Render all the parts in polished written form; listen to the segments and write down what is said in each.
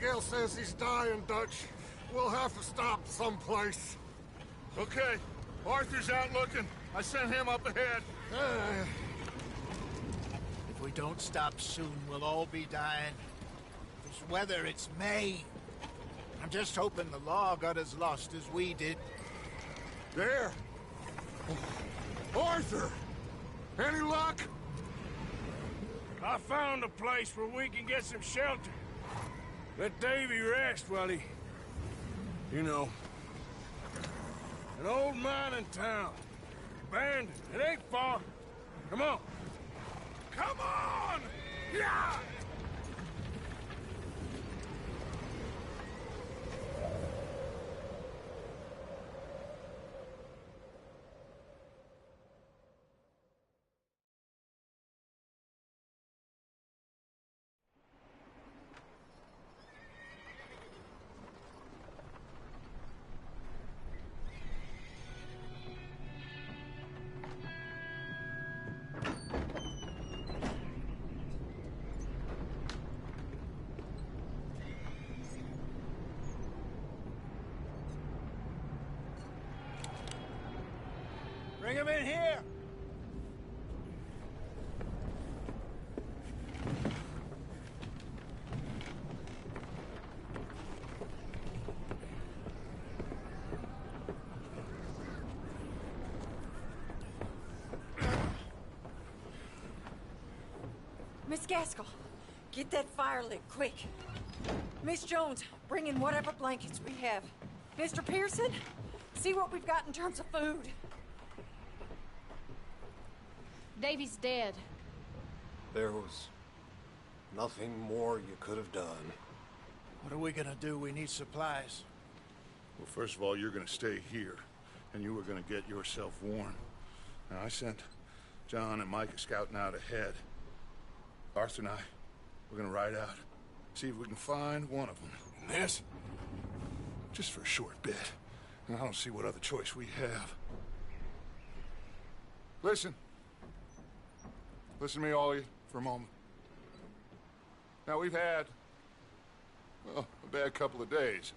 Abigail says he's dying, Dutch. We'll have to stop someplace. Okay. Arthur's out looking. I sent him up ahead. If we don't stop soon, we'll all be dying. This weather, it's May. I'm just hoping the law got as lost as we did. There! Arthur! Any luck? I found a place where we can get some shelter. Let Davy rest while he... You know. An old mining town. Abandoned. It ain't far. Come on. Come on! Yeah! Bring him in here! Miss Gaskell, get that fire lit, quick. Miss Jones, bring in whatever blankets we have. Mr. Pearson, see what we've got in terms of food. Davy's dead. There was nothing more you could have done. What are we gonna do? We need supplies. Well, first of all, you're gonna stay here, and you were gonna get yourself warm. Now, I sent John and Micah scouting out ahead. Arthur and I, we're gonna ride out, see if we can find one of them. And this? Just for a short bit. And I don't see what other choice we have. Listen. Listen to me, all of you, for a moment. Now, we've had, well, a bad couple of days.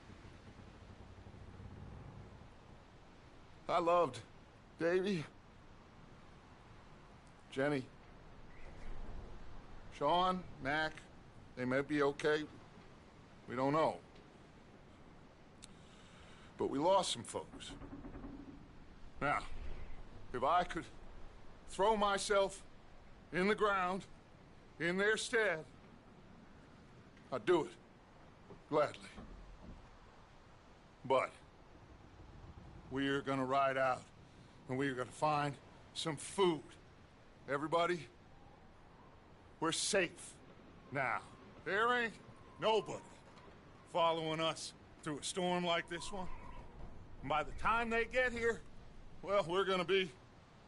I loved Davy, Jenny, Sean, Mac. They may be okay. We don't know. But we lost some folks. Now, if I could throw myself in the ground, in their stead, I'd do it, gladly. But we're gonna ride out, and we're gonna find some food. Everybody, we're safe now. There ain't nobody following us through a storm like this one. And by the time they get here, well, we're gonna be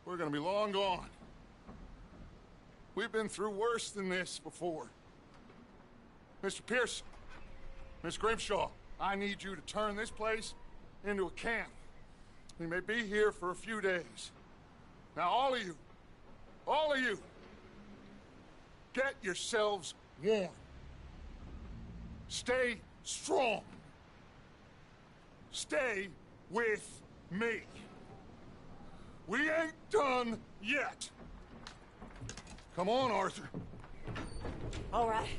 long gone. We've been through worse than this before. Mr. Pearson, Miss Grimshaw, I need you to turn this place into a camp. We may be here for a few days. Now, all of you, get yourselves warm. Stay strong. Stay with me. We ain't done yet. Come on, Arthur. All right.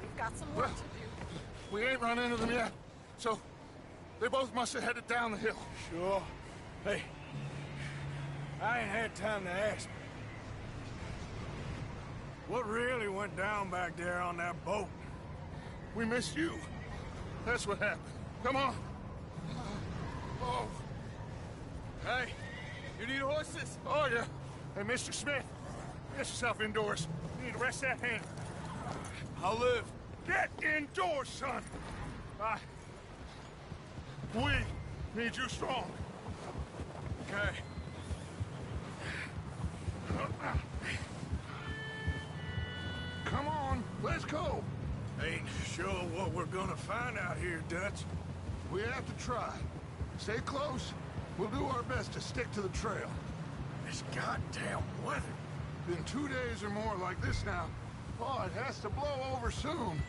We've got some work to do. We ain't run into them yet, so they both must have headed down the hill. Sure. Hey, I ain't had time to ask. What really went down back there on that boat? We missed you. That's what happened. Come on. Oh. Hey, you need horses? Oh, yeah. Hey, Mr. Smith, get yourself indoors. You need to rest that hand. I'll live. Get indoors, son. We need you strong. Okay. Come on, let's go. Ain't sure what we're gonna find out here, Dutch. We have to try. Stay close. We'll do our best to stick to the trail. This goddamn weather. Been 2 days or more like this now. Oh, it has to blow over soon.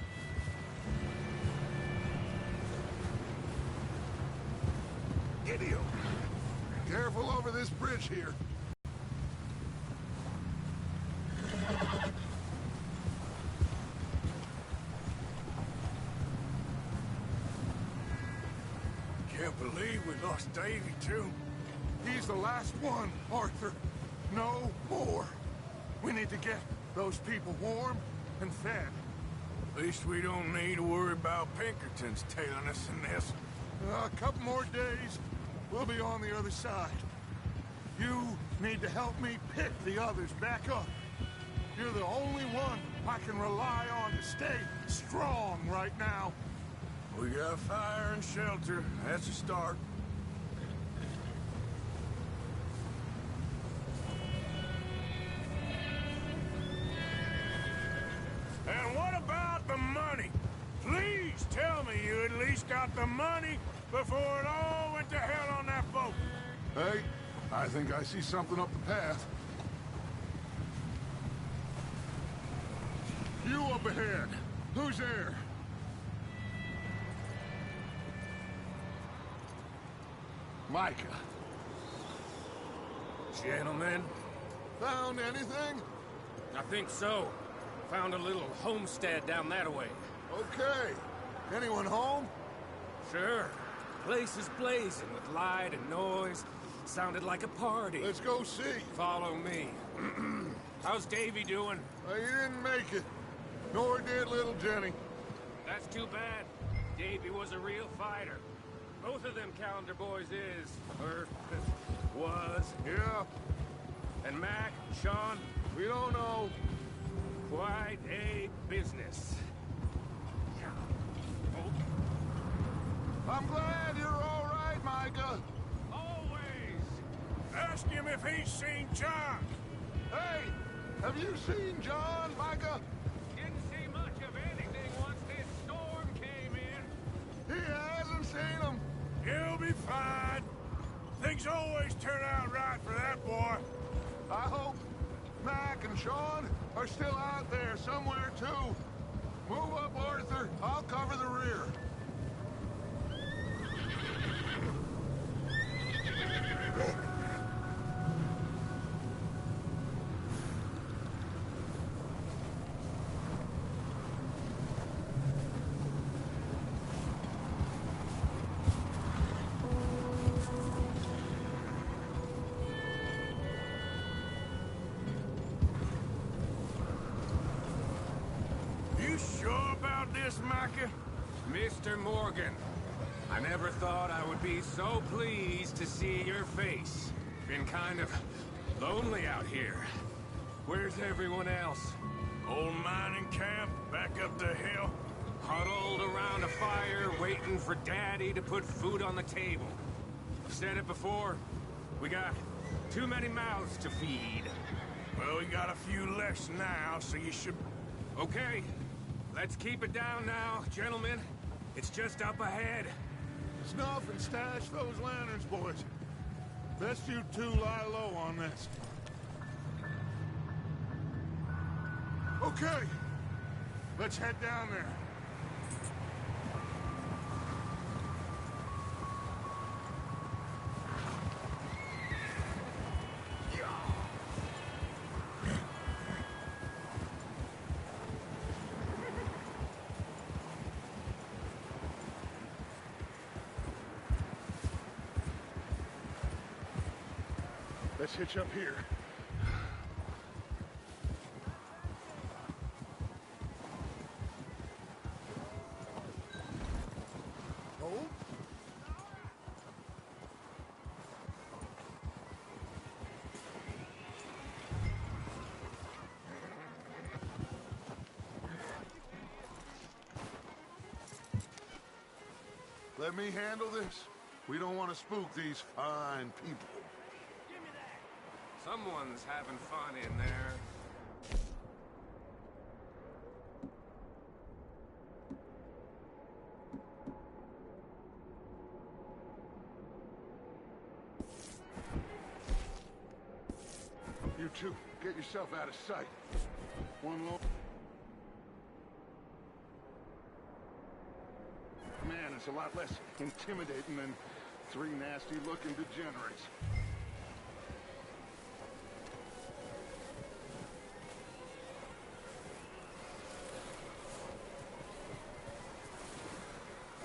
Idiot! Careful over this bridge here. Can't believe we lost Davy, too. He's the last one, Arthur. No more. We need to get those people warm and fed. At least we don't need to worry about Pinkertons tailing us in this. A couple more days, we'll be on the other side. You need to help me pick the others back up. You're the only one I can rely on to stay strong right now. We got fire and shelter. That's a start. And what about the money? Please tell me you at least got the money before it all went to hell on that boat. Hey, I think I see something up the path. You up ahead. Who's there? Micah. Gentlemen, Found anything? I think so. Found a little homestead down that way. Okay. Anyone home? Sure. Place is blazing with light and noise. Sounded like a party. Let's go see. Follow me. How's Davy doing? He didn't make it. Nor did little Jenny. That's too bad. Davy was a real fighter. Both of them calendar boys is, or was. Yeah, And Mac, Sean, we don't know. quite a business. I'm glad you're all right, Micah. Always. Ask him if he's seen John. Hey, have you seen John, Micah? Didn't see much of anything once this storm came in. He hasn't seen him. He'll be fine. Things always turn out right for that boy. I hope Mac and Sean are still out there somewhere, too. Move up, Arthur. I'll cover the rear. You sure about this, Micah? Mr. Morgan, I never thought I would be so pleased to see your face. Been kind of lonely out here. Where's everyone else? Old mining camp back up the hill. Huddled around a fire, waiting for Daddy to put food on the table. I've said it before, we got too many mouths to feed. Well, we got a few less now, so you should... Okay, let's keep it down now, gentlemen. It's just up ahead. Snuff and stash those lanterns, boys. Best you two lie low on this. Okay, let's head down there. Let's hitch up here. Hold. Let me handle this. We don't want to spook these fine people. Someone's having fun in there. You two, get yourself out of sight. One low. Man, it's a lot less intimidating than Three nasty-looking degenerates.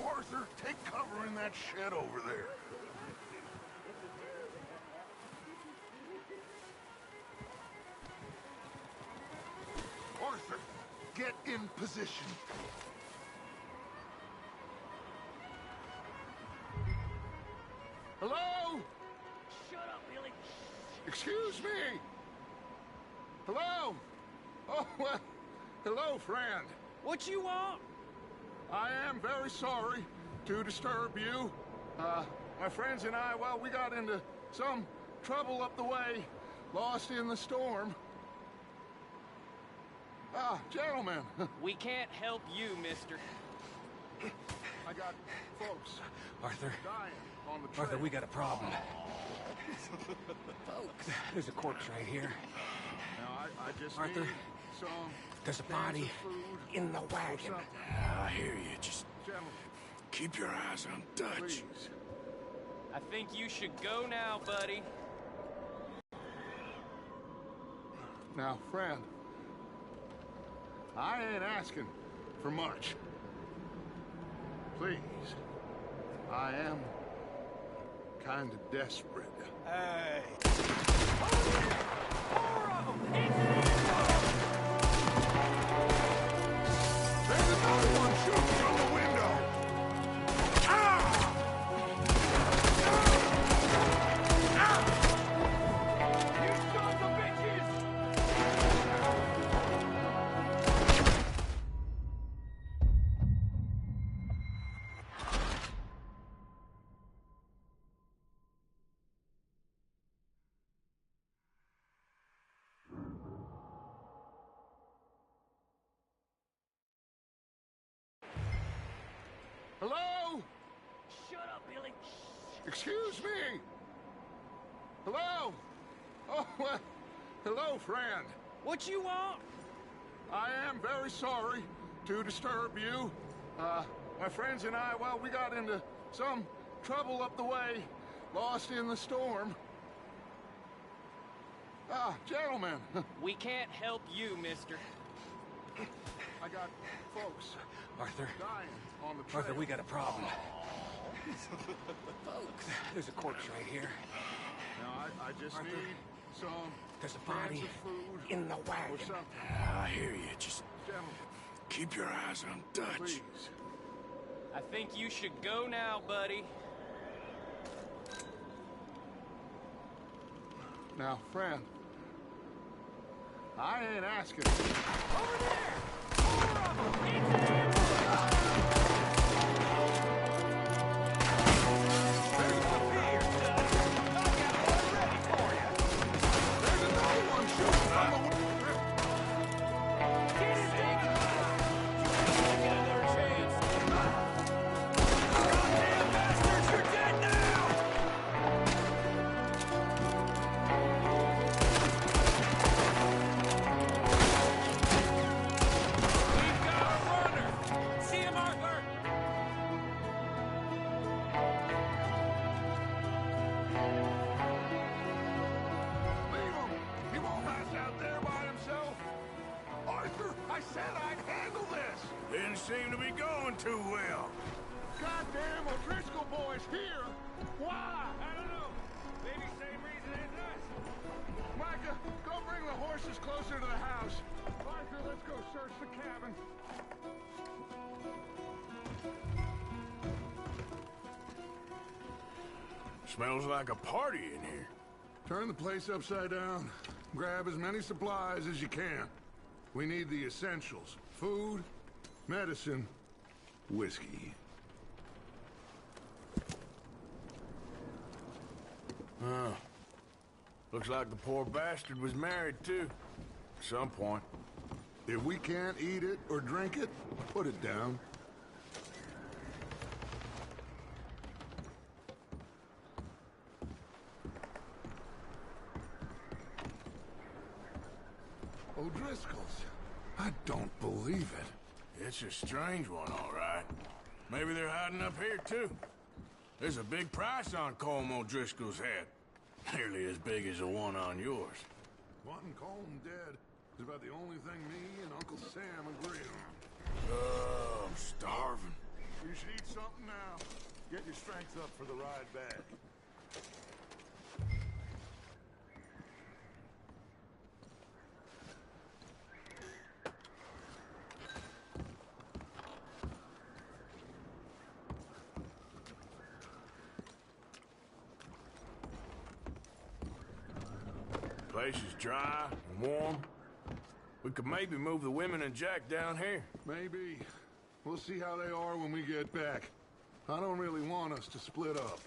Arthur, take cover in that shed over there. Arthur, get in position. Hello? Shut up, Billy. Excuse me? Hello? Oh, well, hello, friend. What you want? I am very sorry to disturb you. My friends and I, well, we got into some trouble up the way, lost in the storm. Gentlemen. We can't help you, mister. I got folks Arthur, dying on the trail. Arthur, we got a problem. Folks. There's a corpse right here. Now, I just Arthur, need some there's a cans body of food in the or wagon. something. I hear you. Just Gentlemen, keep your eyes on Dutch. please. I think you should go now, buddy. Now, friend, I ain't asking for much. Please, I am kind of desperate. Hey. There's another one shooting from the window! You sons of bitches! Hello? Shut up, Billy. Excuse me? Hello? Oh, well, hello, friend. What you want? I am very sorry to disturb you. My friends and I, well, we got into some trouble up the way, lost in the storm. Gentlemen, We can't help you, mister. I got folks Arthur, dying on the trail. Arthur, we got a problem. Folks. There's a corpse right here. Now, I just Arthur, need some there's a cans body of food in the or wagon. something. I hear you. Just Gentlemen, keep your eyes on Dutch. please. I think you should go now, buddy. Now, friend, I ain't asking. Over there! Four of them! Into the There's the beer! I got one ready for you! There's another one shooting from the window! Get it down! Get another chance! Goddamn bastards, you're dead now! We've got a runner! See him, Arthur? Leave him! He won't pass out there by himself! Arthur, I said I'd handle this! Didn't seem to be going too well. Goddamn O'Driscoll boys here! Why? I don't know. Maybe same reason as us. Micah, go bring the horses closer to the house. Arthur, let's go search the cabin. Smells like a party in here. Turn the place upside down. Grab as many supplies as you can. We need the essentials. Food, medicine, whiskey. Looks like the poor bastard was married, too. At some point. If we can't eat it or drink it, put it down. O'Driscoll's. I don't believe it. It's a strange one, all right. Maybe they're hiding up here, too. There's a big price on Colm O'Driscoll's head. Nearly as big as the one on yours. Wanting Colm dead is about the only thing me and Uncle Sam agree on. I'm starving. You should eat something now. Get your strength up for the ride back. Place is dry and warm. We could maybe move the women and Jack down here. Maybe. We'll see how they are when we get back. I don't really want us to split up.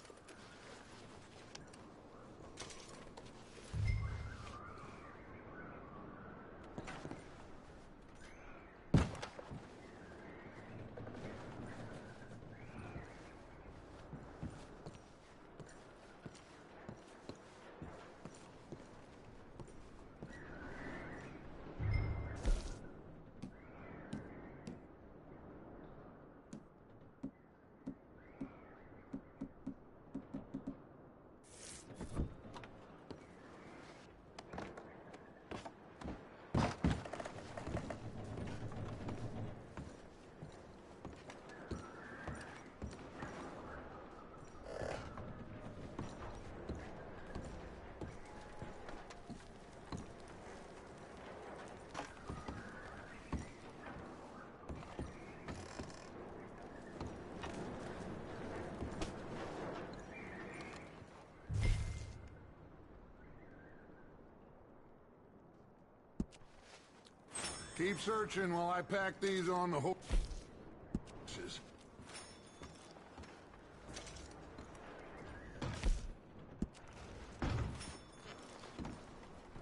Keep searching while I pack these on the horses.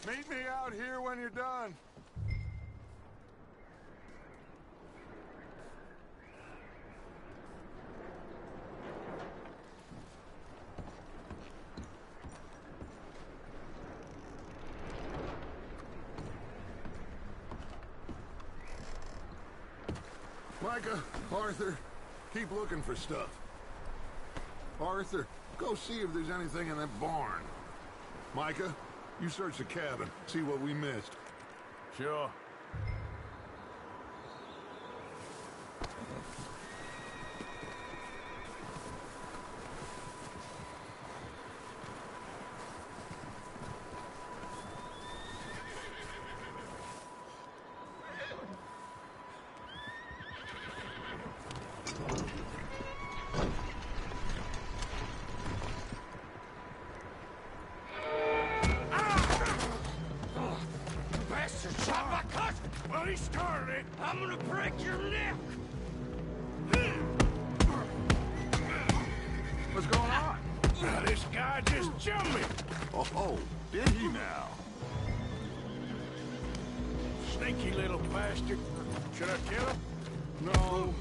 Meet me out here when you're done. Micah, Arthur, keep looking for stuff. Arthur, go see if there's anything in that barn. Micah, you search the cabin, see what we missed. Sure. Well, he started it. I'm gonna break your neck. What's going on? This guy just jumped me. Oh, did he now? Sneaky little bastard. Should I kill him? No.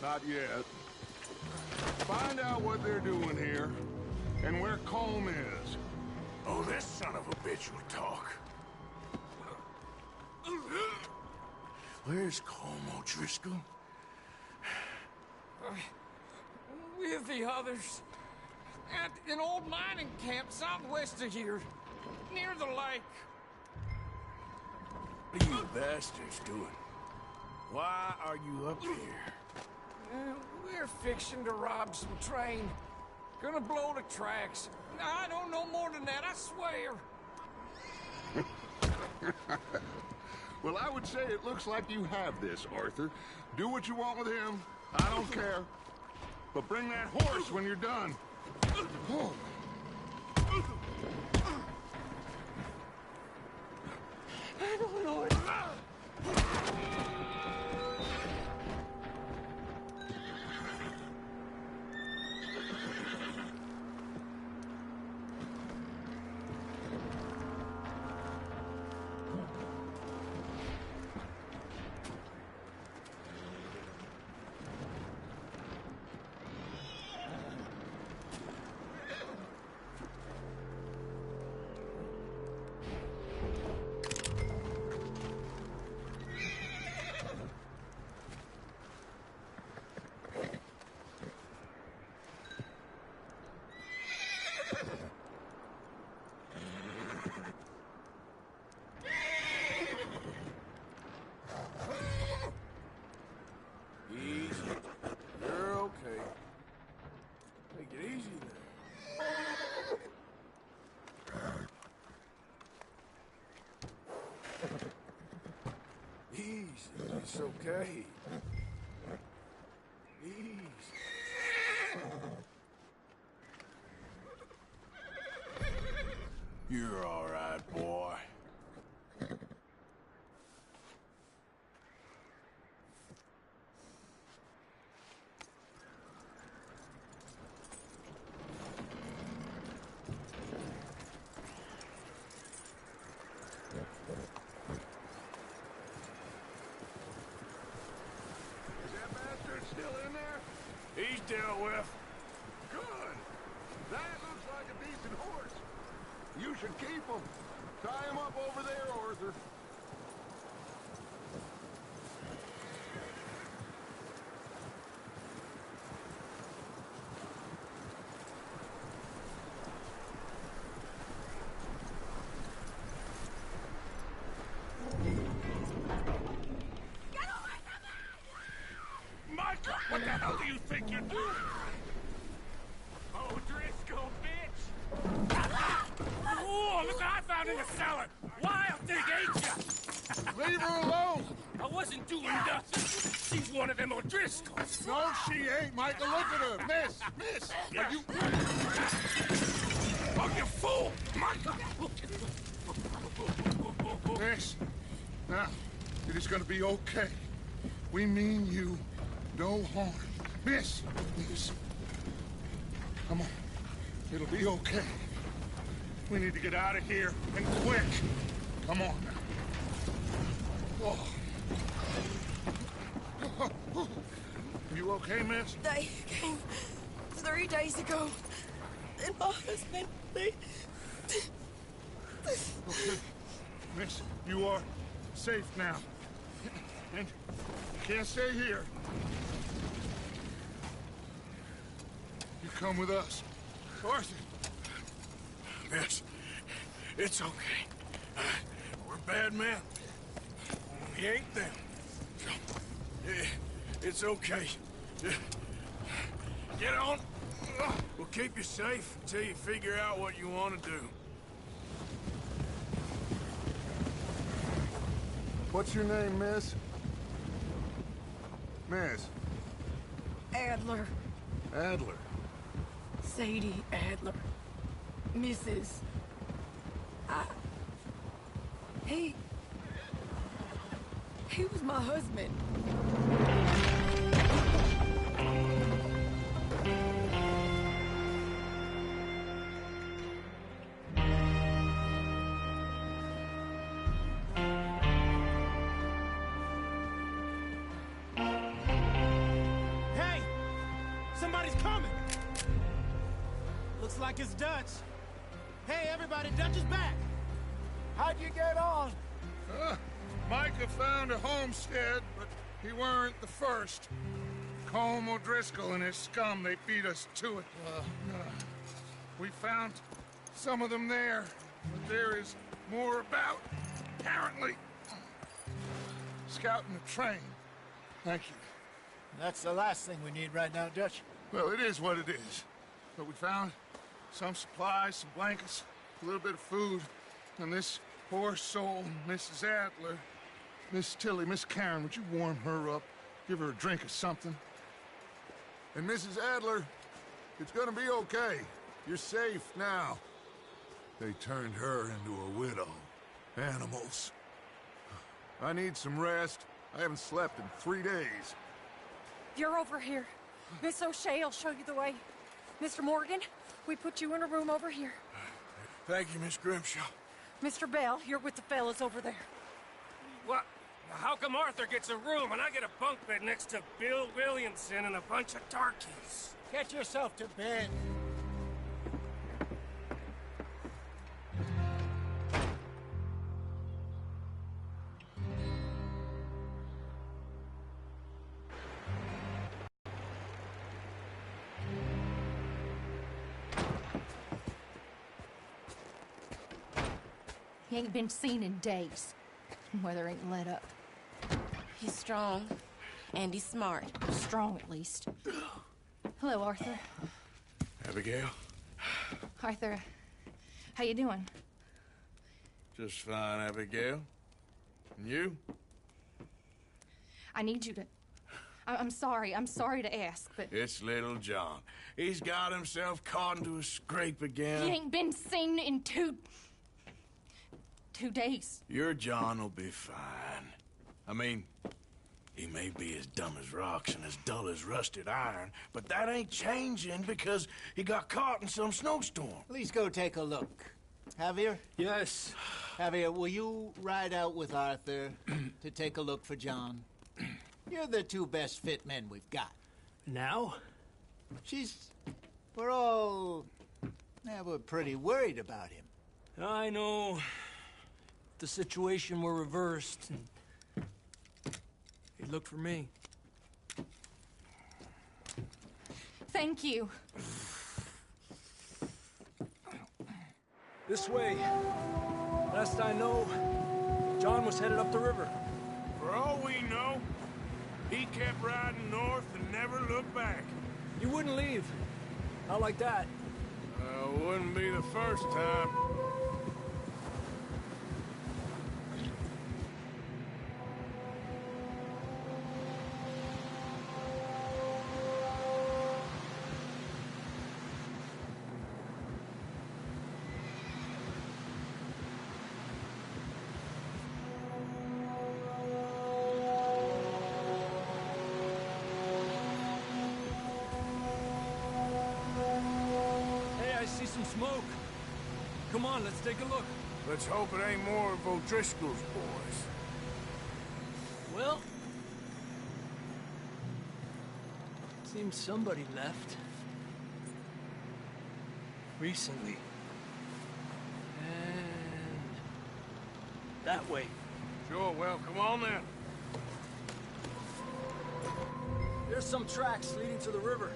Not yet. Find out what they're doing here, and where Colm is. Oh, this son of a bitch will talk. Where's Colm O'Driscoll? With the others. At an old mining camp southwest of here. Near the lake. What are you bastards doing? Why are you up here? We're fixing to rob some train. Gonna blow the tracks. I don't know more than that, I swear. Well, I would say it looks like you have this, Arthur. Do what you want with him. I don't care. But bring that horse when you're done. I don't know it. Easy. It's okay. Easy. You're all right, boy. He's dealt with. Good. That looks like a decent horse. You should keep him. Tie him up over there, Arthur. Michael, what the hell do you think you're doing? Oh, Driscoll, bitch! Oh, look what I found in the cellar! Wild thing, ain't ya? Leave her alone! I wasn't doing nothing. She's one of them O'Driscolls. No, she ain't, Michael. Look at her. Miss, are you... Oh, you fool! Michael! Miss, now, it is gonna be okay. We mean you no harm. Miss, come on. It'll be okay. We need to get out of here, and quick. Come on now. Oh. You okay, miss? They came 3 days ago. And my husband, they... Okay. Miss, you are safe now. And you can't stay here. You come with us. Arthur. Miss, it's okay. We're bad men. We ain't them. It's okay. Get on. We'll keep you safe until you figure out what you want to do. What's your name, miss? Miss. Adler. Adler. Sadie Adler. Mrs. He was my husband. Hey! Somebody's coming! Looks like it's Dutch. Hey, everybody, Dutch is back! How'd you get on? Micah found a homestead, but he weren't the first. Colm O'Driscoll and his scum, they beat us to it. We found some of them there, but there is more about, apparently. Scouting the train. Thank you. That's the last thing we need right now, Dutch. Well, it is what it is. But we found some supplies, some blankets, a little bit of food, and this poor soul, Mrs. Adler, Miss Tilly, Miss Karen, would you warm her up? Give her a drink or something? And Mrs. Adler, it's gonna be okay. You're safe now. They turned her into a widow. Animals. I need some rest. I haven't slept in 3 days. You're over here. Miss O'Shea will show you the way. Mr. Morgan, we put you in a room over here. Thank you, Miss Grimshaw. Mr. Bell, you're with the fellas over there. What? How come Arthur gets a room and I get a bunk bed next to Bill Williamson and a bunch of darkies? Get yourself to bed. He ain't been seen in days. Weather ain't let up. He's strong, and he's smart. Strong, at least. Hello, Arthur. Abigail? Arthur, how you doing? Just fine, Abigail. And you? I need you to... I'm sorry to ask, but... It's little John. He's got himself caught into a scrape again. He ain't been seen in 2 days. Your John will be fine. I mean, he may be as dumb as rocks and as dull as rusted iron, but that ain't changing because he got caught in some snowstorm. Please go take a look. Javier? Yes. Javier, will you ride out with Arthur to take a look for John? You're the 2 best fit men we've got. Now? We're pretty worried about him. I know. If the situation were reversed, and he'd look for me. Thank you. This way. Last I know, John was headed up the river. For all we know, he kept riding north and never looked back. You wouldn't leave. Not like that. Wouldn't be the first time. Some smoke. Come on, let's take a look. Let's hope it ain't more of O'Driscoll's boys. Well, seems somebody left. Recently. And that way. Sure, well, come on then. There's some tracks leading to the river.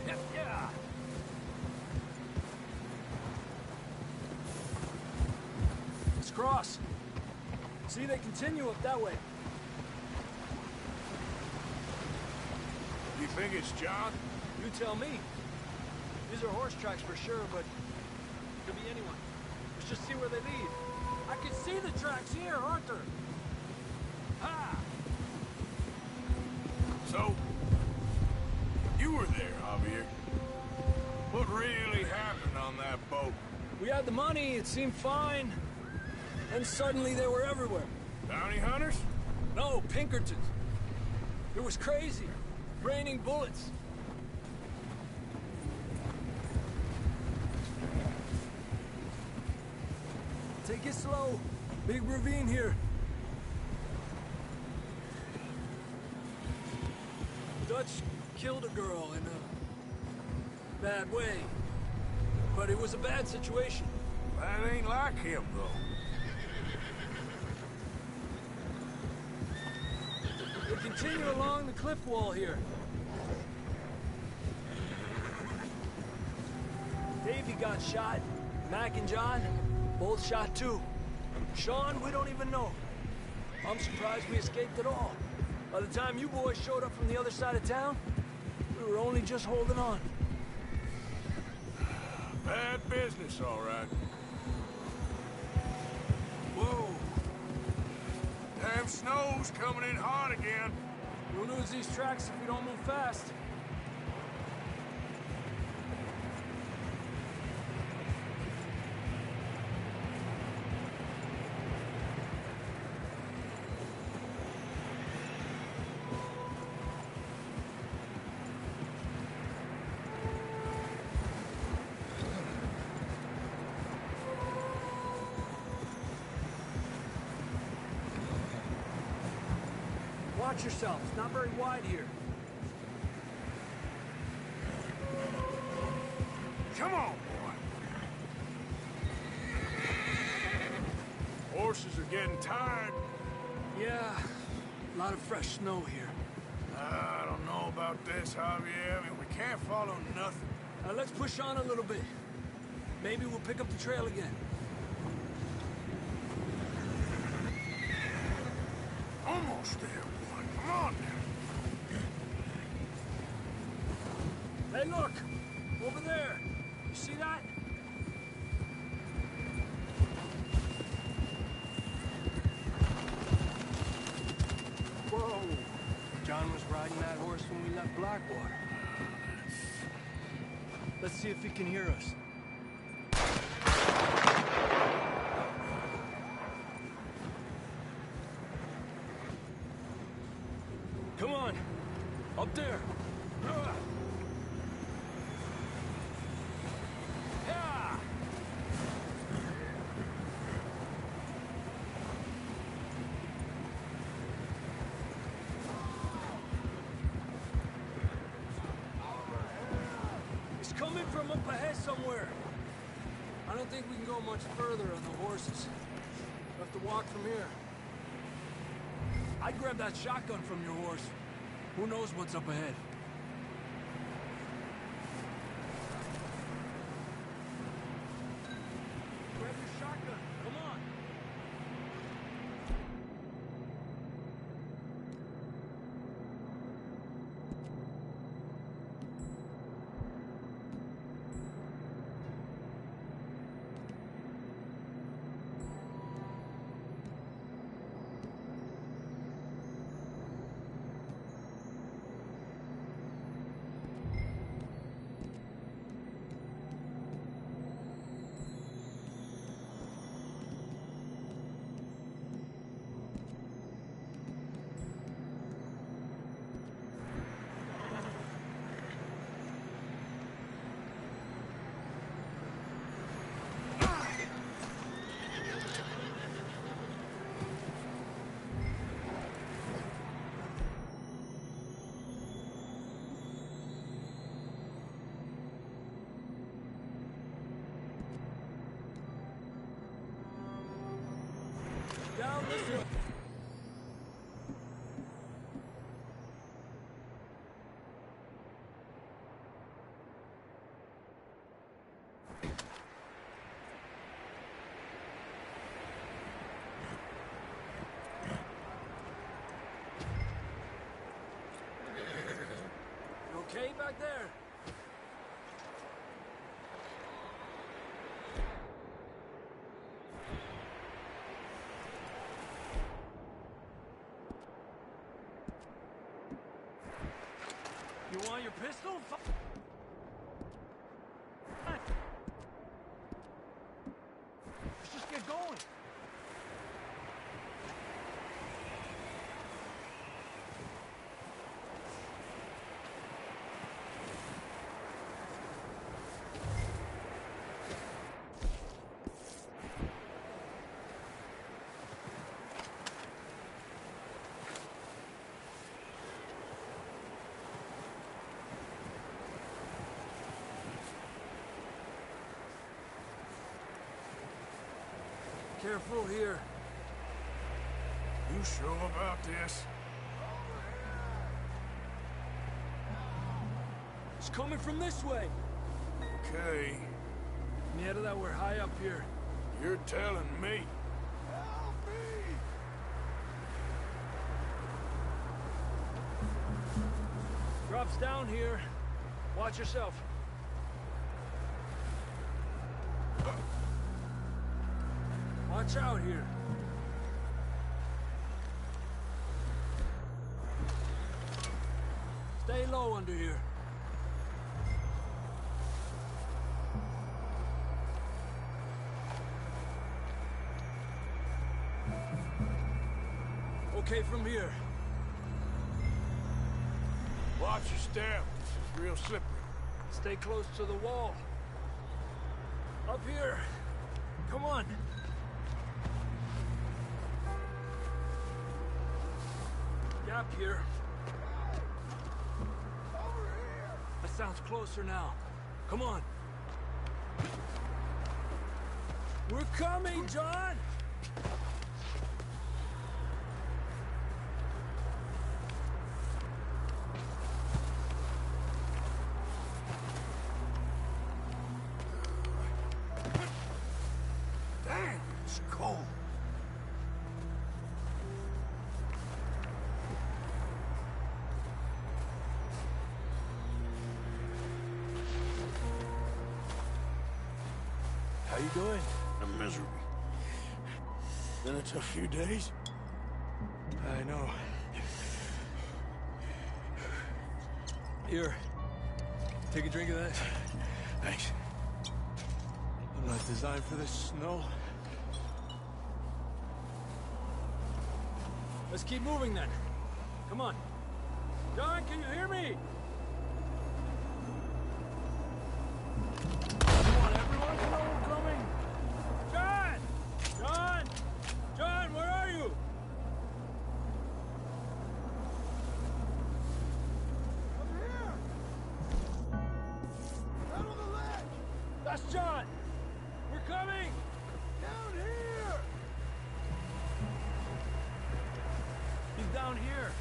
Yeah. Cross. See, they continue up that way. You think it's John? You tell me. These are horse tracks for sure, but could be anyone. Let's just see where they lead. I can see the tracks here, Arthur. Ha! So, you were there, Javier. What really happened on that boat? We had the money, it seemed fine. And suddenly they were everywhere. Bounty hunters? No, Pinkertons. It was crazy. Raining bullets. Take it slow. Big ravine here. Dutch killed a girl in a bad way. But it was a bad situation. That ain't like him, though. We continue along the cliff wall here. Davey got shot. Mac and John, both shot too. Sean, we don't even know. I'm surprised we escaped at all. By the time you boys showed up from the other side of town, we were only just holding on. Bad business, all right. Whoa. Damn snow's coming in hot again. We'll lose these tracks if we don't move fast. Watch yourself. It's not very wide here. Come on, boy. Horses are getting tired. Yeah, a lot of fresh snow here. I don't know about this, Javier. I mean, we can't follow nothing. Let's push on a little bit. Maybe we'll pick up the trail again. Almost there, boy. Come on now. Hey, look! Over there! You see that? Whoa! John was riding that horse when we left Blackwater. Let's see if he can hear us. Come on! Up there! Yeah! He's coming from up ahead somewhere. I don't think we can go much further on the horses. We'll have to walk from here. I'd grab that shotgun from your horse. Who knows what's up ahead? Grab your shotgun. Come on. Down this way. You okay back there? You want your pistol? Let's just get going. Careful here. You sure about this? It's coming from this way. Okay, Near that we're high up here. you're telling me. Drops down here. Watch yourself. Watch out here. Stay low under here. Okay from here. Watch your step. This is real slippery. Stay close to the wall. Up here. Come on. Gap here. That sounds closer now. Come on. We're coming, John! Damn, it's cold. How you doing? I'm miserable. Been a tough few days. I know. Here. Take a drink of that. Thanks. I'm not designed for this snow. Let's keep moving then. Come on. John, can you hear me? Come on, everyone. You know we're coming. John! John! John, where are you? Over here! Out on the ledge! That's John! We're coming! Down here! He's down here.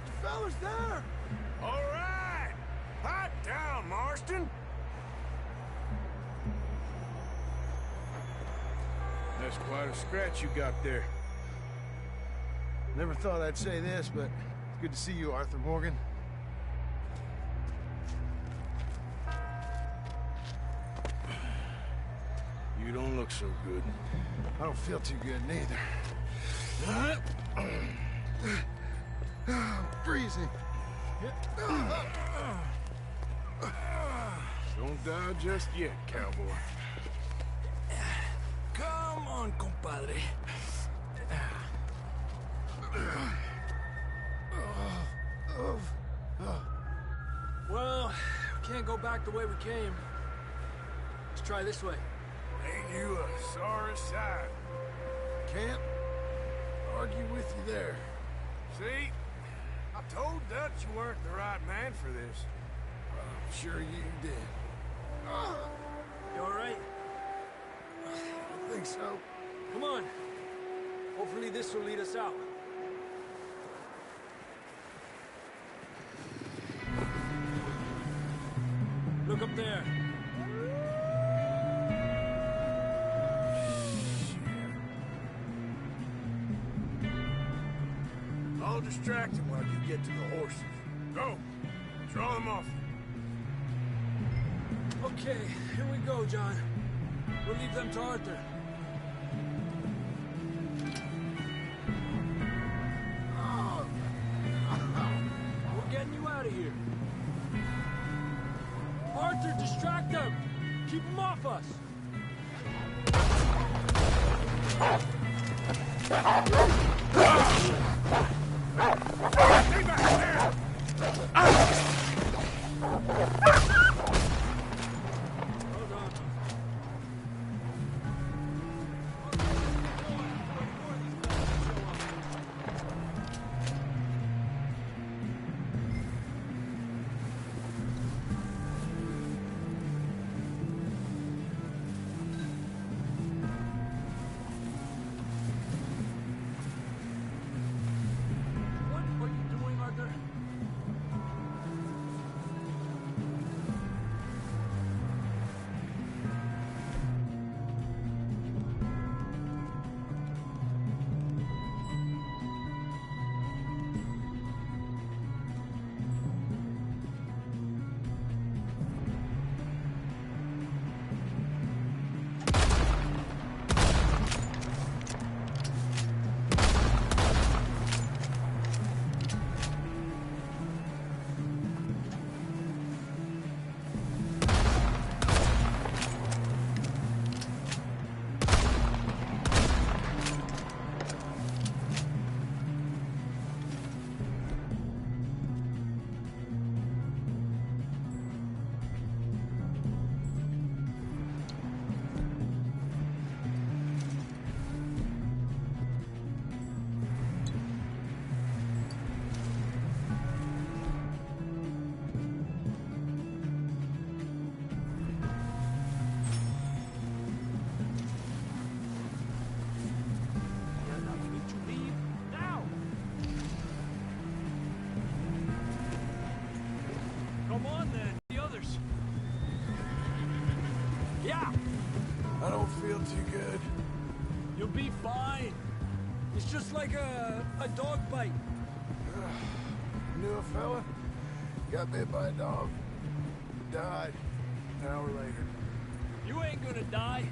The fella's there! All right! Hot down, Marston! That's quite a scratch you got there. Never thought I'd say this, but it's good to see you, Arthur Morgan. You don't look so good. I don't feel too good, neither. Freezing. Don't die just yet, cowboy. Come on, compadre. Well, we can't go back the way we came. Let's try this way. Ain't you a sorry sight? Can't argue with you there. See? I told Dutch you weren't the right man for this. I'm sure you did. You all right? I think so. Come on. Hopefully this will lead us out. Look up there. I'll distract him while you get to the horses. Go! Draw them off. Okay, here we go, John. We'll leave them to Arthur. We're getting you out of here. Arthur, distract them! Keep them off us! Stay back there! Hold on. What are you doing, Arthur? Come on, then. The others. Yeah, I don't feel too good. you'll be fine. It's just like a dog bite. Knew a fella? Got bit by a dog. Died an hour later. You ain't gonna die.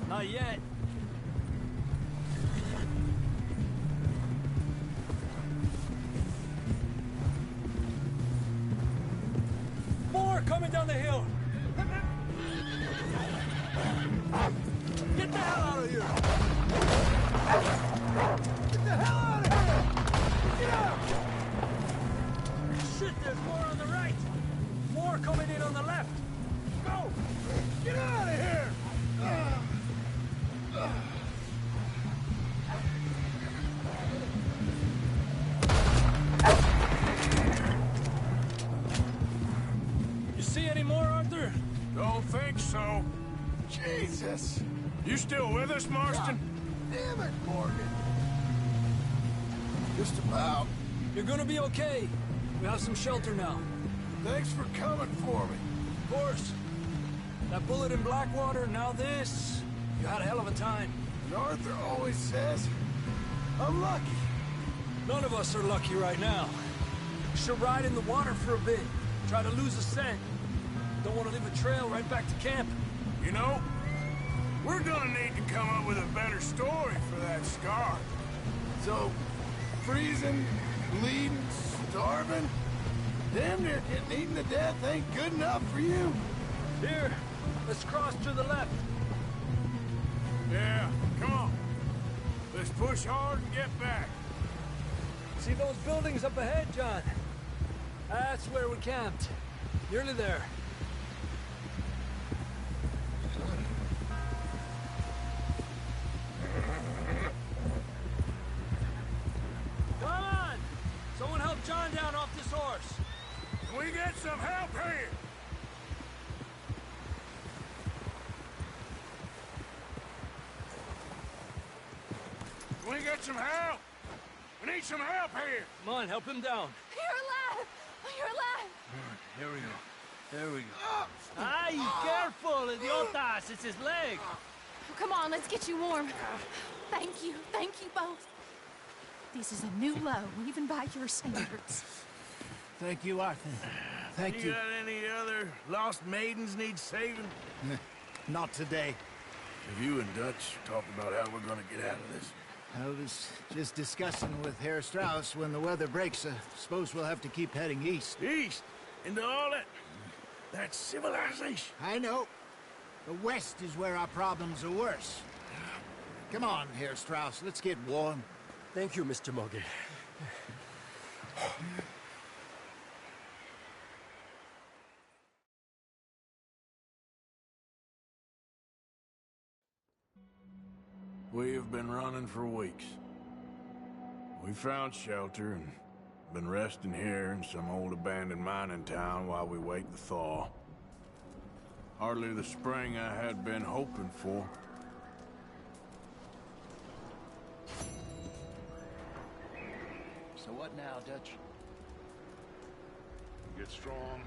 Not yet. More coming down the hill! Get the hell out of here! Get the hell out of here! Get out! Shit, there's more on the right! More coming in on the left! Go! Get out of here! You see any more, Arthur? Don't think so. Jesus! You still with us, Marston? Damn it, Morgan! Just about. You're gonna be okay. We have some shelter now. Thanks for coming for me. Of course. That bullet in Blackwater, now this. You had a hell of a time. And Arthur always says, I'm lucky. None of us are lucky right now. Should ride in the water for a bit. Try to lose a scent. Don't want to leave a trail right back to camp. You know, we're gonna need to come up with a better story for that scar. So, freezing, bleeding, starving, damn near getting eaten to death ain't good enough for you? Here, let's cross to the left. Yeah, come on. Let's push hard and get back. See those buildings up ahead, John? That's where we camped. Nearly there. Come on! Someone help John down off this horse. Can we get some help here? Can we get some help? We need some help here. Come on, help him down. You're alive! You're alive! Here we go. There we go. Ay, careful, idiotas! It's his leg. Oh, come on, let's get you warm. Thank you both. This is a new low, even by your standards. Thank you, Arthur. Thank You you. got any other lost maidens need saving? Not today. Have you and Dutch talked about how we're gonna get out of this? I was just discussing with Herr Strauss when the weather breaks. Suppose we'll have to keep heading east. East? Into all that civilization? I know. The west is where our problems are worse. Come on, Herr Strauss, let's get warm. Thank you, Mr. Morgan. We have been running for weeks. We found shelter and been resting here in some old abandoned mining town while we wait the thaw. Hardly the spring I had been hoping for. So what now, Dutch? Get strong.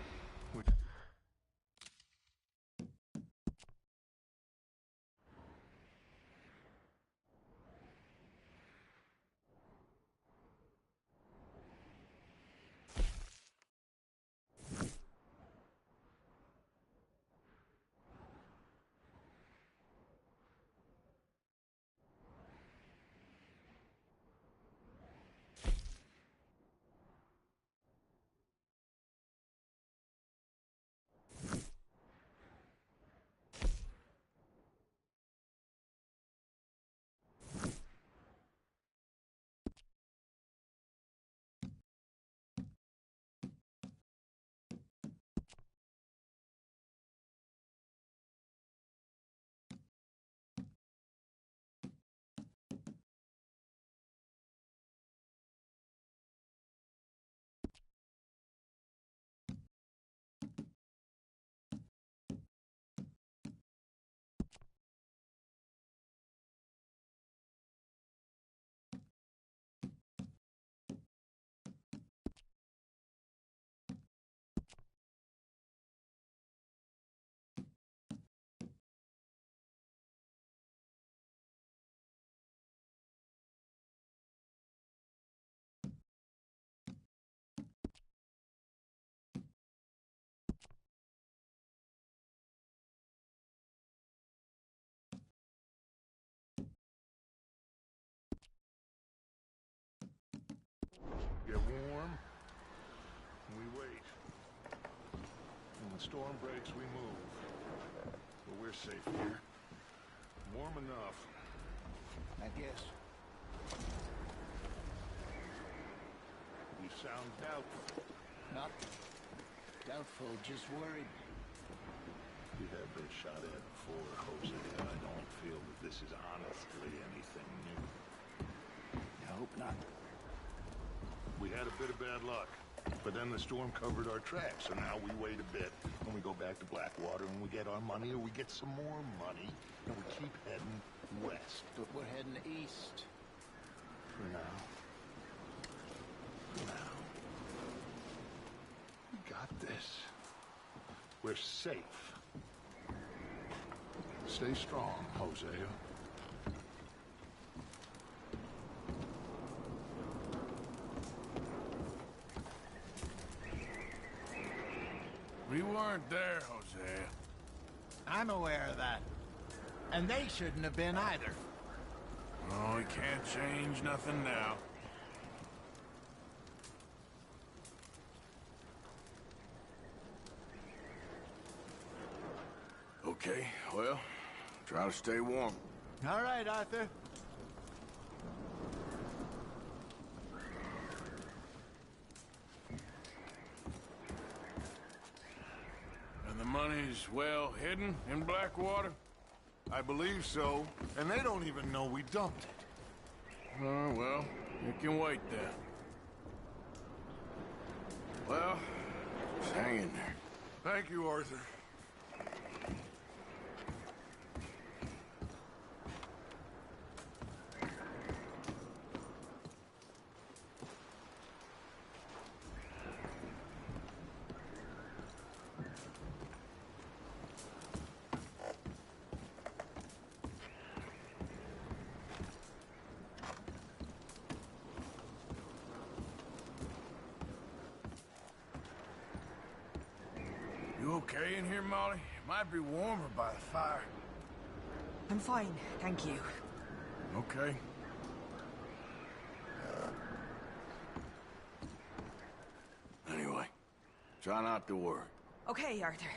Get warm. We wait. And storm breaks, we move. But we're safe here. Warm enough. I guess. You sound doubtful. Not doubtful, just worried. You have been shot at before, Jose. I don't feel that this is honestly anything new. I hope not. We had a bit of bad luck, but then the storm covered our tracks, so now we wait a bit, and we go back to Blackwater, and we get our money, or we get some more money, and we keep heading west. But we're heading east. For now. For now. We got this. We're safe. Stay strong, Hosea. We weren't there, Hosea. I'm aware of that. And they shouldn't have been either. Oh, we can't change nothing now. Okay, well, try to stay warm. All right, Arthur. And the money's well hidden in Blackwater? I believe so, and they don't even know we dumped it. Oh, well, you can wait then. Well, just hang in there. Thank you, Arthur. You okay in here, Molly? It might be warmer by the fire. I'm fine, thank you. Okay. Anyway, try not to worry. Okay, Arthur.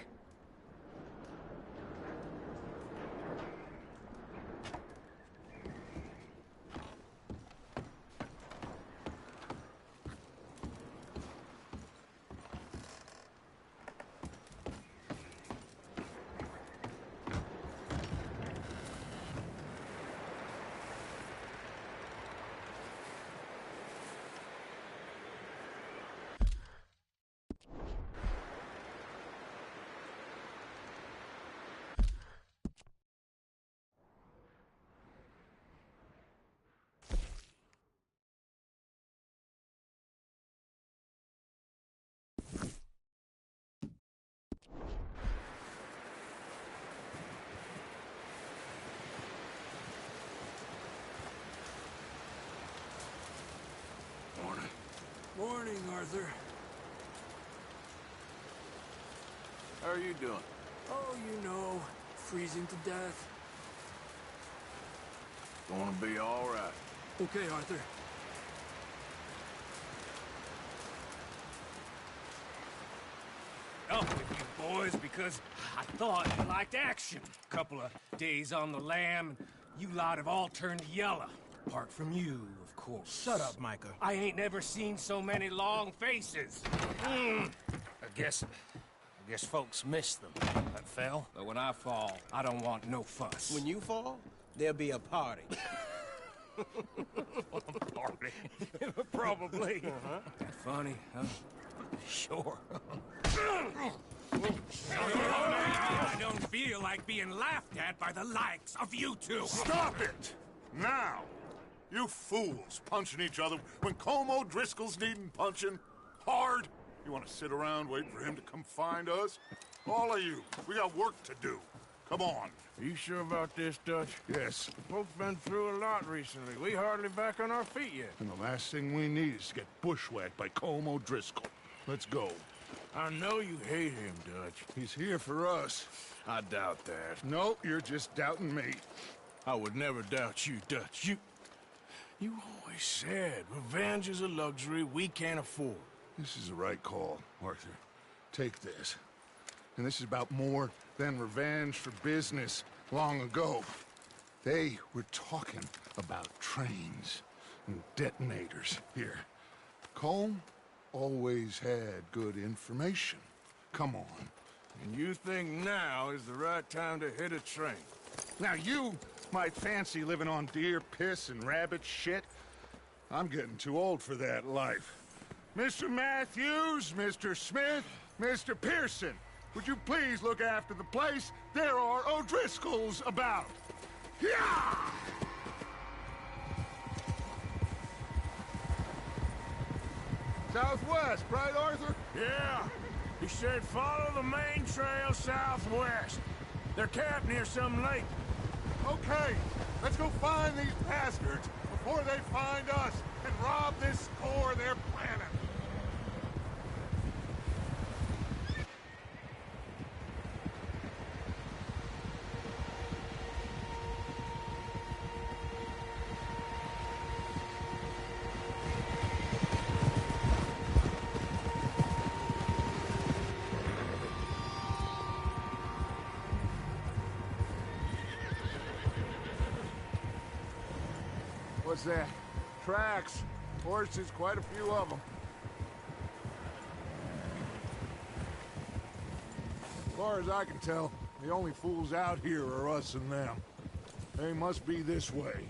Morning. Morning, Arthur. How are you doing? Oh, you know, freezing to death. Gonna be all right. Okay, Arthur. Up with you boys because I thought you liked action. Couple of days on the lam, and you lot have all turned yellow. Apart from you, of course. Shut up, Micah. I ain't never seen so many long faces. I guess folks miss them. I fell, but when I fall, I don't want no fuss. When you fall, there'll be a party. Party. Probably. That funny, huh? Sure. I don't feel like being laughed at by the likes of you two. Stop it! Now! You fools punching each other when Como Driscoll's needing punching hard. You want to sit around waiting for him to come find us? All of you, we got work to do. Come on. Are you sure about this, Dutch? Yes. Folks been through a lot recently. We hardly back on our feet yet. And the last thing we need is to get bushwhacked by Como Driscoll. Let's go. I know you hate him, Dutch. He's here for us. I doubt that. No, you're just doubting me. I would never doubt you, Dutch. You always said revenge is a luxury we can't afford. This is the right call, Arthur. Take this. And this is about more than revenge for business long ago. They were talking about trains and detonators here. Colm always had good information. Come on. And you think now is the right time to hit a train? Now you might fancy living on deer piss and rabbit shit. I'm getting too old for that life. Mr. Matthews, Mr. Smith, Mr. Pearson, would you please look after the place? There are O'Driscolls about. Yeah! Southwest, right, Arthur? Yeah. He said follow the main trail southwest. They're camped near some lake. Okay, let's go find these bastards before they find us and rob this core they're planning. What's that? Tracks. Horses, quite a few of them. As far as I can tell, the only fools out here are us and them. They must be this way.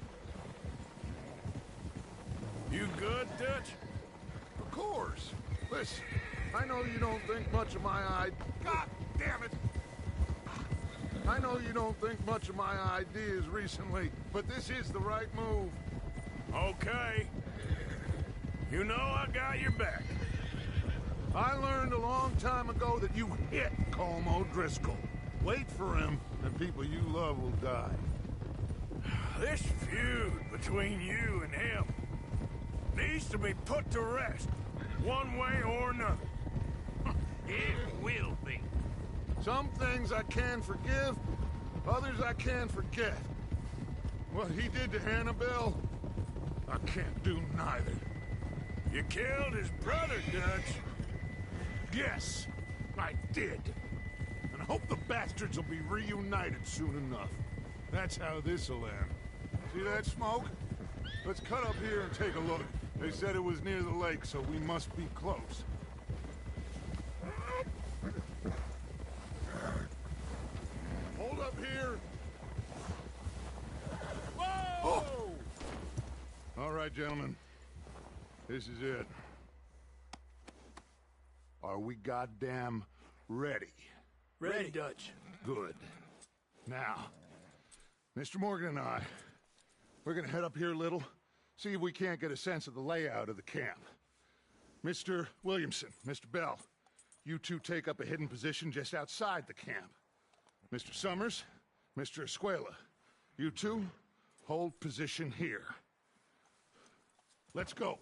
You good, Dutch? Of course. Listen, I know you don't think much of my God damn it! I know you don't think much of my ideas recently, but this is the right move. Okay. You know I got your back. I learned a long time ago that you hit Colm O'Driscoll. Wait for him, and people you love will die. This feud between you and him needs to be put to rest, one way or another. It will be. Some things I can forgive, others I can forget. What he did to Annabelle, I can't do neither. You killed his brother, Dutch. Yes, I did. And I hope the bastards will be reunited soon enough. That's how this'll end. See that smoke? Let's cut up here and take a look. They said it was near the lake, so we must be close. Hold up here. Whoa! Oh. All right, gentlemen. This is it. Are we goddamn ready? Ready, Dutch. Good. Now, Mr. Morgan and I, we're gonna head up here a little, see if we can't get a sense of the layout of the camp. Mr. Williamson, Mr. Bell, you two take up a hidden position just outside the camp. Mr. Summers, Mr. Escuela, you two hold position here. Let's go.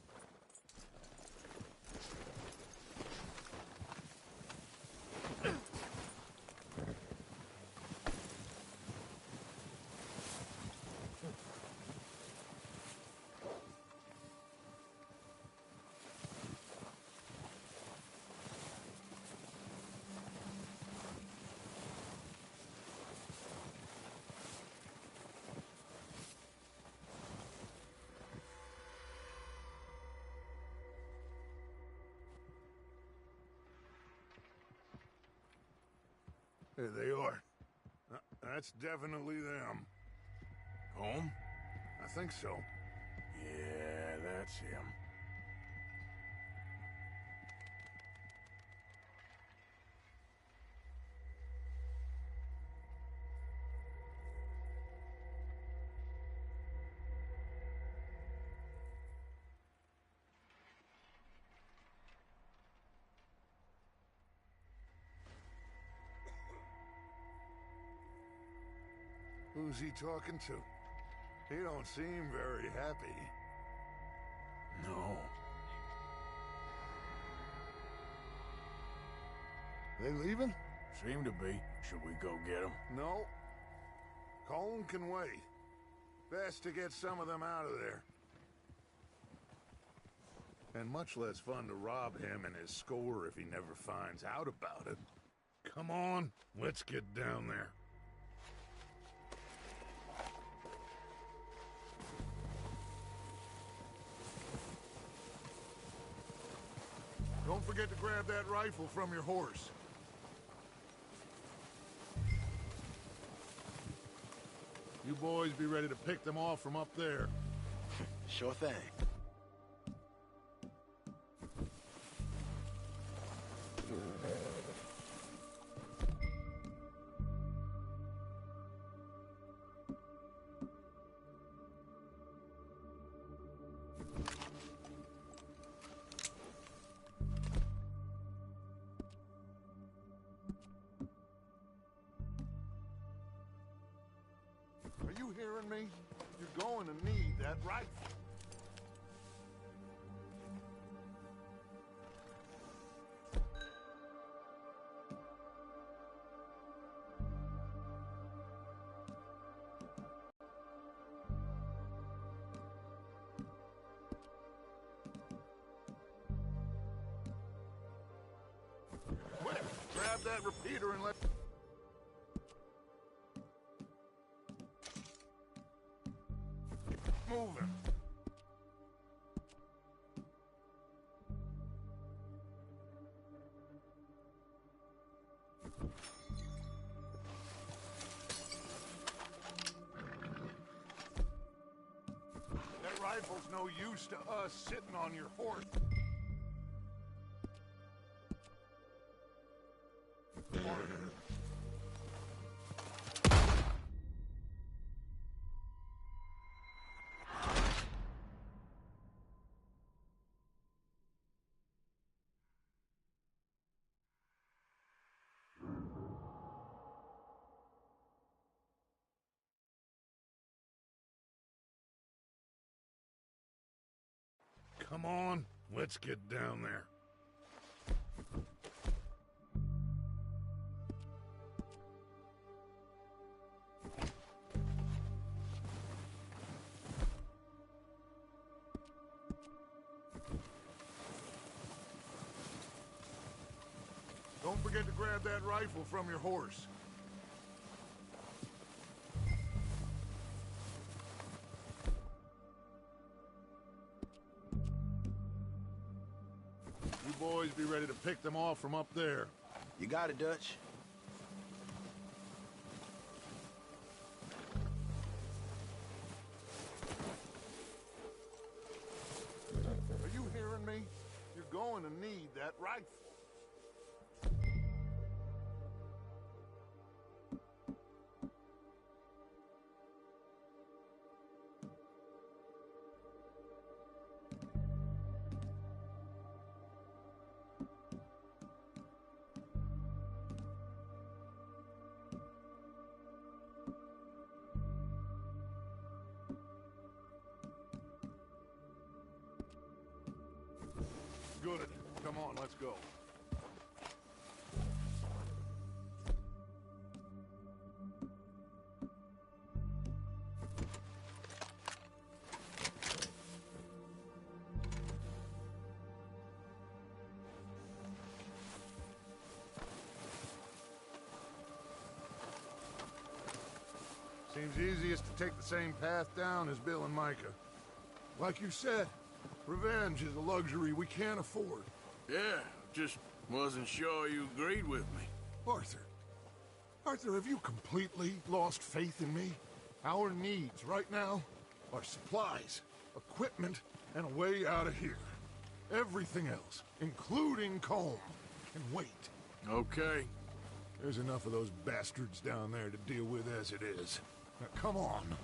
There they are. That's definitely them. Home? I think so. Yeah, that's him. Who's he talking to? He don't seem very happy. No. They leaving? Seem to be. Should we go get them? No. Colm can wait. Best to get some of them out of there. And much less fun to rob him and his score if he never finds out about it. Come on, let's get down there. Don't forget to grab that rifle from your horse. You boys be ready to pick them off from up there. Sure thing. Are you hearing me? You're going to need that rifle. Quick, grab that repeater and let... Moving. That rifle's no use to us sitting on your horse. Come on, let's get down there. Don't forget to grab that rifle from your horse. You boys be ready to pick them off from up there. You got it, Dutch. Are you hearing me? You're going to need that rifle. Good. Come on, let's go. Seems easiest to take the same path down as Bill and Micah. Like you said, revenge is a luxury we can't afford. Yeah, just wasn't sure you agreed with me. Arthur. Arthur, have you completely lost faith in me? Our needs right now are supplies, equipment, and a way out of here. Everything else, including Colm, can wait. Okay. There's enough of those bastards down there to deal with as it is. Now, come on.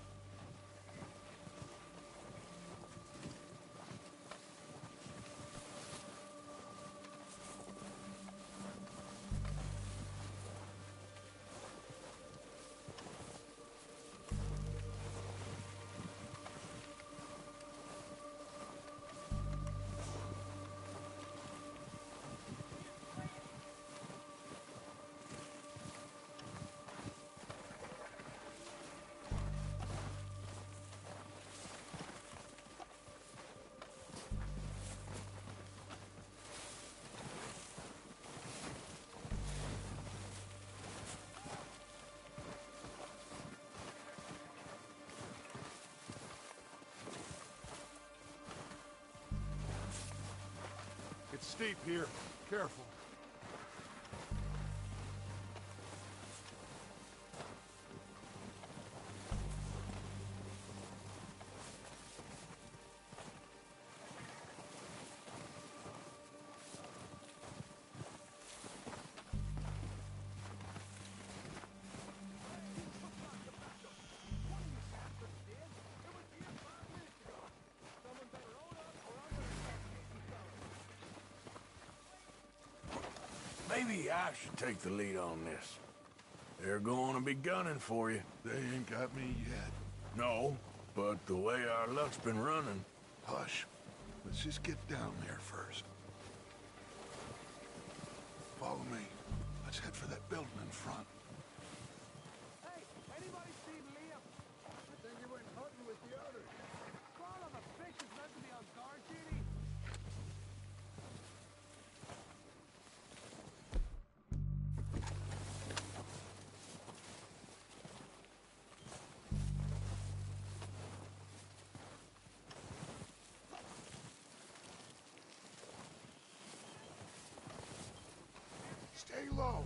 steep here. Careful. Maybe I should take the lead on this. They're going to be gunning for you. They ain't got me yet. No, but the way our luck's been running... Hush. Let's just get down there first. Follow me. Let's head for that building in front. Hey, anybody see Liam? I think he went hunting with the others. Call him a fish is meant to be on guard duty. Stay low.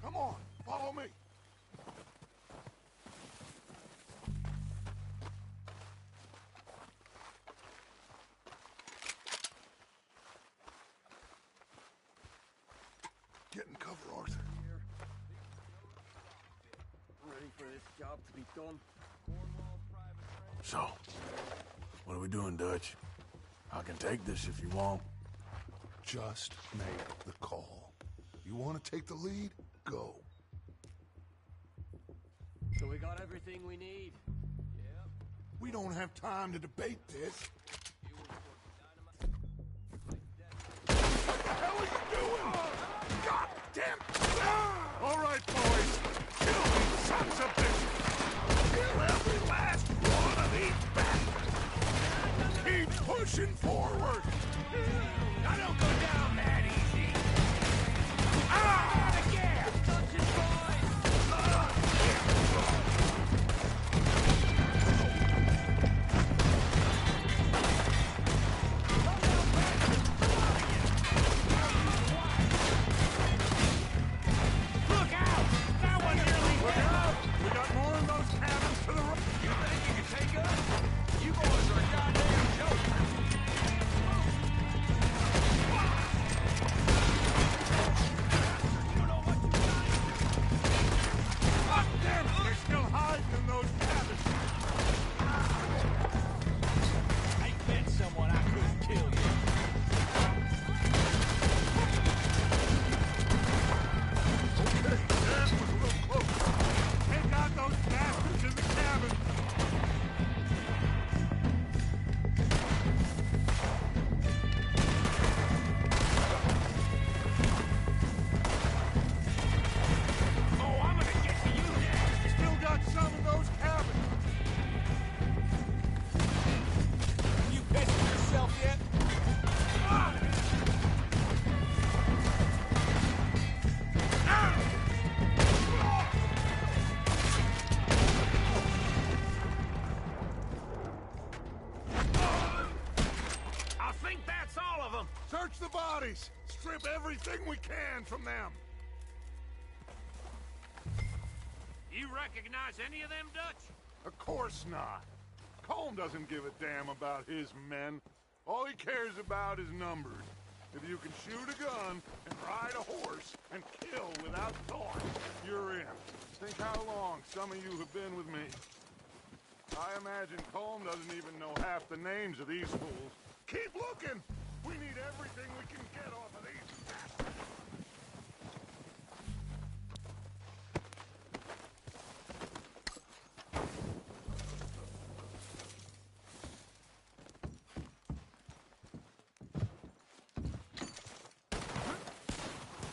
Come on, follow me. Get in cover, Arthur. Ready for this job to be done. So, what are we doing, Dutch? I can take this if you want. Just make the call. You want to take the lead? Go. So we got everything we need. Yep. We don't have time to debate this. What the hell are you doing? God damn! All right, boys. Kill these sons of bitches. Kill every last one of these bastards. Keep pushing forward. I don't go down that easy. Ah! Again! Look out! That one nearly hit! We got more of those cabins to the right. You think you can take us? You boys are a goddamn joke. Fuck them! They're still hiding in those cabins. I bet someone I couldn't kill you. Okay, that was a little close. Take out those bastards in the cabin. Oh, I'm gonna get to you next. Still got some of those cabins. You pissing yourself yet? I think that's all of them. Search the bodies. Strip everything we can from them. You recognize any of them, Dutch? Of course not. Colm doesn't give a damn about his men. All he cares about is numbers. If you can shoot a gun and ride a horse and kill without thought, you're in. Think how long some of you have been with me. I imagine Colm doesn't even know half the names of these fools. Keep looking! We need everything we can get off of these bastards.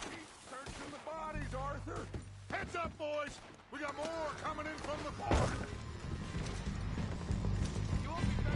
Keep searching the bodies, Arthur. Heads up, boys! We got more coming in from the fort. You won't be very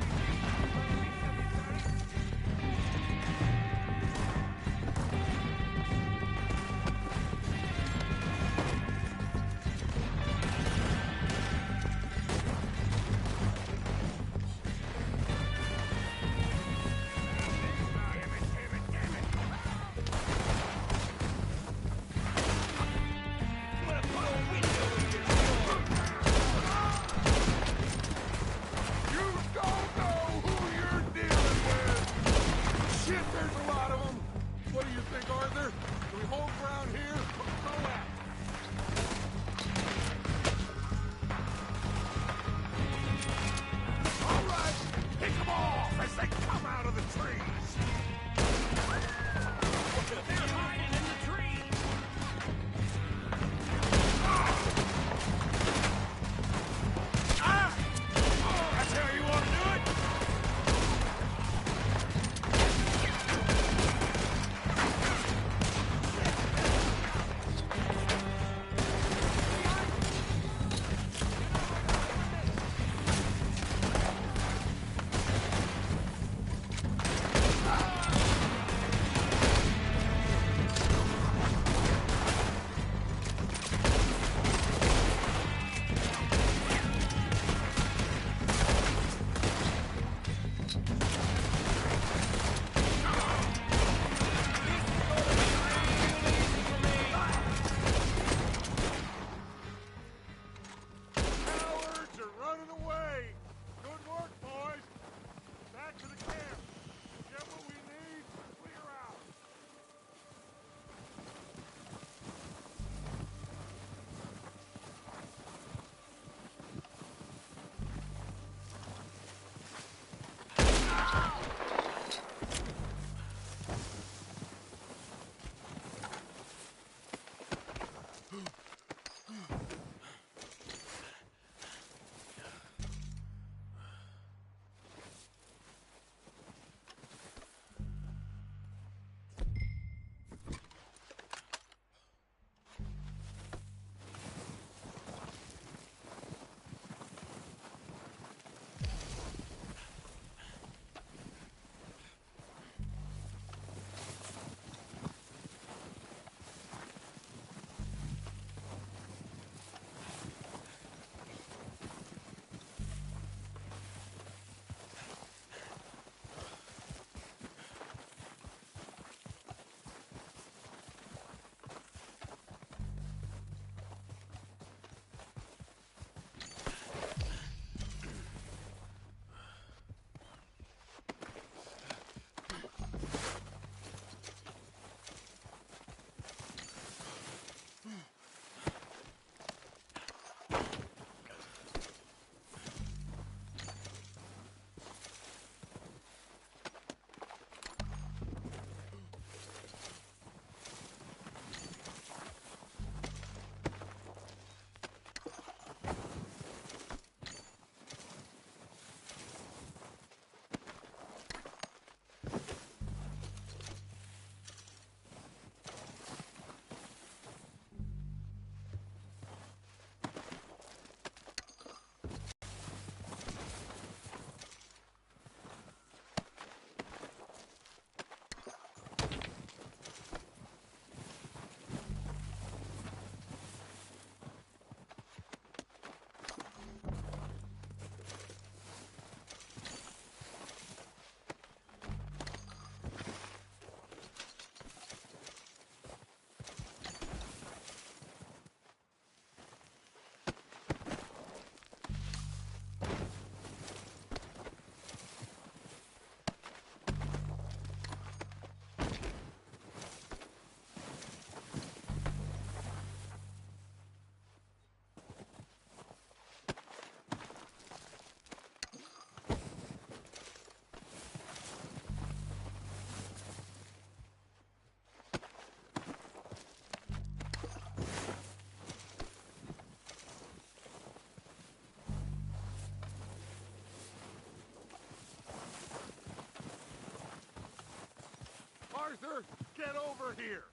Arthur, get over here!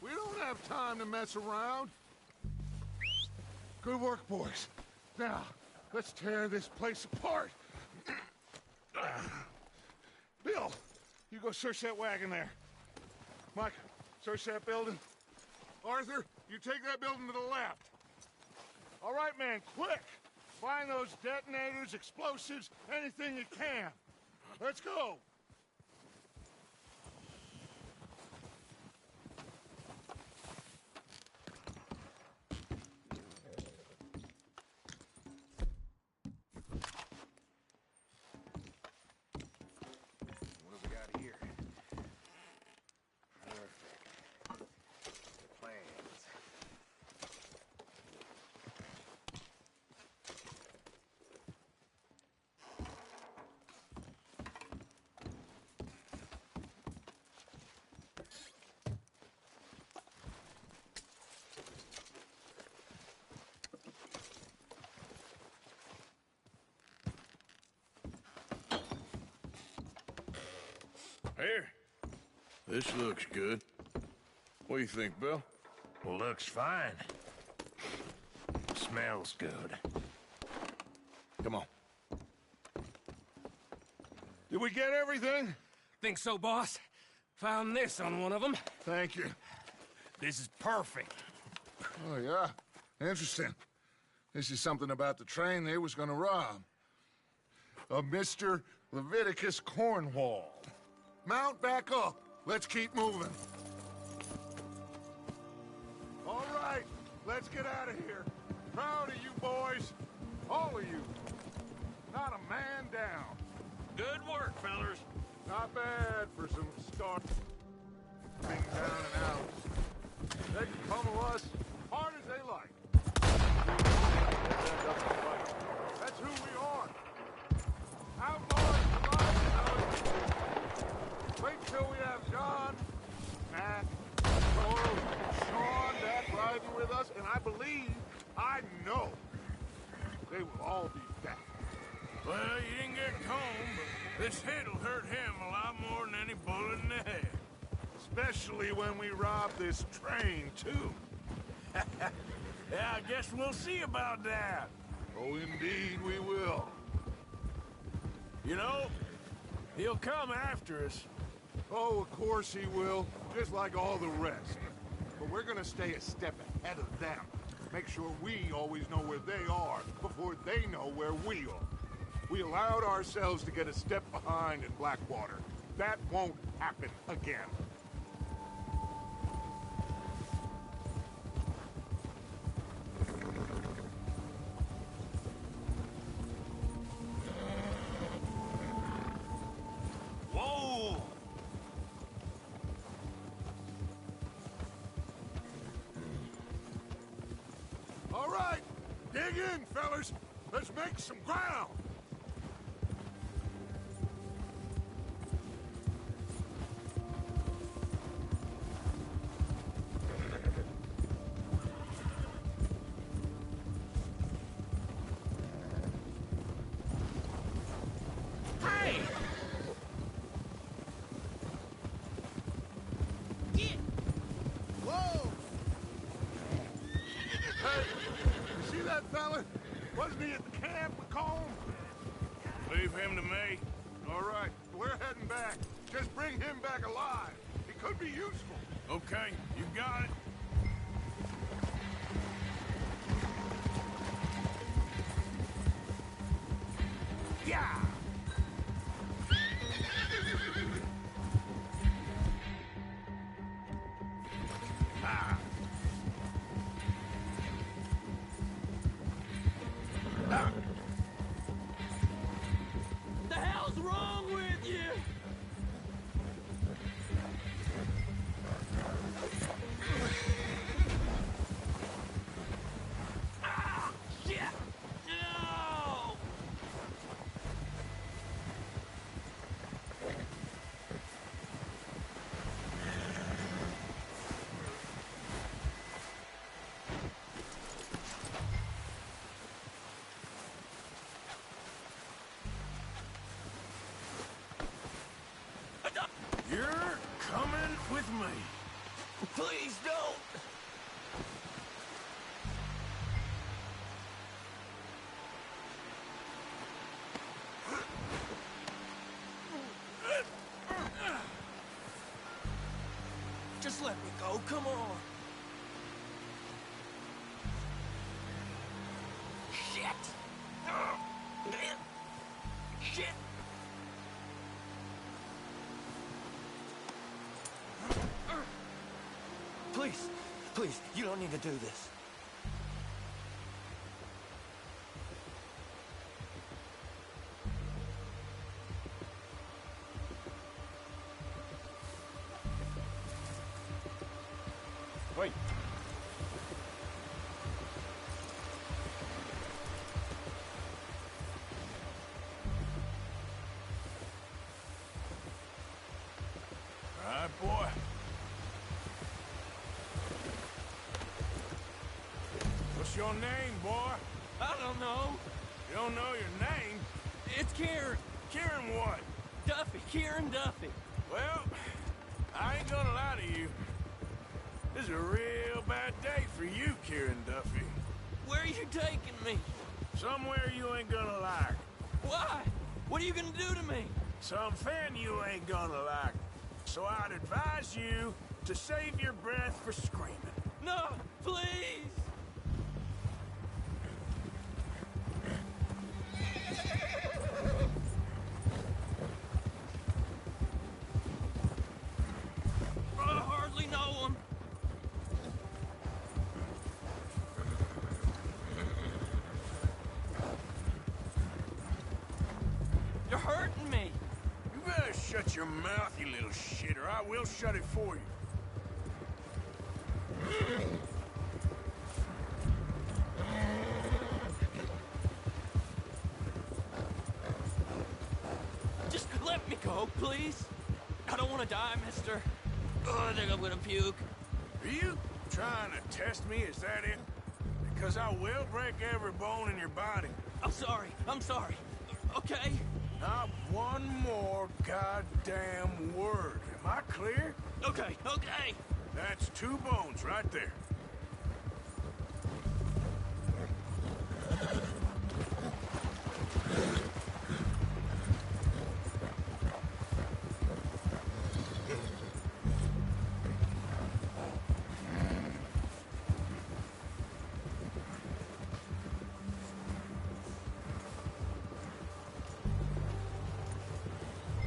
We don't have time to mess around. Good work, boys. Now, let's tear this place apart. Bill, you go search that wagon there. Mike, search that building. Arthur, you take that building to the left. All right, man, quick! Find those detonators, explosives, anything you can. Let's go! What have we got here? Perfect. Plans. Here. This looks good. What do you think, Bill? Looks fine. Smells good. Come on. Did we get everything? Think so, boss? Found this on one of them. Thank you. This is perfect. Oh, yeah? Interesting. This is something about the train they was gonna rob. Of Mr. Leviticus Cornwall. Mount back up. Let's keep moving. All right, let's get out of here. Proud of you boys. All of you. Not a man down. Good work, fellers. Not bad for some start. Being down and out. They can pummel us hard as they like. That's who we are. Outlaws surviving. Wait till we have John, Matt, Joel, Sean back riding with us, and I know, they will all be back. Well, you didn't get home, but this hit'll hurt him a lot more than any bullet in the head. Especially when we rob this train, too. Yeah, I guess we'll see about that. Oh, indeed we will. You know, he'll come after us. Oh, of course he will, just like all the rest. But we're gonna stay a step ahead of them. Make sure we always know where they are before they know where we are. We allowed ourselves to get a step behind in Blackwater. That won't happen again. Whoa! All right, dig in, fellas. Let's make some ground. Hey! Whoa! Hey, you see that fella? Wasn't he at the camp with Colm? Leave him to me. All right, we're heading back. Just bring him back alive. He could be useful. Okay, you got it. Yeah! Ah! Ah! The hell's wrong with you? Ah! Shit! No! with me. Please don't! Just let me go, come on. Shit! Shit! Please, please, you don't need to do this. Wait. All right, boy. What's your name, boy? I don't know. You don't know your name? It's Kieran. Kieran what? Duffy. Kieran Duffy. Well, I ain't gonna lie to you. This is a real bad day for you, Kieran Duffy. Where are you taking me? Somewhere you ain't gonna like. Why? What are you gonna do to me? Something you ain't gonna like. So I'd advise you to save your breath for screaming. No, please! I hardly know him. You're hurting me. You better shut your mouth, you little shit, or I will shut it for you. Just let me go, please. I don't want to die, mister. Oh, I think I'm gonna puke. Are you trying to test me? Is that it? Because I will break every bone in your body. I'm sorry. I'm sorry. Okay? Not one more goddamn word. Am I clear? Okay, okay. That's 2 bones right there.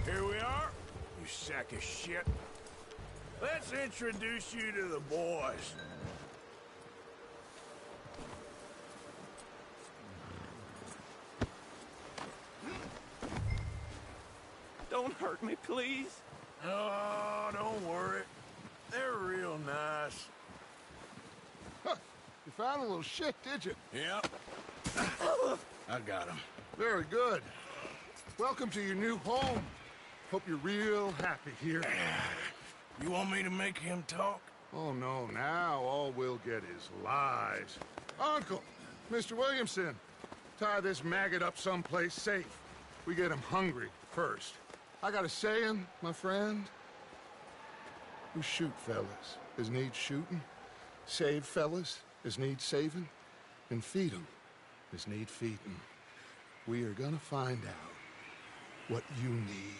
Here we are, you sack of shit. Let's introduce you to the boys. Don't hurt me, please. Oh, don't worry. They're real nice. Huh. You found a little shit, did you? Yep. I got him. Very good. Welcome to your new home. Hope you're real happy here. You want me to make him talk? Oh, no, now all we'll get is lies. Uncle, Mr. Williamson, tie this maggot up someplace safe. We get him hungry first. I got a saying, my friend. We shoot fellas as need shooting, save fellas as need saving, and feed 'em as need feeding. We are gonna find out what you need.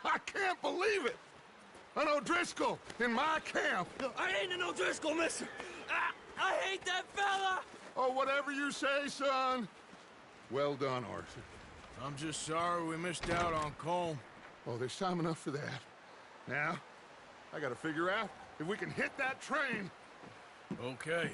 I can't believe it! An O'Driscoll in my camp! I ain't an O'Driscoll, mister! I hate that fella! Oh, whatever you say, son. Well done, Arthur. I'm just sorry we missed out on Colm. Oh, there's time enough for that. Now, I gotta figure out if we can hit that train. Okay.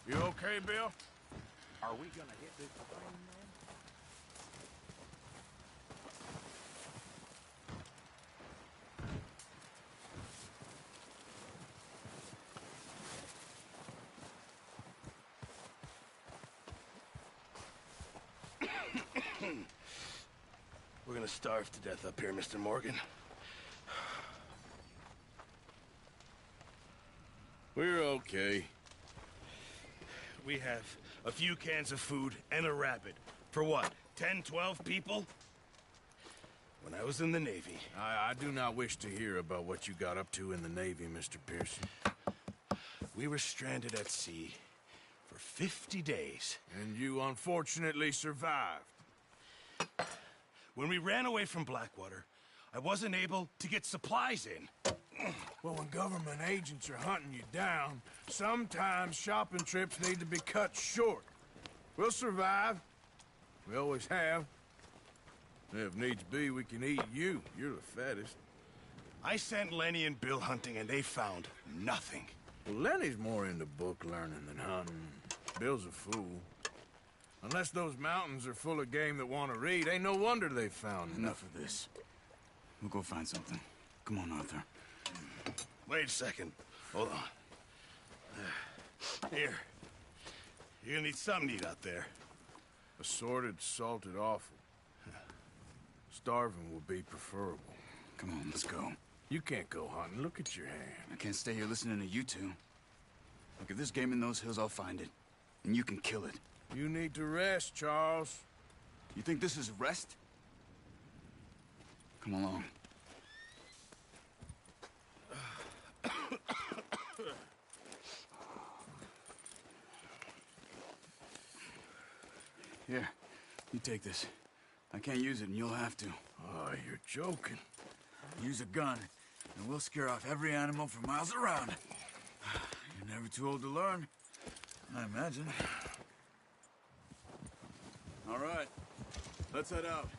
You okay, Bill? Are we gonna hit this thing, man? We're gonna starve to death up here, Mr. Morgan. We're okay. We have a few cans of food and a rabbit. For what, 10, 12 people? When I was in the Navy... I do not wish to hear about what you got up to in the Navy, Mr. Pearson. We were stranded at sea for 50 days. And you unfortunately survived. When we ran away from Blackwater, I wasn't able to get supplies in. Well, when government agents are hunting you down, sometimes shopping trips need to be cut short. We'll survive. We always have. If needs be, we can eat you. You're the fattest. I sent Lenny and Bill hunting, and they found nothing. Well, Lenny's more into book learning than hunting. Bill's a fool. Unless those mountains are full of game that want to read, ain't no wonder they found Enough of this. We'll go find something. Come on, Arthur. Wait a second. Hold on. Here. You're gonna need something to eat out there. Assorted, salted offal. Starving would be preferable. Come on, let's go. You can't go hunting. Look at your hand. I can't stay here listening to you two. Look, if there's game in those hills, I'll find it. And you can kill it. You need to rest, Charles. You think this is rest? Come along. Here, you take this. I can't use it, and you'll have to. Oh, you're joking. Use a gun, and we'll scare off every animal for miles around. You're never too old to learn, I imagine. All right, let's head out.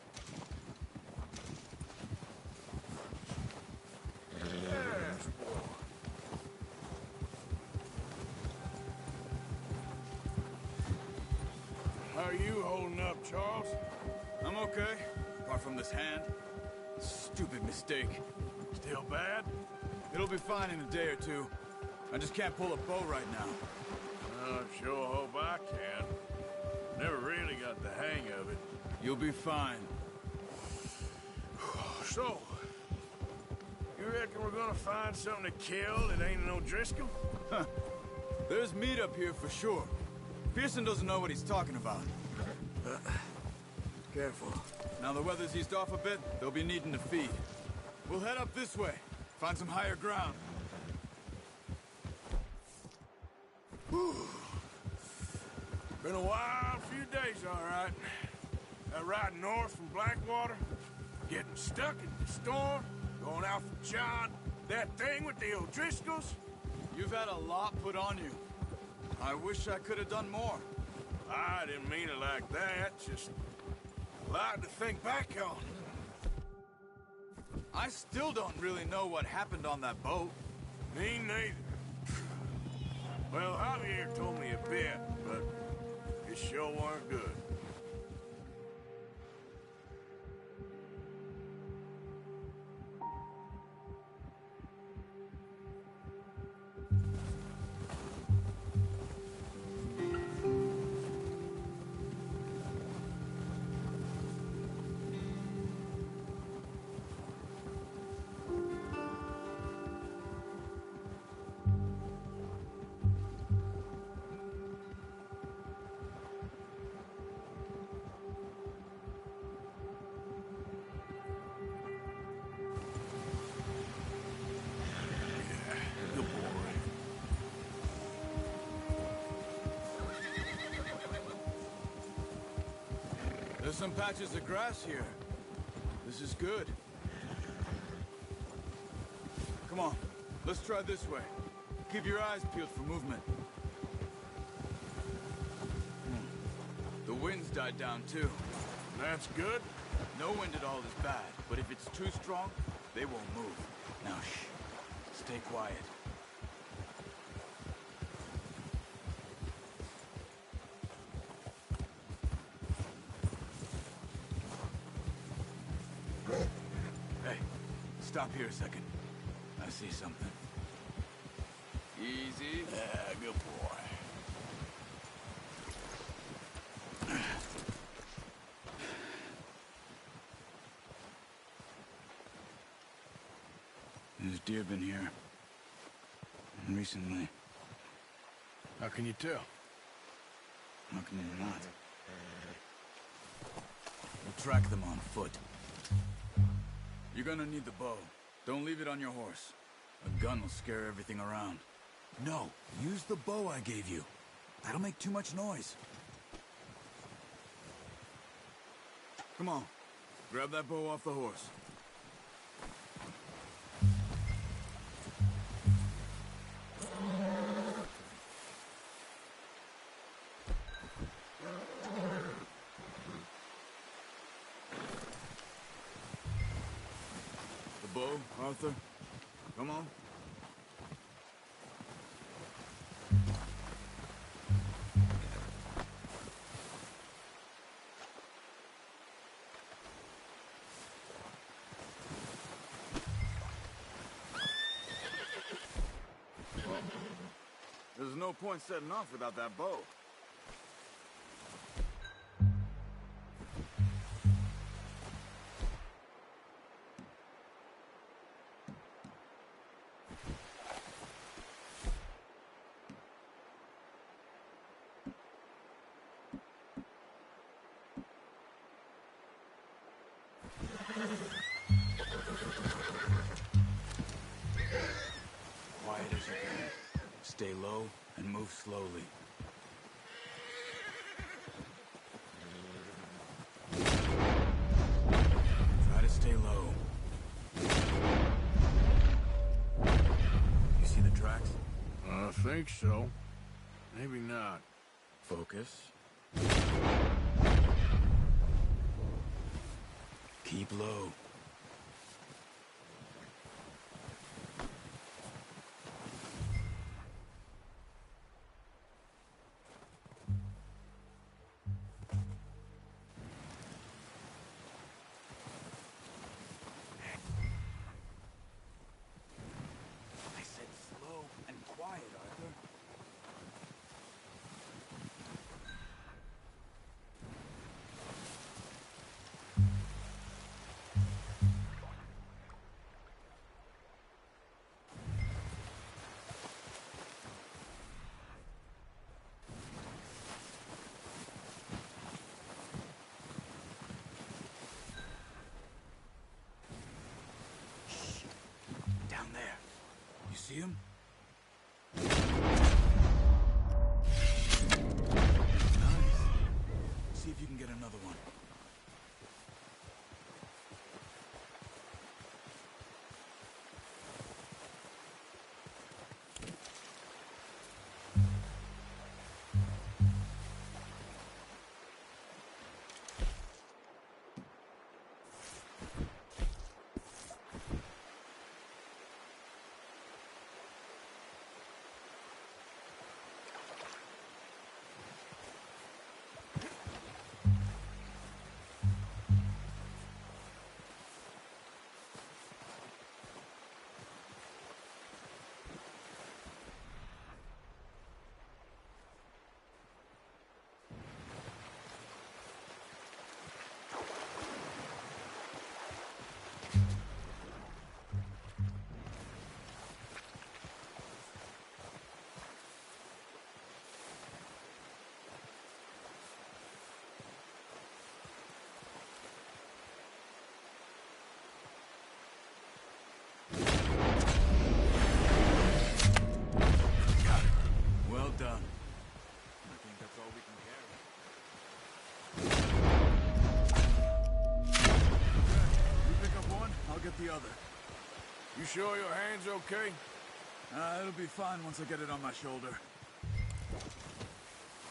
How are you holding up, Charles? I'm okay, apart from this hand. Stupid mistake. Still bad? It'll be fine in a day or two. I just can't pull a bow right now. I sure hope I can. Never really got the hang of it. You'll be fine. So, you reckon we're gonna find something to kill that ain't no Driscoll? Huh. There's meat up here for sure. Pearson doesn't know what he's talking about. Careful. Now the weather's eased off a bit, they'll be needing to feed. We'll head up this way, find some higher ground. Whew. Been a wild few days, all right. That ride north from Blackwater, getting stuck in the storm, going out for John, that thing with the O'Driscolls. You've had a lot put on you. I wish I could have done more. I didn't mean it like that, just a lot to think back on. I still don't really know what happened on that boat. Me neither. Well, Javier told me a bit, but it sure weren't good. There's some patches of grass here. This is good. Come on, let's try this way. Keep your eyes peeled for movement. The wind's died down too. That's good. No wind at all is bad, but if it's too strong, they won't move. Now shh, stay quiet. stop here a second. I see something. Easy. Yeah, good boy. There's deer been here. Recently. How can you tell? How can you not? We'll track them on foot. You're gonna need the bow. Don't leave it on your horse. A gun will scare everything around. No, use the bow I gave you. That'll make too much noise. Come on. Grab that bow off the horse. The bow, Arthur. Come on. There's no point setting off without that bow. Quiet as you can. Stay low and move slowly. Try to stay low. You see the tracks? I think so. Maybe not. Focus. Keep low. I said slow and quiet, Arthur. Down there. You see him? Nice. See if you can get another one. Well done. I think that's all we can carry. You pick up one, I'll get the other. You sure your hand's okay? It'll be fine once I get it on my shoulder.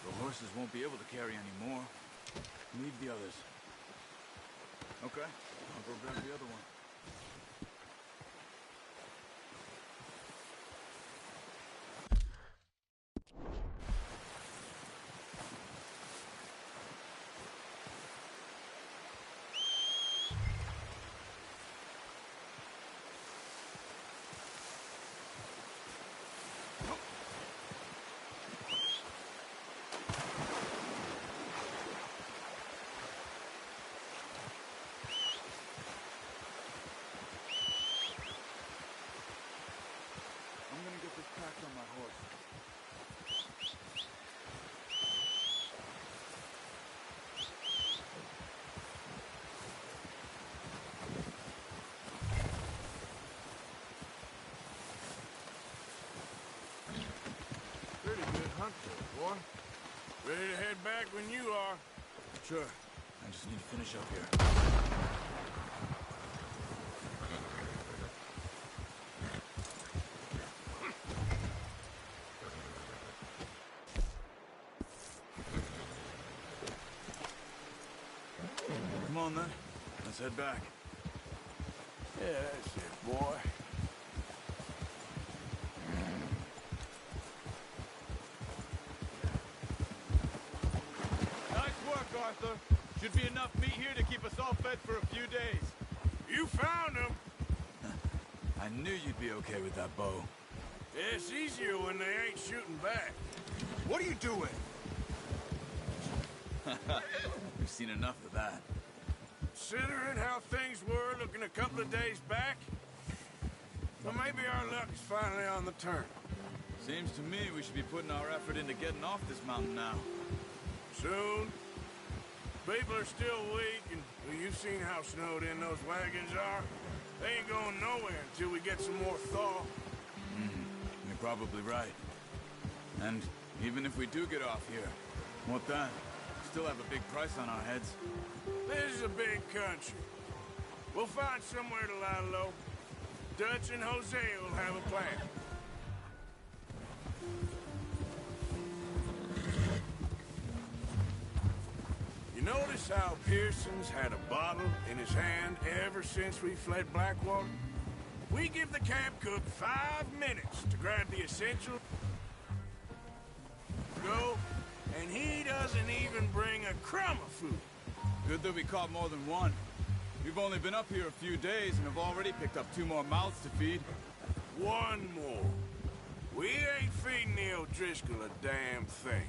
The horses won't be able to carry any more. Leave the others. Okay, I'll go grab the other one. Pretty good hunt there, boy. Ready to head back when you are. Sure. I just need to finish up here. Come on, then. Let's head back. Yeah, that's it, boy. Nice work, Arthur. Should be enough meat here to keep us all fed for a few days. You found him. I knew you'd be okay with that bow. Yeah, it's easier when they ain't shooting back. What are you doing? We've seen enough of that. Considering how things were looking a couple of days back, well, maybe our luck's finally on the turn. Seems to me we should be putting our effort into getting off this mountain now. Soon. People are still weak, and well, you've seen how snowed in those wagons are. They ain't going nowhere until we get some more thaw. You're probably right. And even if we do get off here, what then? Still have a big price on our heads. This is a big country. We'll find somewhere to lie low. Dutch and Hosea will have a plan. You notice how Pearson's had a bottle in his hand ever since we fled Blackwater? We give the camp cook 5 minutes to grab the essentials, go, and he doesn't even bring a crumb of food. Good that we caught more than one. We've only been up here a few days and have already picked up 2 more mouths to feed. 1 more. We ain't feeding the O'Driscoll a damn thing.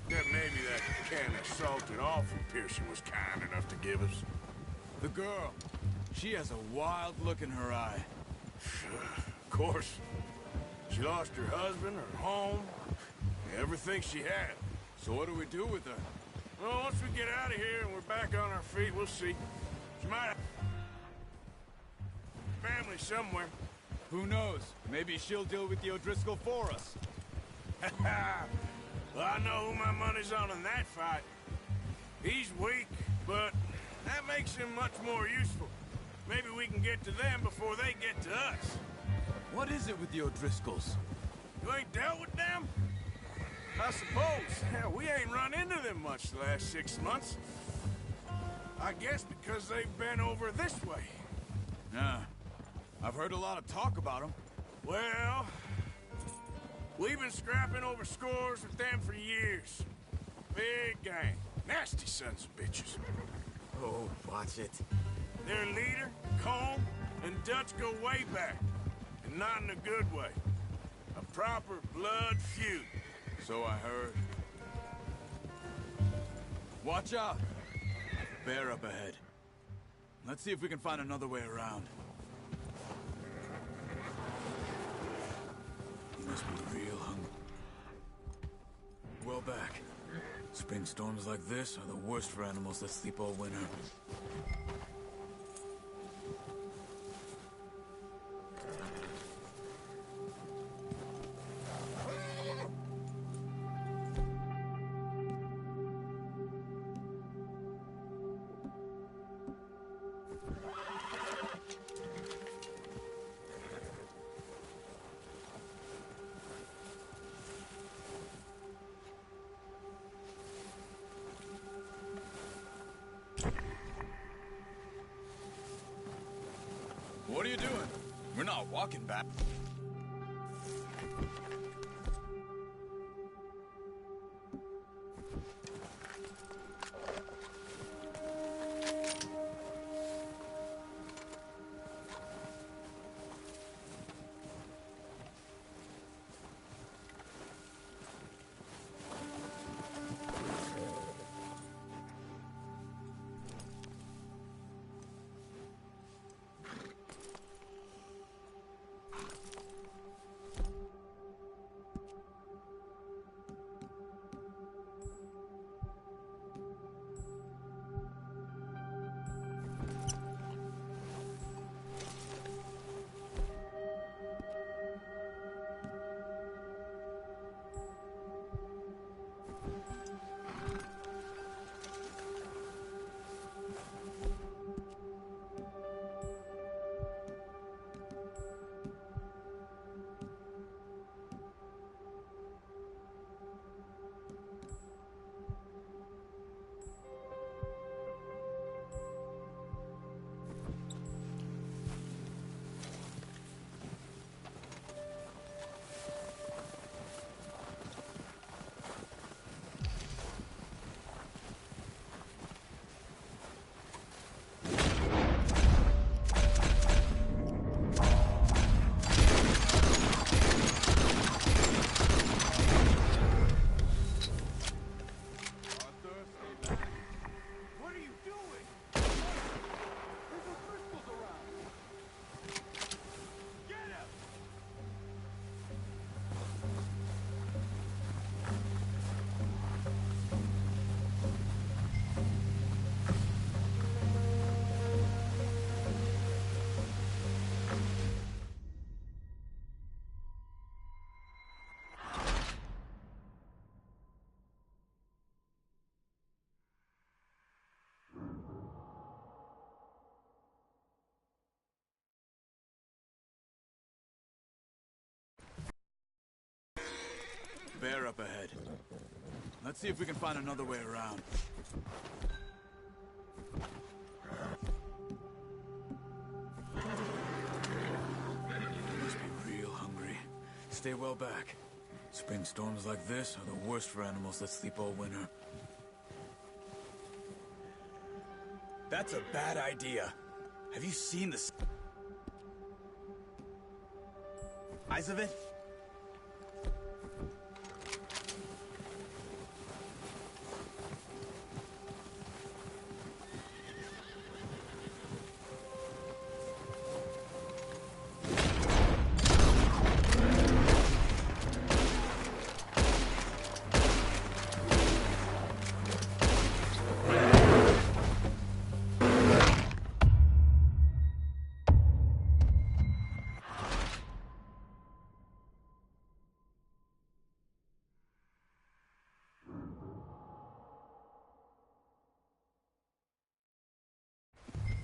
Except maybe that can of salted offal Pearson was kind enough to give us. The girl. She has a wild look in her eye. Of course. She lost her husband, her home, everything she had. So what do we do with her? Well, once we get out of here and we're back on our feet, we'll see. She might have family somewhere. Who knows? Maybe she'll deal with the O'Driscoll for us. Well, I know who my money's on in that fight. He's weak, but that makes him much more useful. Maybe we can get to them before they get to us. What is it with the O'Driscolls? You ain't dealt with them? I suppose. Hell, we ain't run into them much the last 6 months. I guess because they've been over this way. Yeah. I've heard a lot of talk about them. Well, we've been scrapping over scores with them for years. Big gang. Nasty sons of bitches. Oh, watch it. Their leader, Combe, and Dutch go way back. And not in a good way. A proper blood feud. So I heard. Watch out! Bear up ahead. Let's see if we can find another way around. He must be real hungry. Well back. Spring storms like this are the worst for animals that sleep all winter. What are you doing? We're not walking back. bear up ahead. Let's see if we can find another way around. Must be real hungry. Stay well back. Spring storms like this are the worst for animals that sleep all winter. That's a bad idea. Have you seen the size of it?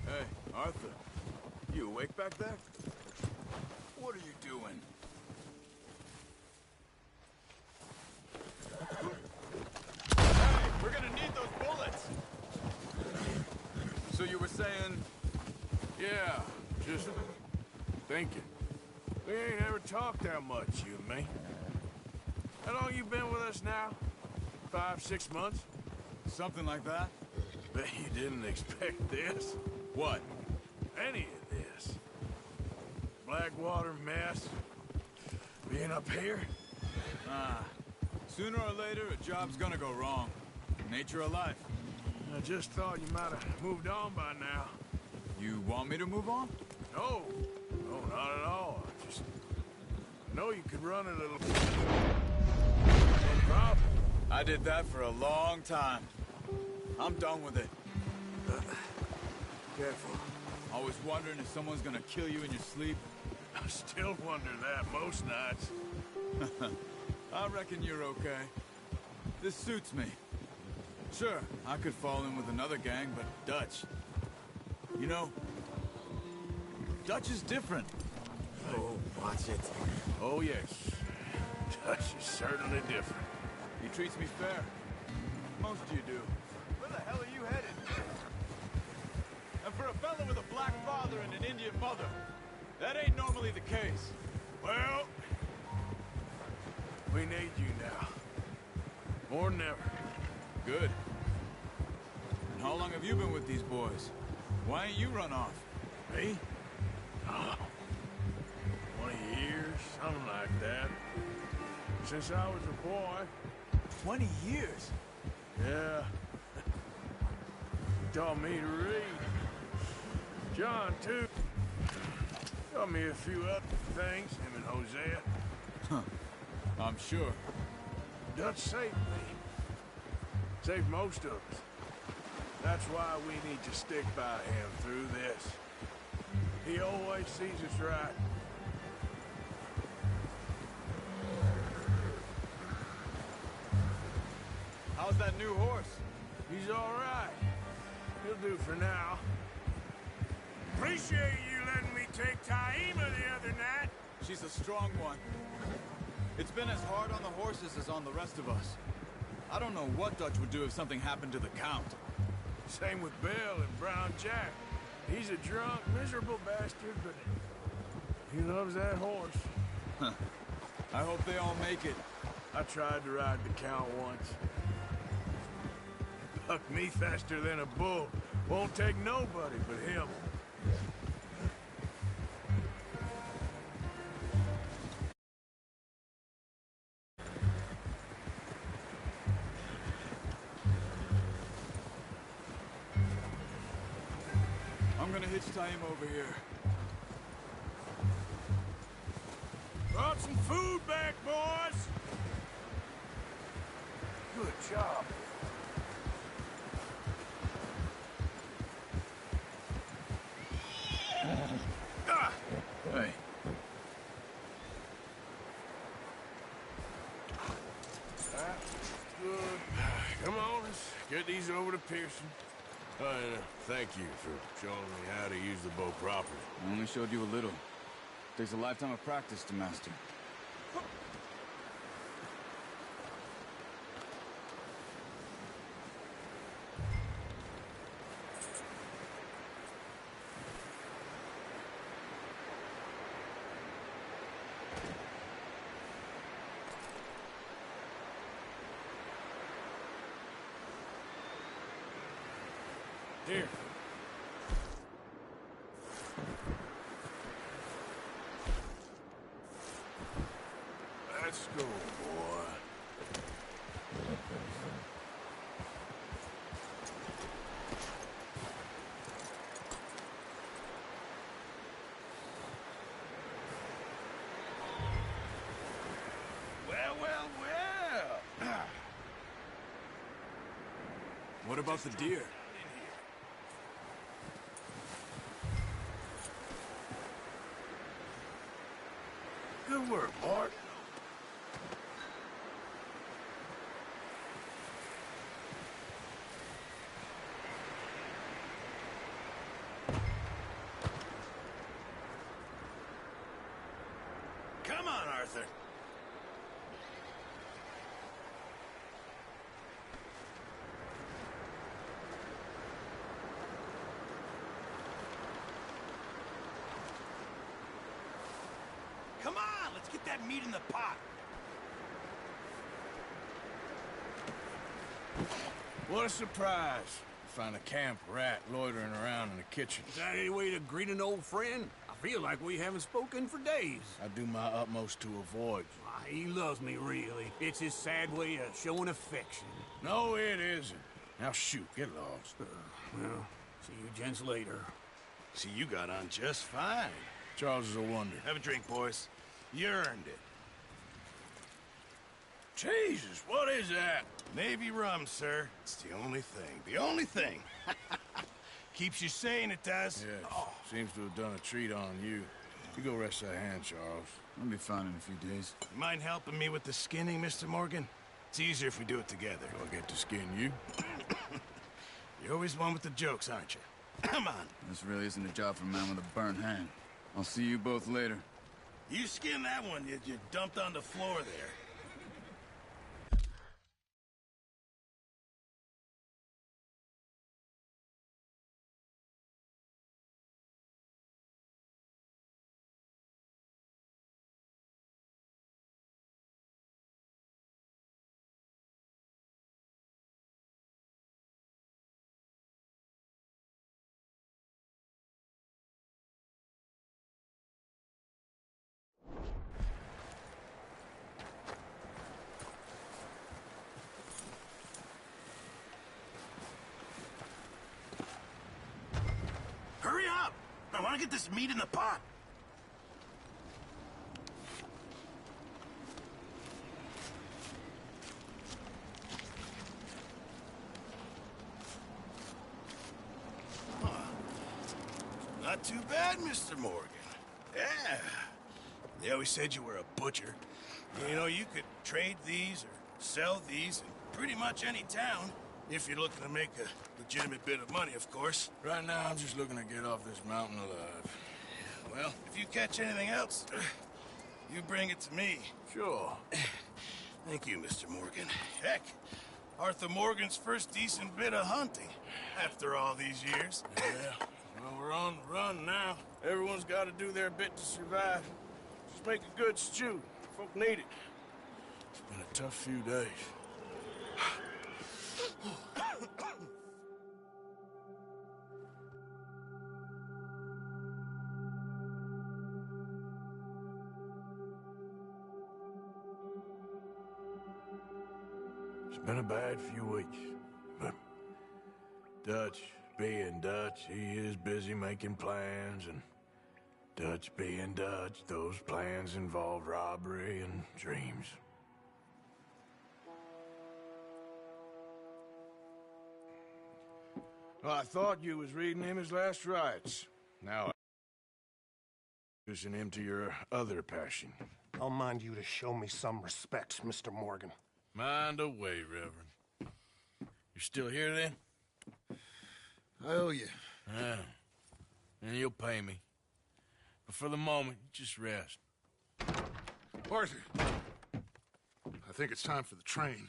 Hey, Arthur. You awake back there? What are you doing? Hey, we're gonna need those bullets! So you were saying... Yeah, just thinking. We ain't ever talked that much, you and me. How long you been with us now? 5, 6 months? Something like that? Bet you didn't expect this. What? Any of this. Blackwater mess. Being up here. Sooner or later, a job's gonna go wrong. Nature of life. I just thought you might have moved on by now. You want me to move on? No. No, not at all. I know you could run it a little... No problem. I did that for a long time. I'm done with it. Careful. Always wondering if someone's gonna kill you in your sleep. I still wonder that most nights. I reckon you're okay. This suits me. Sure, I could fall in with another gang, but Dutch... You know, Dutch is different. Oh, watch it. Oh, yes. Dutch is certainly different. He treats me fair. Most of you do. Where the hell are you headed? And for a fellow with a black father and an Indian mother, that ain't normally the case. Well, we need you now. More than ever. Good. And how long have you been with these boys? Why ain't you run off? Me? Oh, 20 years, something like that. Since I was a boy. 20 years? Yeah. He taught me to read. John, too. Taught me a few other things, him and Hosea. Huh. I'm sure. Dutch saved me. Saved most of us. That's why we need to stick by him through this. He always sees us right. How's that new horse? He's all right. He'll do for now. Appreciate you letting me take Taima the other night. She's a strong one. It's been as hard on the horses as on the rest of us. I don't know what Dutch would do if something happened to the Count. Same with Bill and Brown Jack. He's a drunk, miserable bastard, but he loves that horse. Huh. I hope they all make it. I tried to ride the Count once. Bucked me faster than a bull. Won't take nobody but him. I'm gonna hitch Taima over here. Brought some food back, boys! Good job. Hey. Good. Come on, let's get these over to Pearson. And thank you for showing me how to use the bow properly. I only showed you a little. Takes a lifetime of practice to master. Here. Let's go, boy. Well, well, well. What about the deer? Good work, Bart. Come on, Arthur. Come on, let's get that meat in the pot. What a surprise. Find a camp rat loitering around in the kitchen. Is that any way to greet an old friend? I feel like we haven't spoken for days. I do my utmost to avoid you. Why, he loves me, really. It's his sad way of showing affection. No, it isn't. Now shoot, get lost. Well, see you gents later. See, you got on just fine. Charles is a wonder. Have a drink, boys. You earned it. Jesus, what is that? Navy rum, sir. It's the only thing. The only thing. Keeps you sane, it does. Yes, seems to have done a treat on you. You go rest that hand, Charles. I'll be fine in a few days. You mind helping me with the skinning, Mr. Morgan? It's easier if we do it together. Do I get to skin you? You're always one with the jokes, aren't you? Come on. This really isn't a job for a man with a burnt hand. I'll see you both later. You skin that one you dumped on the floor there. Hurry up! I want to get this meat in the pot. Not too bad, Mr. Morgan. Yeah. They always said you were a butcher. You know, you could trade these or sell these in pretty much any town. If you're looking to make a legitimate bit of money, of course. Right now, I'm just looking to get off this mountain alive. Well, if you catch anything else, you bring it to me. Sure. Thank you, Mr. Morgan. Heck, Arthur Morgan's first decent bit of hunting after all these years. Yeah. Well, we're on the run now. Everyone's got to do their bit to survive. Just make a good stew. Folk need it. It's been a tough few days. It's been a bad few weeks, but Dutch being Dutch, he is busy making plans, and Dutch being Dutch, those plans involve robbery and dreams. Well, I thought you was reading him his last rites. Now I'm using him to your other passion. I'll mind you to show me some respect, Mr. Morgan. Mind away, Reverend. You still here, then? I owe you. Yeah. And you'll pay me. But for the moment, just rest. Arthur, I think it's time for the train.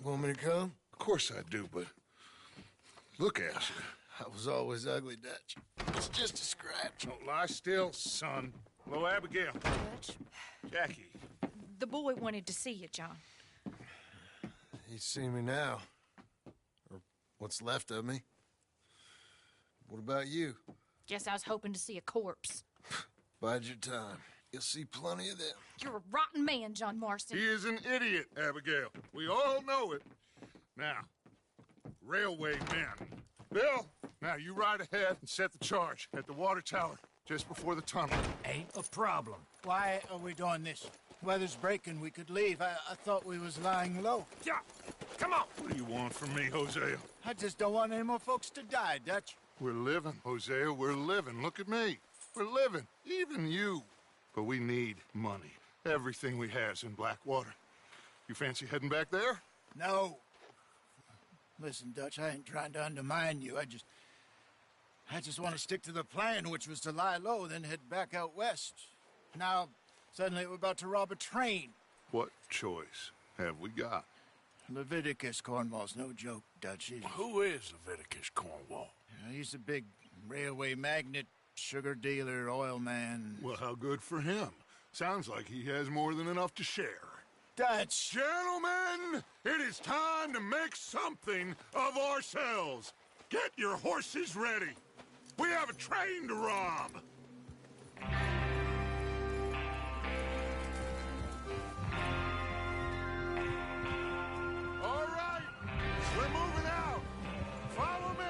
Want me to come? Of course I do, but look at you. I was always ugly, Dutch. It's just a scratch. Don't lie still, son. Hello, Abigail. Dutch, Jackie. the boy wanted to see you, John. He's seen me now. Or what's left of me. What about you? Guess I was hoping to see a corpse. Bide your time. You'll see plenty of them. You're a rotten man, John Marston. He is an idiot, Abigail. We all know it. Now, railway men. Bill, now you ride ahead and set the charge at the water tower just before the tunnel. Ain't a problem. Why are we doing this? Weather's breaking. We could leave. I thought we was lying low. Yeah, come on. What do you want from me, Hosea? I just don't want any more folks to die, Dutch. We're living, Hosea. We're living. Look at me. We're living. Even you. But we need money. Everything we has in Blackwater. You fancy heading back there? No. Listen, Dutch, I ain't trying to undermine you. I just want to stick to the plan, which was to lie low, then head back out west. Now, suddenly we're about to rob a train. What choice have we got? Leviticus Cornwall's no joke, Dutch. Who is Leviticus Cornwall? He's a big railway magnate, sugar dealer, oil man. Well, how good for him. Sounds like he has more than enough to share. Dutch! Gentlemen, it is time to make something of ourselves. Get your horses ready. We have a train to rob. All right, we're moving out. Follow me.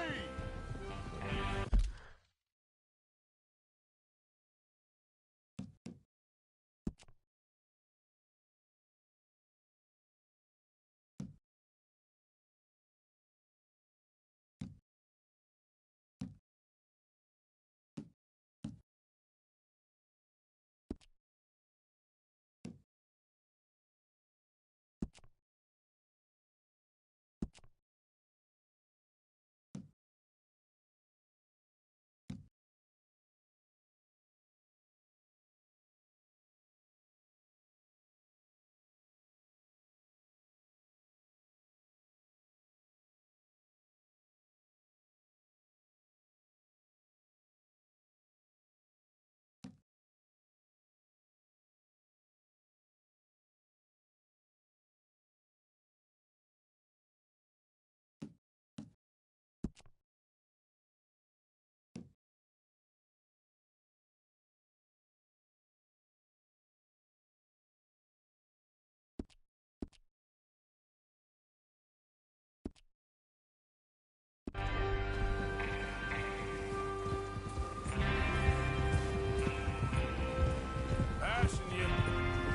Passing you.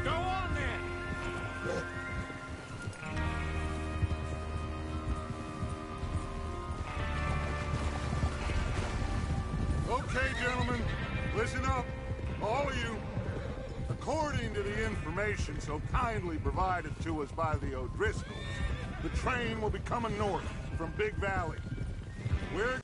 Go on then. Okay, gentlemen, listen up, all of you. According to the information so kindly provided to us by the O'Driscolls, the train will be coming north from Big Valley. We're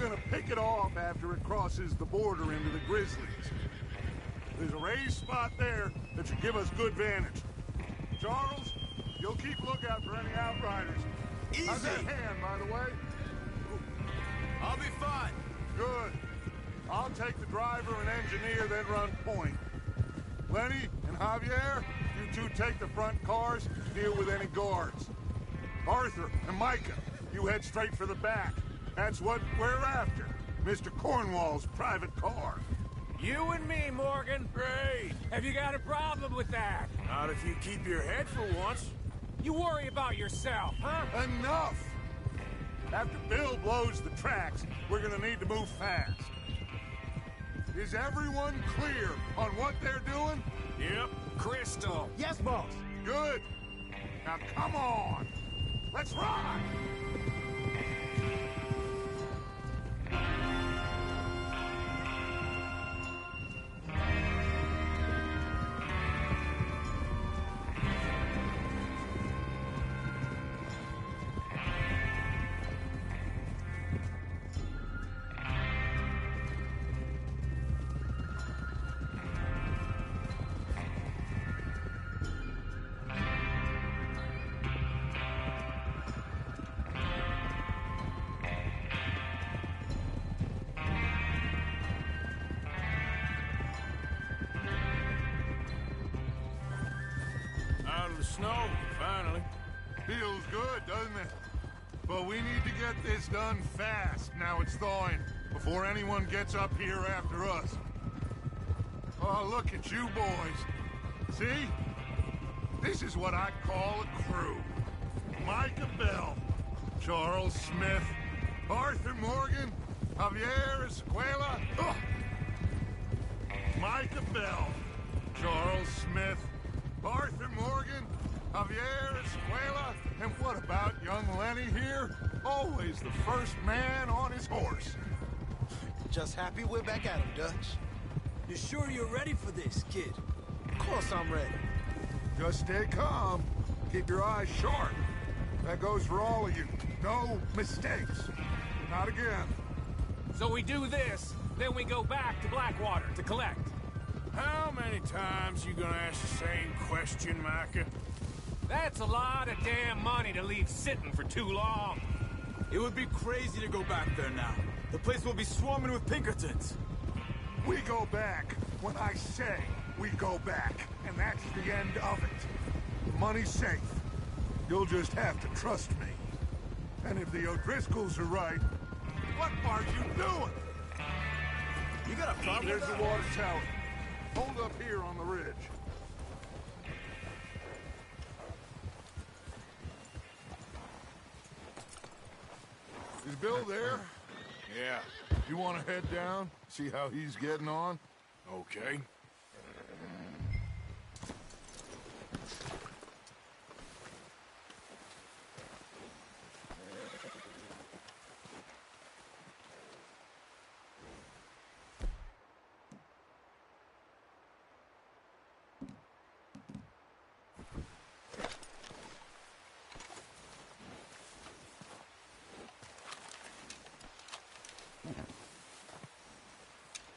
gonna pick it off after it crosses the border into the Grizzlies. There's a raised spot there that should give us good vantage. Charles, you'll keep lookout for any outriders. Easy. How's that hand, by the way? I'll be fine. Good. I'll take the driver and engineer, then run point. Lenny and Javier, you two take the front cars, deal with any guards. Arthur and Micah, you head straight for the back. That's what we're after. Mr. Cornwall's private car. You and me, Morgan. Great. Have you got a problem with that? Not if you keep your head for once. You worry about yourself, huh? Enough! After Bill blows the tracks, we're gonna need to move fast. Is everyone clear on what they're doing? Yep. Crystal. Yes, boss. Good. Now come on. Let's ride! Out of the snow, finally. Feels good, doesn't it? But we need to get this done fast, now it's thawing, before anyone gets up here after us. Oh, look at you boys. See? This is what I call a crew. Micah Bell, Charles Smith, Arthur Morgan, Javier Escuela. Ugh. Micah Bell, Charles Smith, Arthur Morgan, Javier Escuela, and what about young Lenny here? Always the first man on his horse. Just happy we're back at him, Dutch. You sure you're ready for this, kid? Of course I'm ready. Just stay calm. Keep your eyes sharp. That goes for all of you. No mistakes. Not again. So we do this, then we go back to Blackwater to collect. How many times you gonna ask the same question, Micah? That's a lot of damn money to leave sitting for too long. It would be crazy to go back there now. The place will be swarming with Pinkertons. We go back when I say we go back, and that's the end of it. The money's safe. You'll just have to trust me. And if the O'Driscolls are right, what are you doing? You got a problem There's with the that? water tower. Hold up here on the ridge. Is Bill there? Yeah. You want to head down? See how he's getting on? Okay.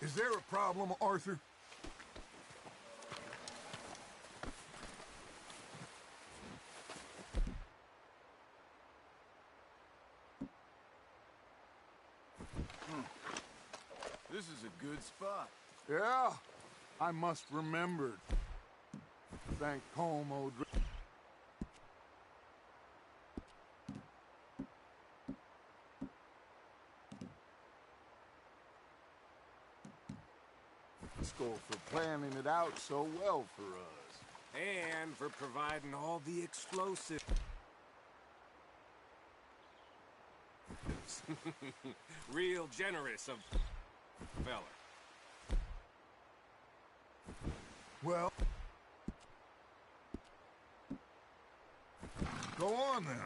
Is there a problem, Arthur? This is a good spot. Yeah, I must remembered. Thank Colm O'Driscoll. For planning it out so well for us. And for providing all the explosives. Real generous of fella. Well, go on then.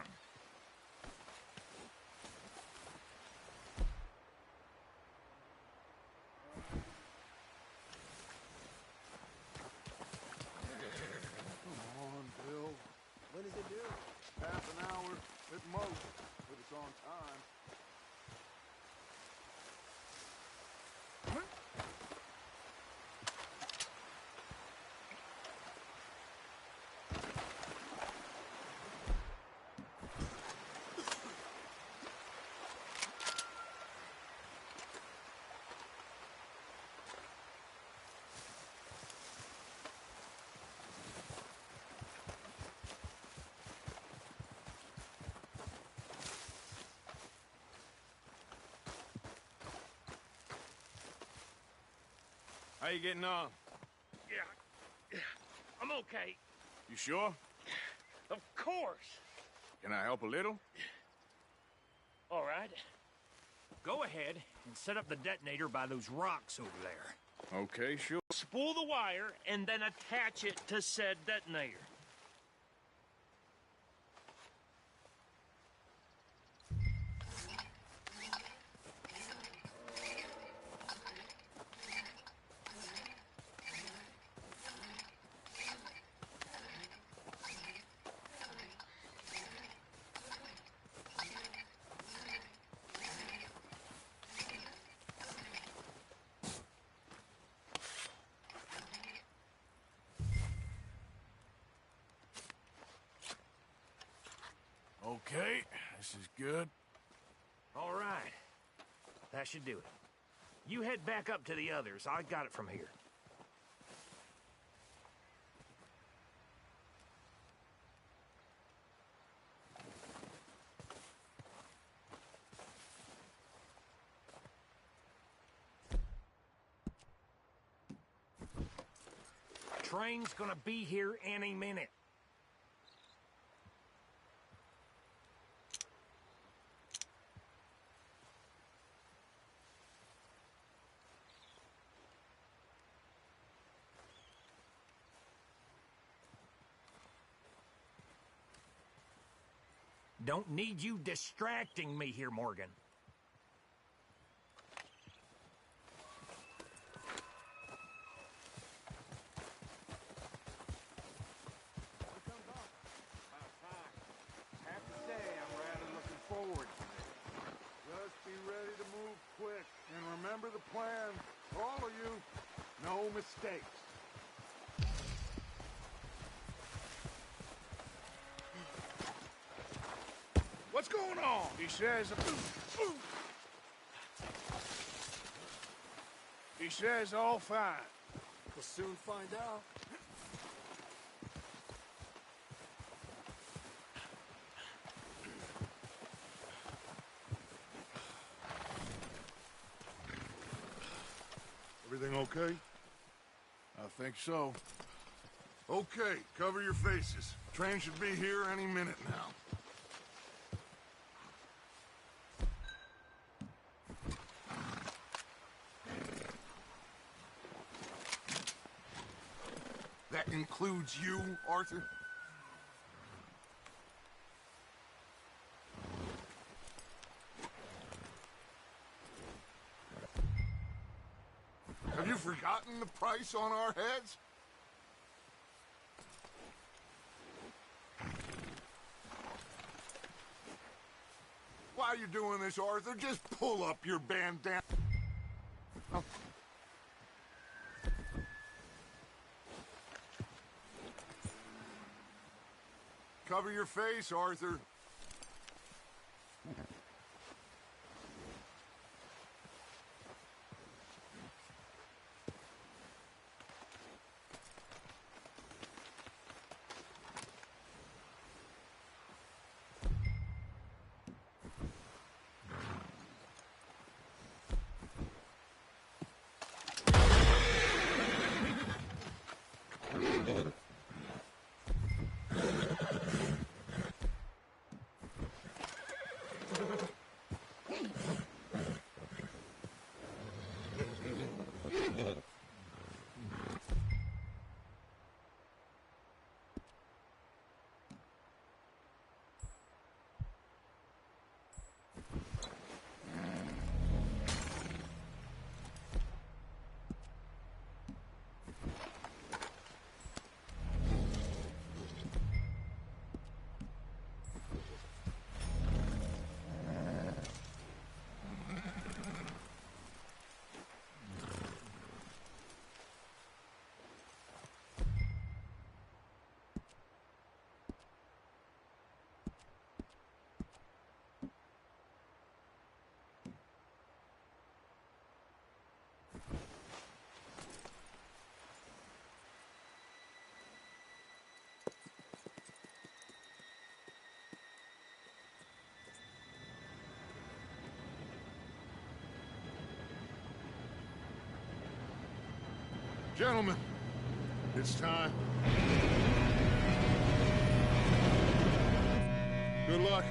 When is it due? Half an hour at most, but it's on time. How you getting on? Yeah, I'm okay. You sure? Of course. Can I help a little? All right. Go ahead and set up the detonator by those rocks over there. Okay, sure. Spool the wire and then attach it to said detonator. Okay, this is good. All right. That should do it. You head back up to the others. I got it from here. Train's gonna be here any minute. Don't need you distracting me here, Morgan. Have to say, I'm rather looking forward to this. Just be ready to move quick, and remember the plan. All of you, no mistakes. What's going on? He says... He says all fine. We'll soon find out. Everything okay? I think so. Okay, cover your faces. Train should be here any minute now. That includes you, Arthur? Have you forgotten the price on our heads? Why are you doing this, Arthur? Just pull up your bandana. Oh. Cover your face, Arthur. Gentlemen, it's time. Good luck,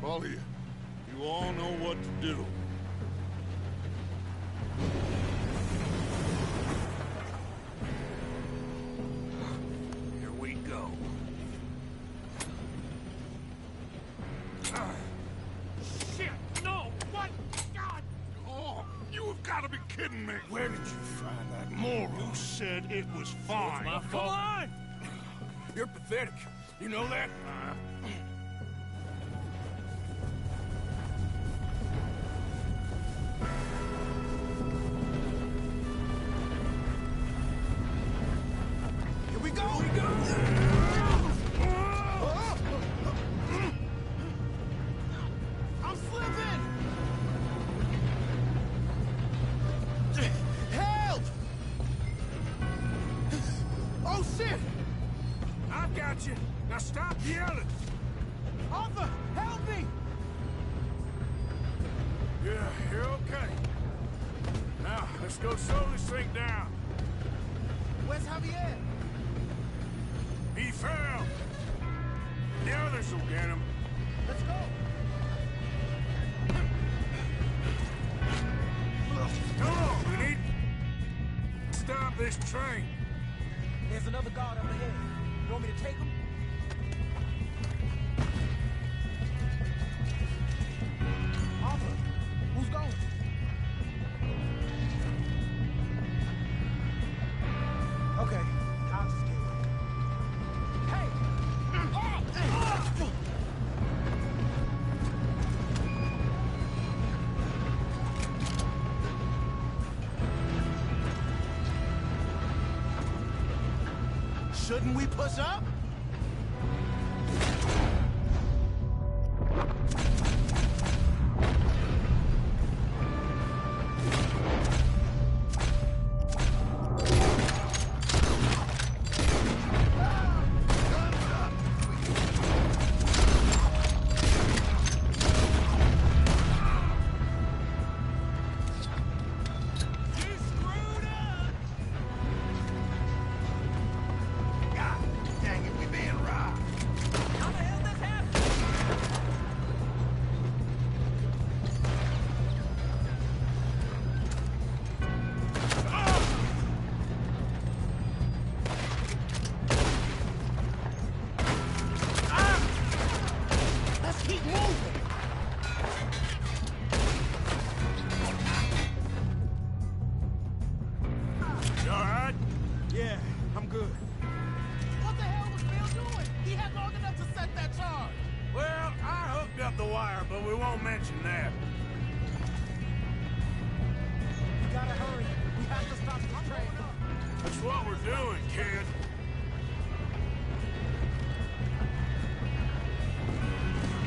all of you. You all know what to do. Here we go. Shit! No! What? God! Oh, you have got to be kidding me. Where did you find that moron? You said it was fine. My fault. Come on! You're pathetic. You know that? Here we go! I'm slipping! Help! Oh, shit! I've got you. Now stop yelling. Arthur, help me! Yeah, you're okay. Now, let's go slow this thing down. Where's Javier? He fell. The others will get him. Let's go! Come on, we need to stop this train. There's another guard up ahead. You want me to take him? Arthur, who's going? Okay, I'll just get away. Hey! Shouldn't we push up? You all right? Yeah, I'm good. What the hell was Bill doing? He had long enough to set that charge. Well, I hooked up the wire, but we won't mention that. We gotta hurry. We have to stop this train. That's what we're doing, kid.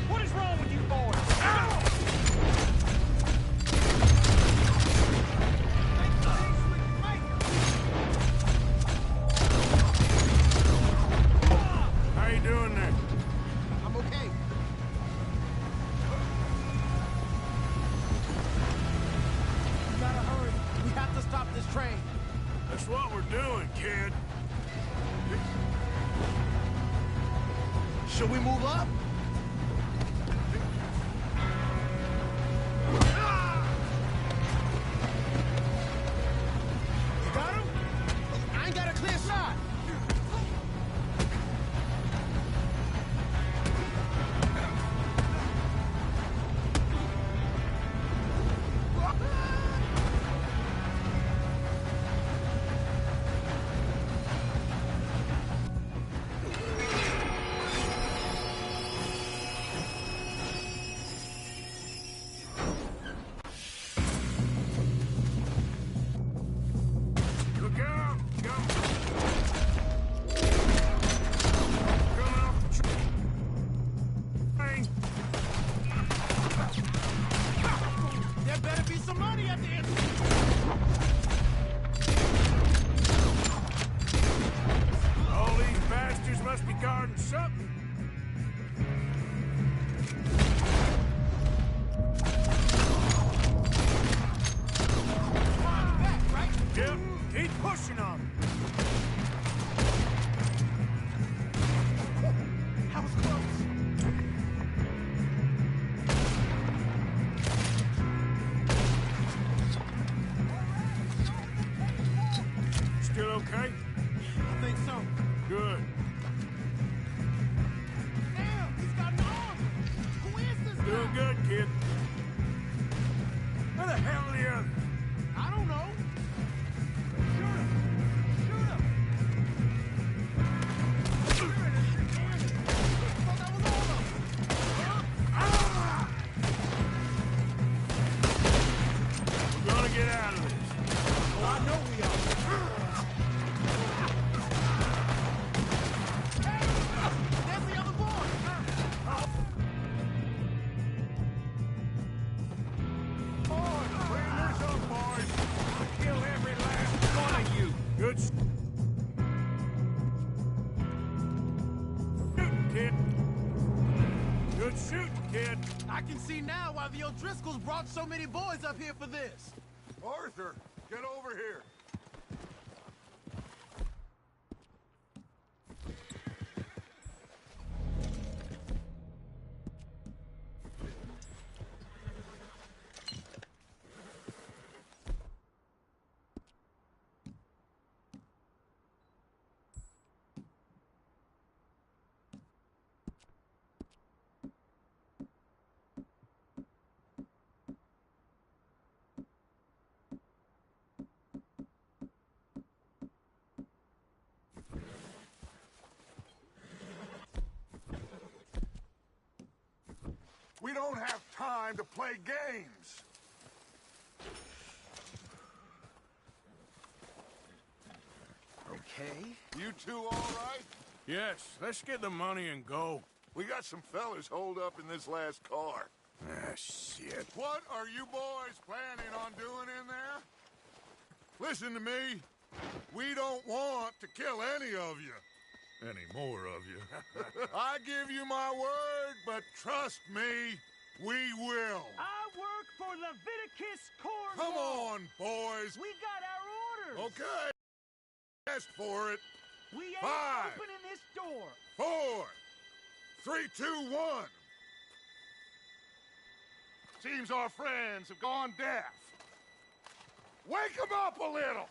What is wrong with you boys? How you doing there? I'm okay. We gotta hurry. We have to stop this train. That's what we're doing, kid. Should we move up? You got him? I ain't got a clear shot. Good shooting, kid. Good shooting, kid. I can see now why the O'Driscolls brought so many boys up here for this. Arthur, get over here. We don't have time to play games. Okay. You two all right? Yes, let's get the money and go. We got some fellas holed up in this last car. Ah, shit. What are you boys planning on doing in there? Listen to me. We don't want to kill any of you. Any more of you. I give you my word, but trust me, we will. I work for Leviticus Corps. Come on, boys. We got our orders. Okay. Ask for it. We ain't 5, opening this door. 4, 3, 2, 1. Seems our friends have gone deaf. Wake them up a little.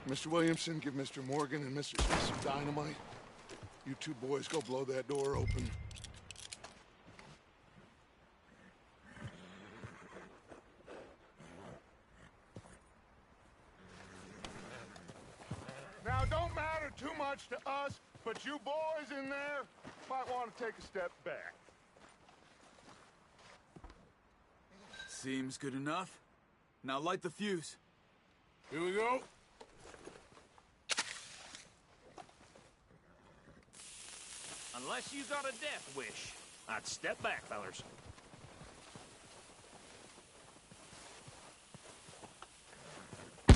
Mr. Williamson, give Mr. Morgan and Mr. Smith some dynamite. You two boys go blow that door open. Now, don't matter too much to us, but you boys in there might want to take a step back. Seems good enough. Now light the fuse. Here we go. Unless you got a death wish, I'd step back, fellers. All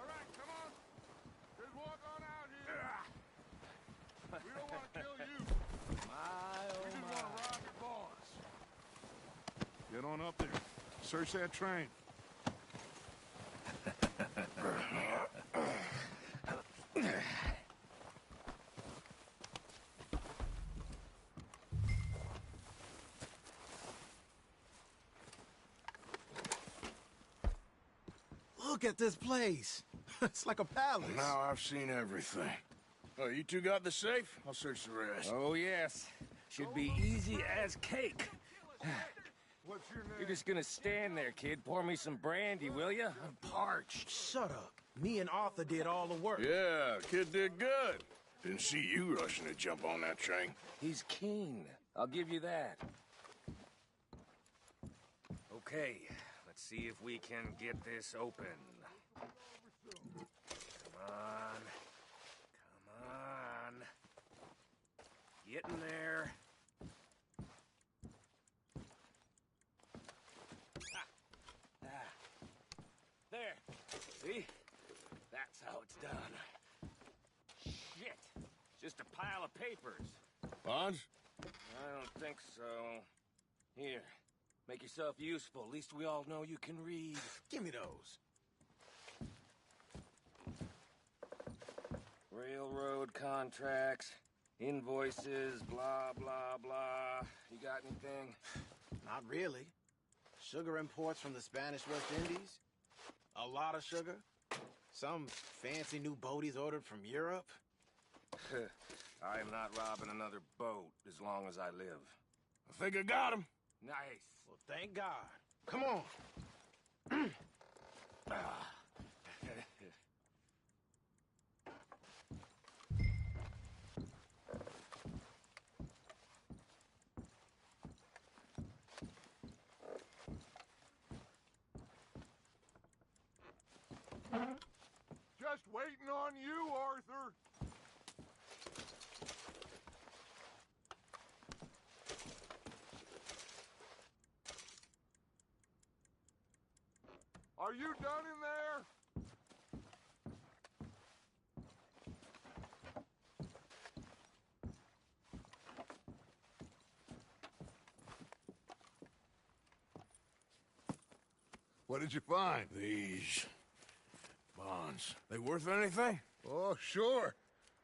right, come on. Just walk on out here. We don't want to kill you. We just want to rob your boss. Get on up there. Search that train. Look at this place. It's like a palace. Now I've seen everything. Oh, you two got the safe? I'll search the rest. Oh, yes. Should be easy as cake. What's your name? You're just gonna stand there, kid. Pour me some brandy, will you? I'm parched. Shut up. Me and Arthur did all the work. Yeah, kid did good. Didn't see you rushing to jump on that train. He's keen. I'll give you that. Okay, let's see if we can get this open. Come on. Come on. Get in there. There. See? That's how it's done. Shit. Just a pile of papers. Bonds? I don't think so. Here. Make yourself useful. At least we all know you can read. Give me those. Railroad contracts, invoices, blah, blah, blah. You got anything? Not really. Sugar imports from the Spanish West Indies. A lot of sugar. Some fancy new boat he's ordered from Europe. I am not robbing another boat as long as I live. I think I got him. Nice. Well, thank God. Come on. waiting on you, Arthur. Are you done in there? What did you find? These bonds. They worth anything? Oh, sure.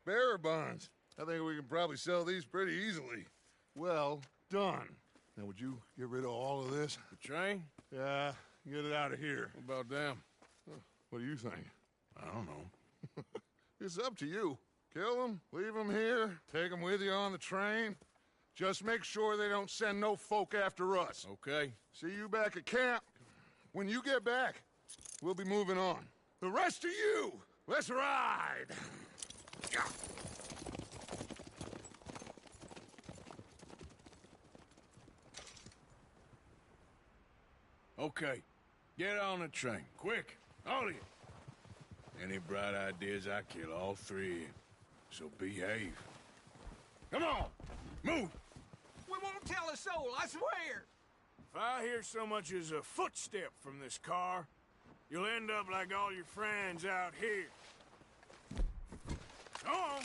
Bearer bonds. I think we can probably sell these pretty easily. Well done. Now, would you get rid of all of this? The train? Yeah, get it out of here. What about them? What do you think? I don't know. It's up to you. Kill them, leave them here, take them with you on the train. Just make sure they don't send no folk after us. Okay. See you back at camp. When you get back, we'll be moving on. The rest of you, let's ride! Okay. Get on the train. Quick. All of you. Any bright ideas, I kill all three of you. So behave. Come on! Move! We won't tell a soul, I swear! If I hear so much as a footstep from this car, you'll end up like all your friends out here. Go on!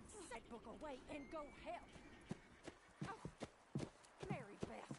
Lord, set book away and go help. Oh, Mary Beth.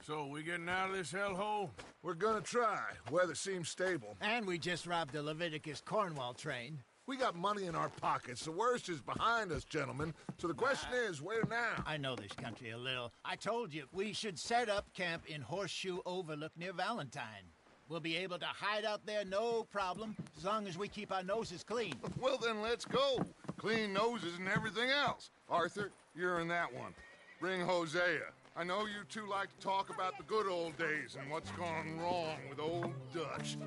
So, we getting out of this hellhole? We're gonna try. Weather seems stable. And we just robbed the Leviticus Cornwall train. We got money in our pockets. The worst is behind us, gentlemen. So the question is, where now? I know this country a little. I told you, we should set up camp in Horseshoe Overlook near Valentine. We'll be able to hide out there, no problem, as long as we keep our noses clean. Well, then let's go. Clean noses and everything else. Arthur, you're in that one. Bring Hosea. I know you two like to talk about the good old days and what's gone wrong with old Dutch.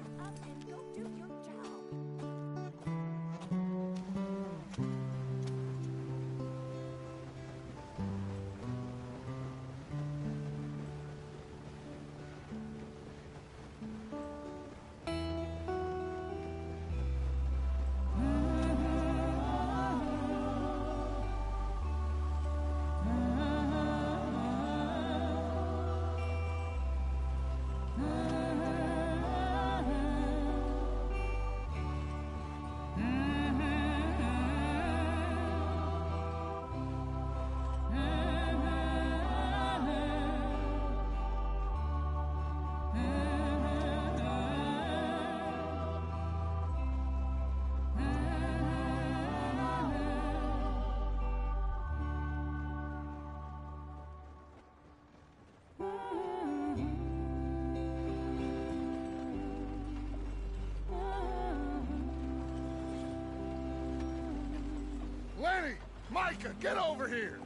Lenny! Micah, get over here!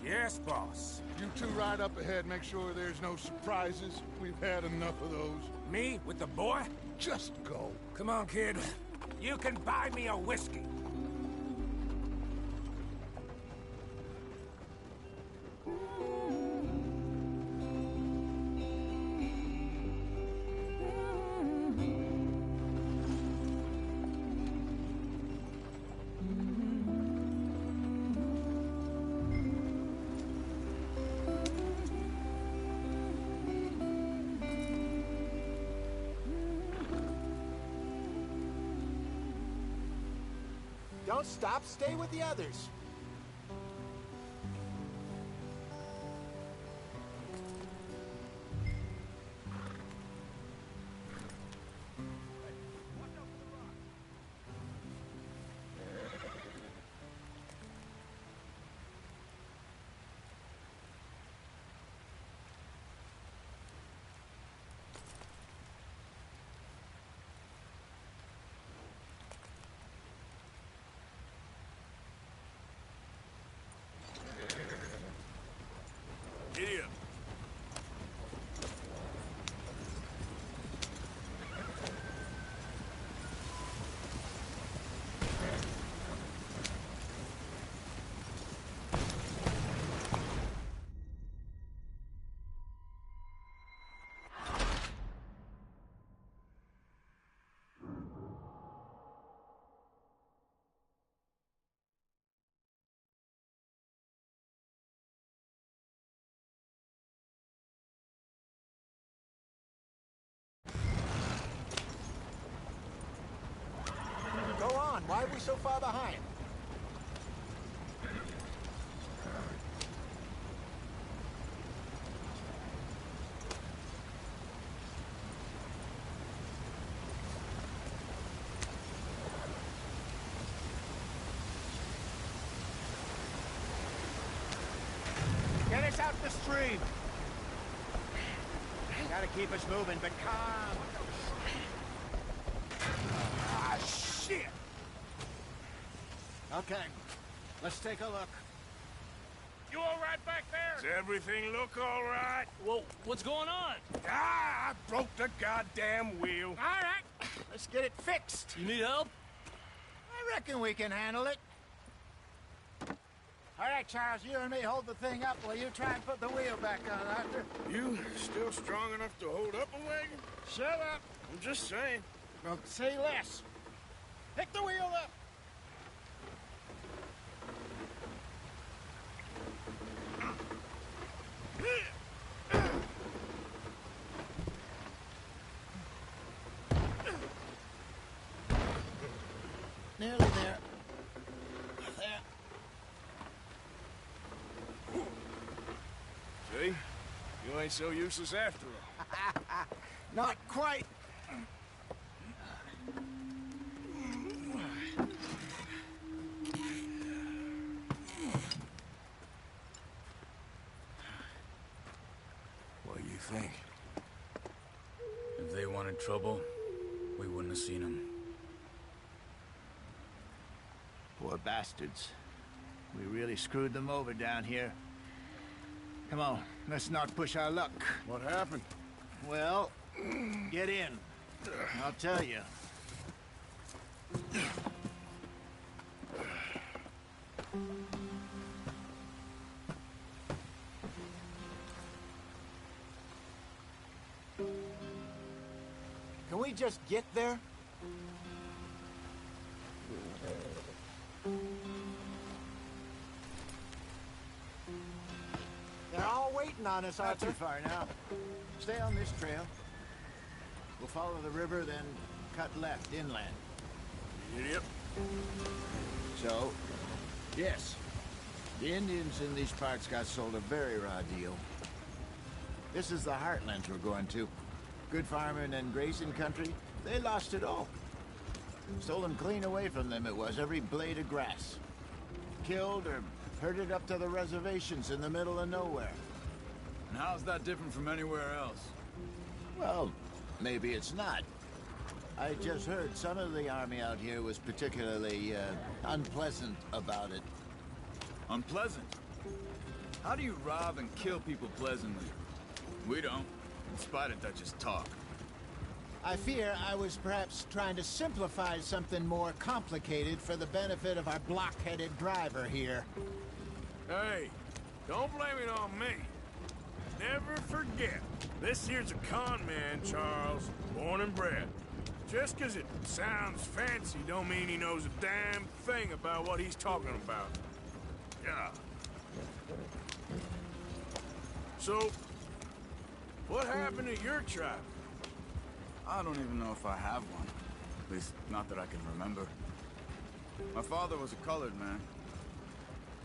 Yes, boss. You two ride up ahead, make sure there's no surprises. We've had enough of those. Me? With the boy? Just go. Come on, kid. You can buy me a whiskey. Don't stop, stay with the others. Idiot. Go on, why are we so far behind? Get us out the stream! Gotta keep us moving, but calm. Ah, shit! Okay, let's take a look. You all right back there? Does everything look all right? Well, what's going on? Ah, I broke the goddamn wheel. All right, let's get it fixed. You need help? I reckon we can handle it. All right, Charles, you and me hold the thing up while you try and put the wheel back on, Arthur. You still strong enough to hold up a wagon? Shut up. I'm just saying. Well, say less. Pick the wheel up. ain't so useless after all. Not quite. What do you think? If they wanted trouble, we wouldn't have seen them. Poor bastards. We really screwed them over down here. Come on, let's not push our luck. What happened? Well, get in. I'll tell you. Can we just get there? They're all waiting on us, Arthur. Not too far now. Stay on this trail. We'll follow the river, then cut left inland. Yep. So, yes, the Indians in these parts got sold a very raw deal. This is the heartlands we're going to. Good farming and grazing country, they lost it all. Stolen clean away from them it was, every blade of grass. Killed or herded up to the reservations in the middle of nowhere. And how's that different from anywhere else? Well, maybe it's not. I just heard some of the army out here was particularly, unpleasant about it. Unpleasant? How do you rob and kill people pleasantly? We don't, in spite of Dutch's talk. I fear I was perhaps trying to simplify something more complicated for the benefit of our block-headed driver here. Hey, don't blame it on me. Never forget, this here's a con man, Charles, born and bred. Just 'cause it sounds fancy don't mean he knows a damn thing about what he's talking about. Yeah. So, what happened to your tribe? I don't even know if I have one. At least, not that I can remember. My father was a colored man.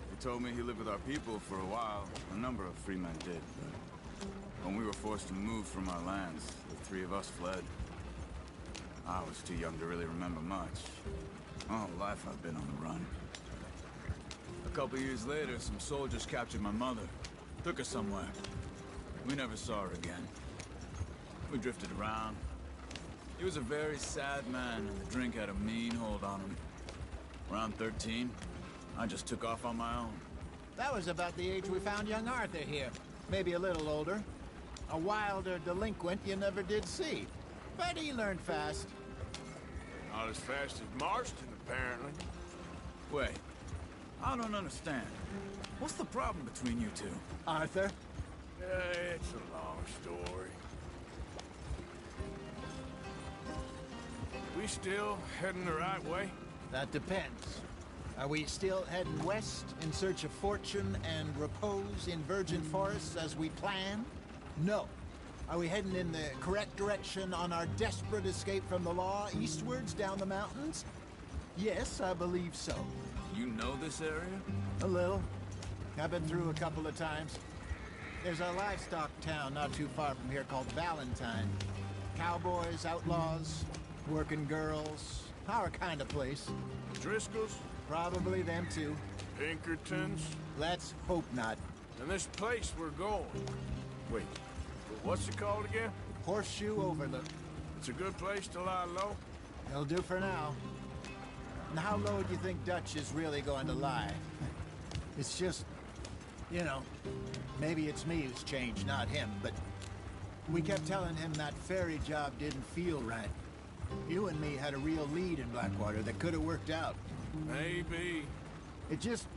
He told me he lived with our people for a while. A number of free men did, but when we were forced to move from our lands, the three of us fled. I was too young to really remember much. My whole life I've been on the run. A couple years later, some soldiers captured my mother. Took her somewhere. We never saw her again. We drifted around. He was a very sad man, and the drink had a mean hold on him. Around 13, I just took off on my own. That was about the age we found young Arthur here. Maybe a little older. A wilder delinquent you never did see. But he learned fast. Not as fast as Marston, apparently. Wait, I don't understand. What's the problem between you two? Arthur? It's a long story. We still heading the right way? That depends. Are we still heading west in search of fortune and repose in virgin forests as we planned? No. Are we heading in the correct direction on our desperate escape from the law eastwards down the mountains? Yes, I believe so. You know this area? A little. I've been through a couple of times. There's a livestock town not too far from here called Valentine. Cowboys, outlaws, working girls, our kind of place. Driscoll's? Probably them too. Pinkertons? Let's hope not. And this place we're going. Wait, what's it called again? Horseshoe Overlook. It's a good place to lie low? It'll do for now. And how low do you think Dutch is really going to lie? It's just, you know, maybe it's me who's changed, not him, but we kept telling him that ferry job didn't feel right. You and me had a real lead in Blackwater that could have worked out. Maybe. It just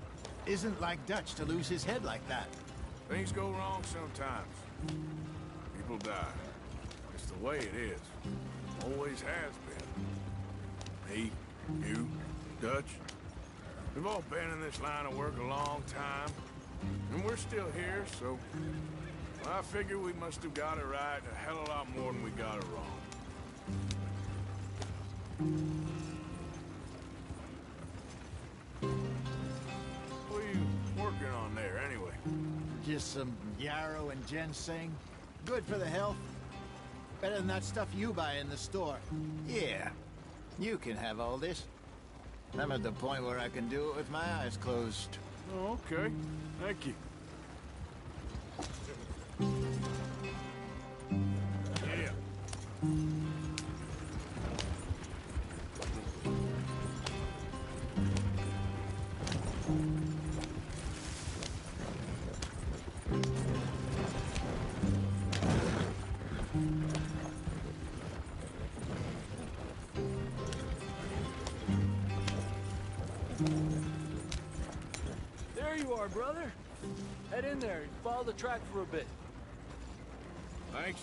isn't like Dutch to lose his head like that. Things go wrong sometimes. People die. It's the way it is. Always has been. Me, you, Dutch. We've all been in this line of work a long time. And we're still here, so... well, I figure we must have got it right a hell of a lot more than we got it wrong. What are you working on there, anyway? Just some yarrow and ginseng. Good for the health. Better than that stuff you buy in the store. Yeah, you can have all this. I'm at the point where I can do it with my eyes closed. Oh, okay. Thank you. Yeah. There you are, brother. Head in there and follow the track for a bit. Thanks.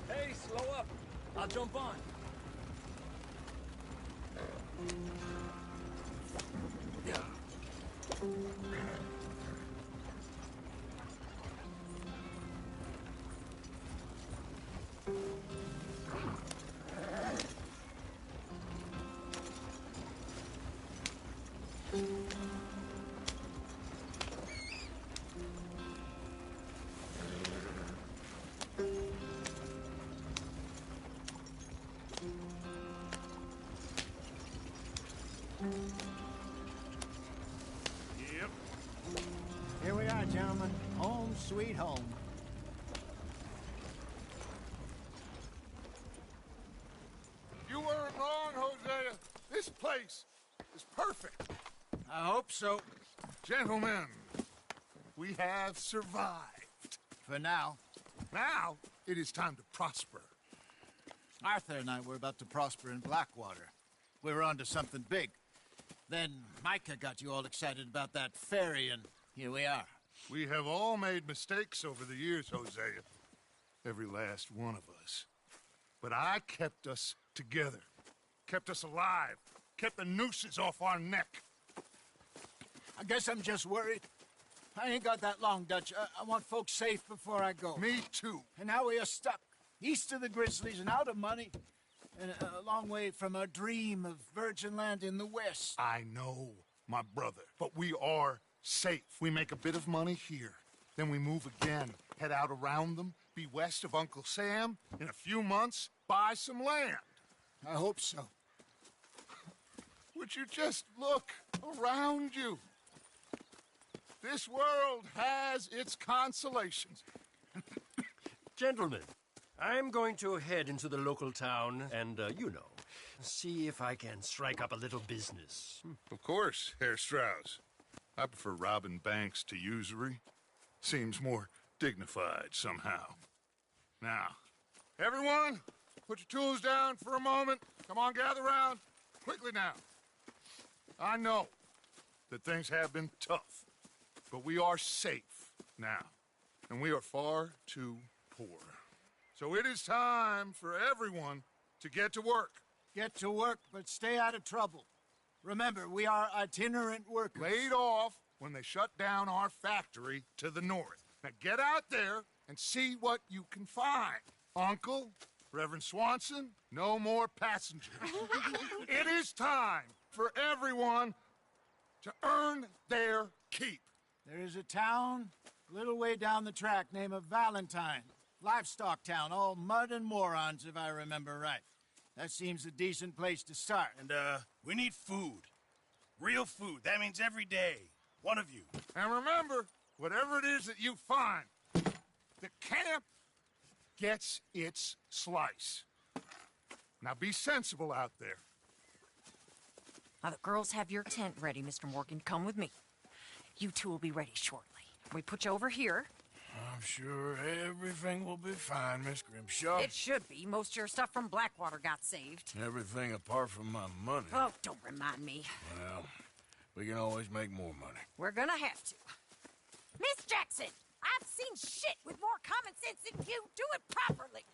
Hey, slow up. I'll jump on. Yep. Here we are, gentlemen. Home sweet home. You weren't wrong, Hosea. This place is perfect. I hope so. Gentlemen, we have survived. For now. Now, it is time to prosper. Arthur and I were about to prosper in Blackwater. We were onto something big. Then Micah got you all excited about that ferry, and here we are. We have all made mistakes over the years, Hosea. Every last one of us. But I kept us together. Kept us alive. Kept the nooses off our neck. I guess I'm just worried. I ain't got that long, Dutch. I want folks safe before I go. Me too. And now we are stuck. East of the Grizzlies and out of money. And a long way from our dream of virgin land in the west. I know, my brother. But we are safe. We make a bit of money here. Then we move again. Head out around them. Be west of Uncle Sam. In a few months, buy some land. I hope so. Would you just look around you? This world has its consolations. Gentlemen, I'm going to head into the local town and, you know, see if I can strike up a little business. Of course, Herr Strauss. I prefer robbing banks to usury. Seems more dignified somehow. Now, everyone, put your tools down for a moment. Come on, gather round. Quickly now. I know that things have been tough, but we are safe now, and we are far too poor. So it is time for everyone to get to work. Get to work, but stay out of trouble. Remember, we are itinerant workers. Laid off when they shut down our factory to the north. Now get out there and see what you can find. Uncle, Reverend Swanson, no more passengers. It is time for everyone to earn their keep. There is a town a little way down the track named Valentine. Livestock town, all mud and morons, if I remember right. That seems a decent place to start. And, we need food. Real food. That means every day. One of you. And remember, whatever it is that you find, the camp gets its slice. Now be sensible out there. Now, the girls have your tent ready, Mr. Morgan. Come with me. You two will be ready shortly. We put you over here. I'm sure everything will be fine, Miss Grimshaw. It should be. Most of your stuff from Blackwater got saved. Everything apart from my money. Oh, don't remind me. Well, we can always make more money. We're gonna have to. Miss Jackson, I've seen shit with more common sense than you. Do it properly.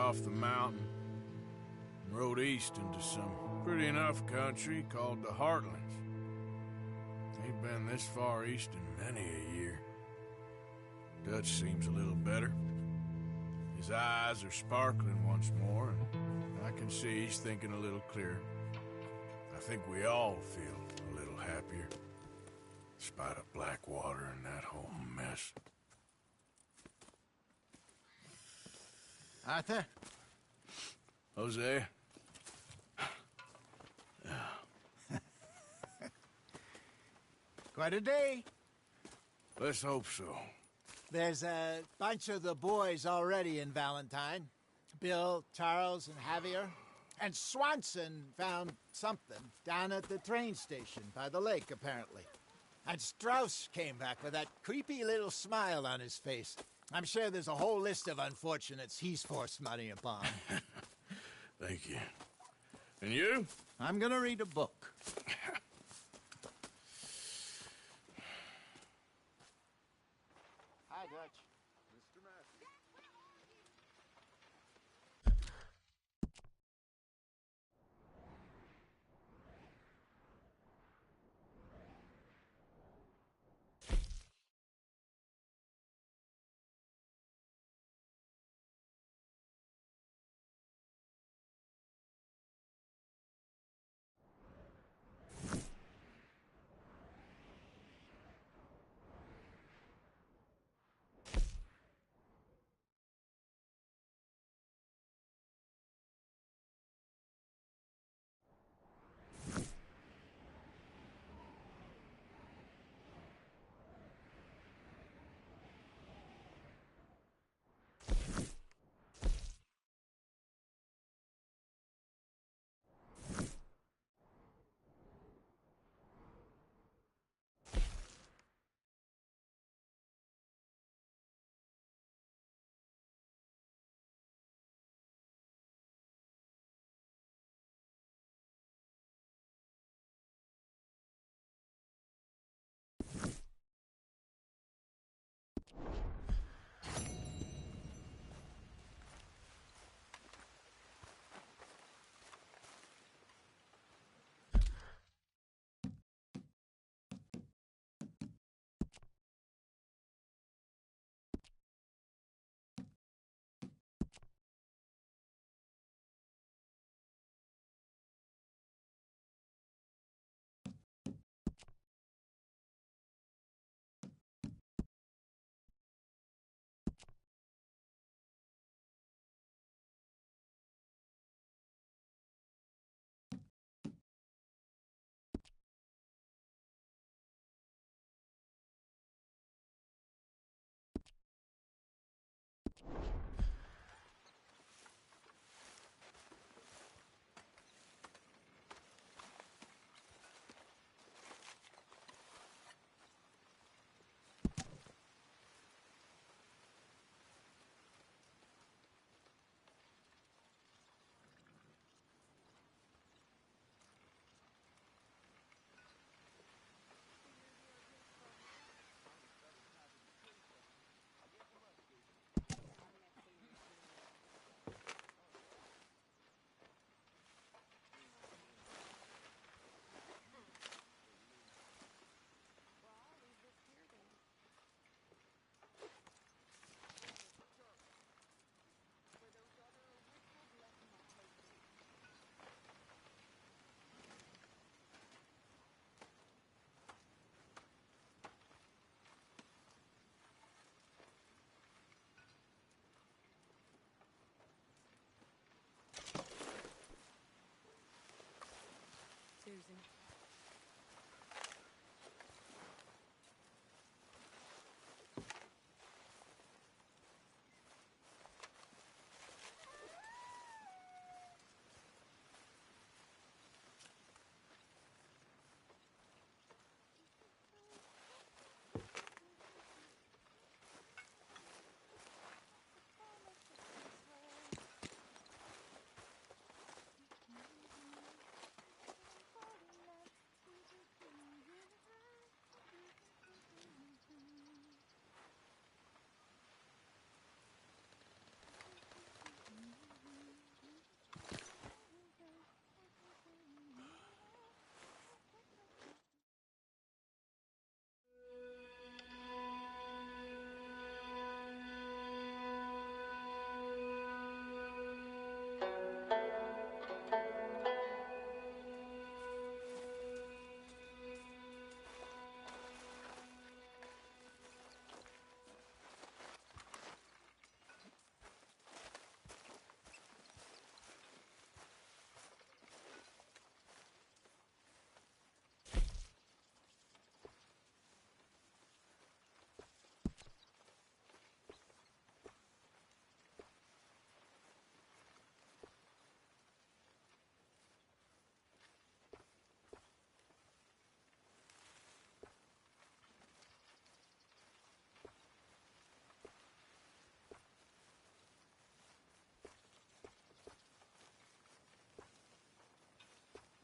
off the mountain and rode east into some pretty enough country called the Heartlands. Ain't been this far east in many a year. Dutch seems a little better. His eyes are sparkling once more, and I can see he's thinking a little clearer. I think we all feel a little happier, despite of Blackwater and that whole mess. Arthur? Jose? Quite a day. Let's hope so. There's a bunch of the boys already in Valentine. Bill, Charles, and Javier. And Swanson found something down at the train station by the lake, apparently. And Strauss came back with that creepy little smile on his face. I'm sure there's a whole list of unfortunates he's forced money upon. Thank you. And you? I'm gonna read a book. Hi, Dutch. Mr. Matthews. Susan.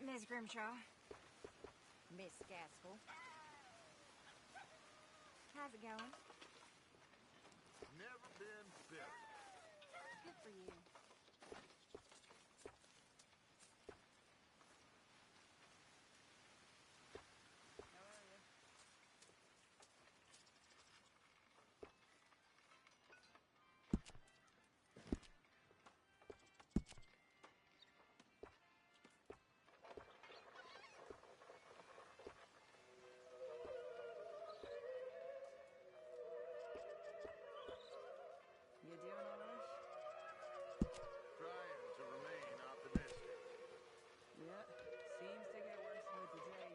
Miss Grimshaw. Miss Gaskell. How's it going? Never been better. Good for you. You doing all right? Trying to remain optimistic. Yep. Seems to get worse with the day.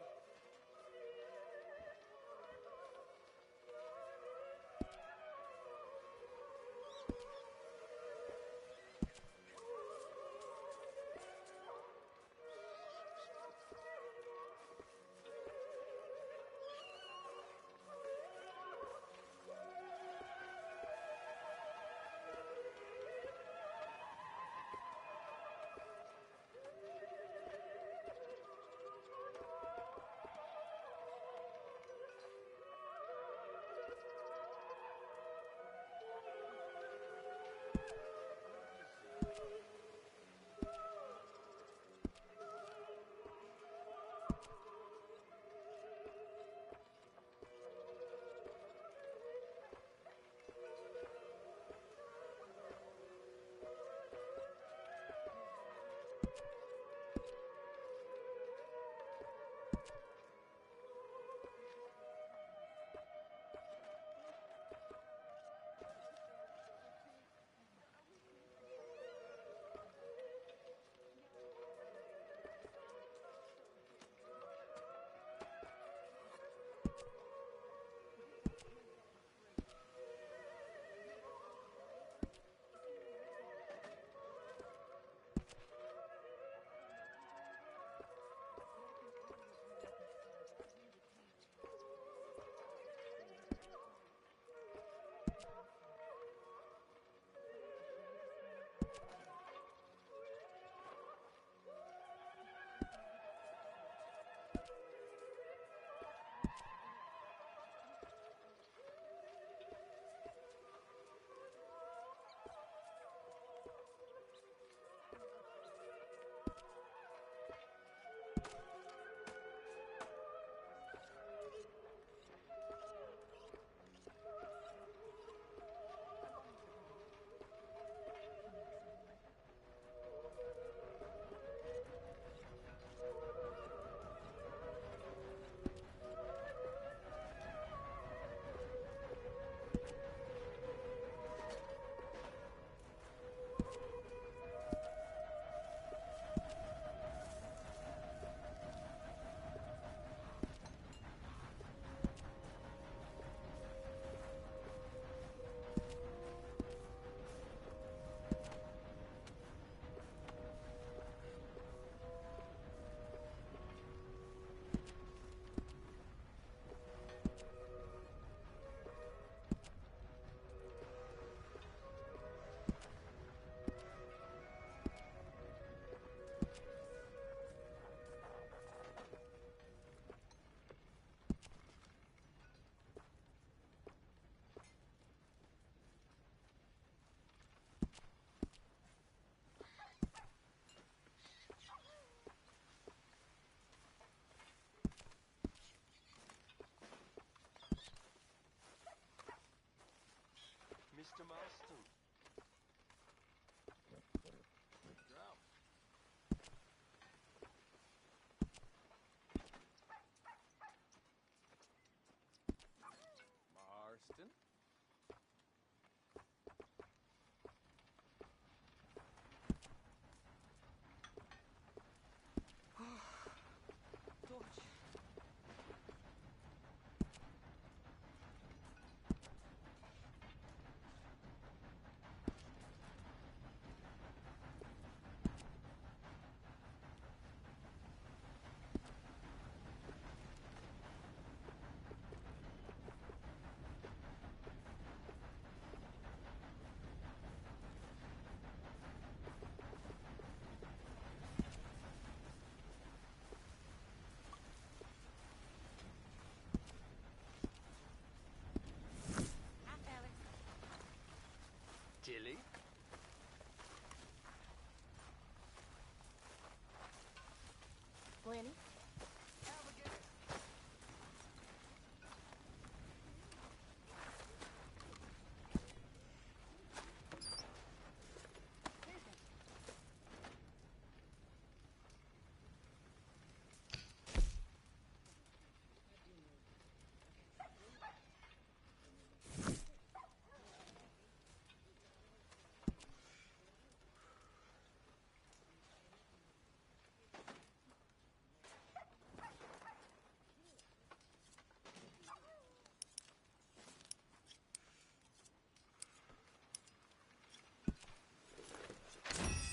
Plenty.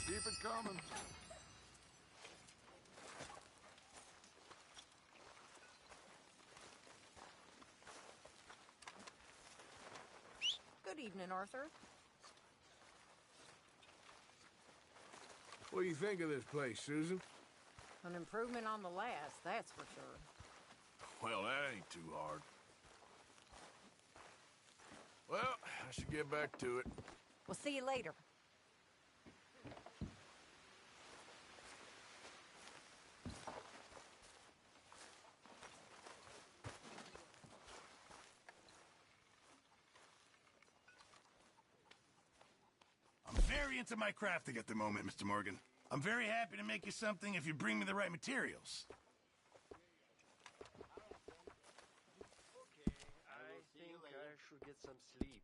Keep it coming. Good evening, Arthur. What do you think of this place, Susan? An improvement on the last, that's for sure. Well, that ain't too hard. Well, I should get back to it. We'll see you later. I'm very into my crafting at the moment, Mr. Morgan. I'm very happy to make you something if you bring me the right materials. I think I should get some sleep.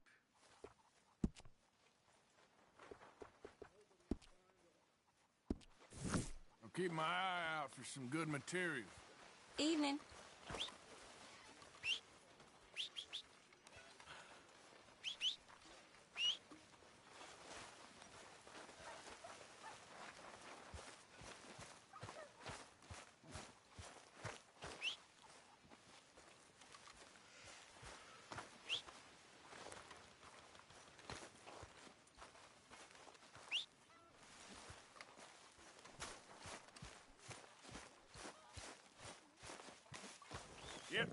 I'll keep my eye out for some good material. Evening. Yep.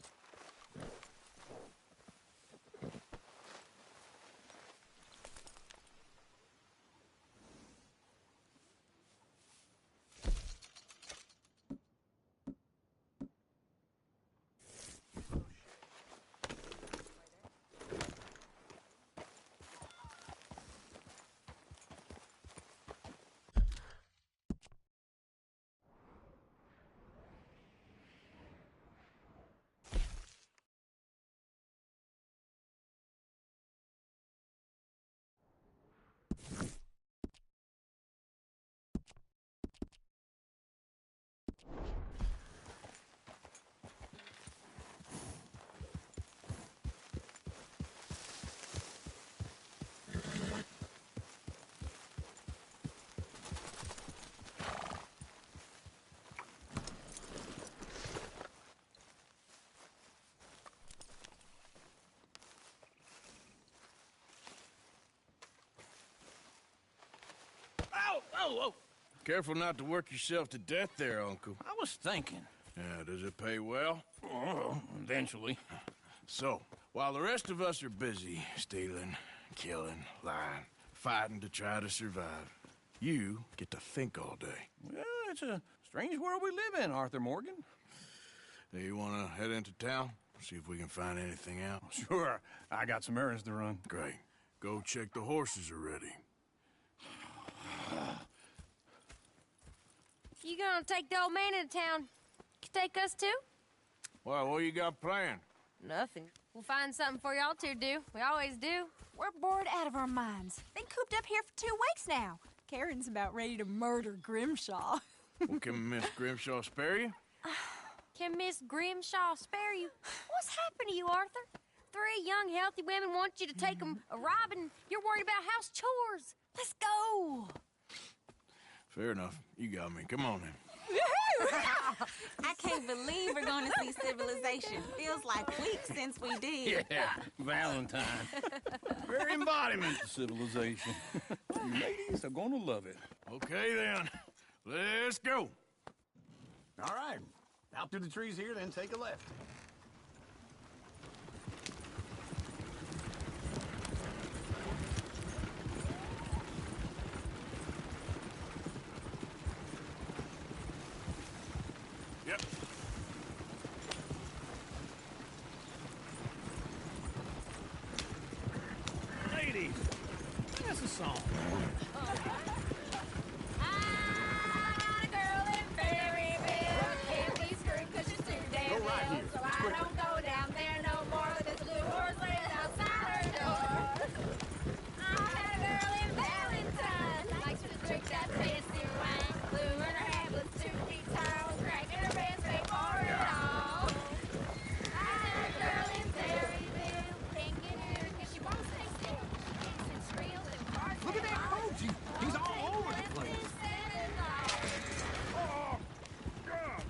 Whoa! Careful not to work yourself to death there, Uncle. I was thinking. Yeah, does it pay well? Oh, eventually. So, while the rest of us are busy stealing, killing, lying, fighting to try to survive, you get to think all day. Well, it's a strange world we live in, Arthur Morgan. Do you want to head into town? See if we can find anything out? Sure. I got some errands to run. Great. Go check the horses are ready. You gonna take the old man into town? You take us too? Well, what you got planned? Nothing. We'll find something for y'all two to do. We always do. We're bored out of our minds. Been cooped up here for 2 weeks now. Karen's about ready to murder Grimshaw. Well, can Miss Grimshaw spare you? Can Miss Grimshaw spare you? What's happened to you, Arthur? 3 young, healthy women want you to take them a robbing. You're worried about house chores. Let's go. Fair enough. You got me. Come on then. I can't believe we're going to see civilization. Feels like weeks since we did. Yeah, Valentine. Very embodiment of civilization. You ladies are going to love it. Okay, then. Let's go. All right. Out through the trees here, then take a left. Yep. Ladies, sing us a song. Go right here. So I don't go down there no more. There's a blue horse laying outside her door. I had a girl in Valentine. Likes to drink that fancy wine. Blue in her hand was 2 feet tall. Cracking her breast way for it all. I had a girl in Berryville. Can't get her 'cause she won't stay still. She kicks and squeals and barks. Look at that Koji. He's all over the place. Oh, God!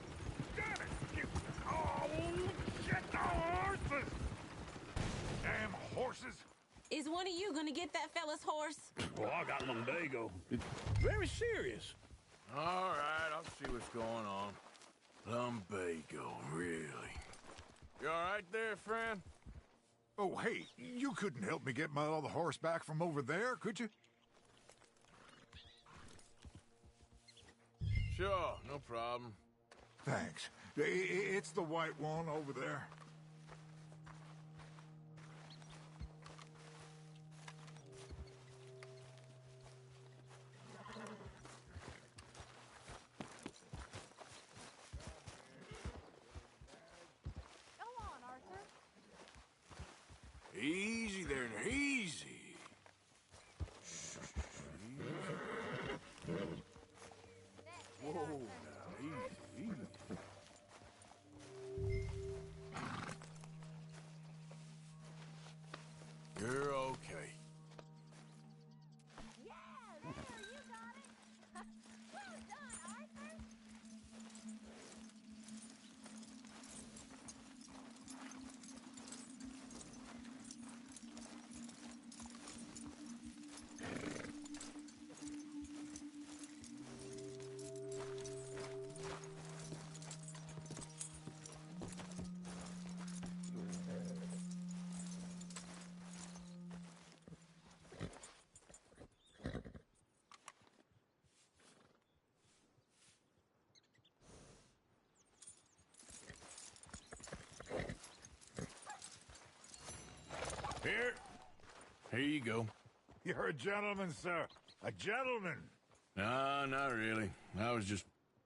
Damn it! Oh, shit! The horses! Damn horses! Is one of you gonna get that fella's horse? Well, I got lumbago. It's very serious. All right, I'll see what's going on. Lumbago, really? You all right there, friend? Oh, hey, you couldn't help me get my other horse back from over there, could you? Sure, no problem. Thanks. It's the white one over there. Go on, Arthur. Easy there, easy. Whoa, now, easy, easy. You're okay. Yeah, there, you got it. Well done, Arthur. Here you go. You're a gentleman, sir. A gentleman. No, not really. I was just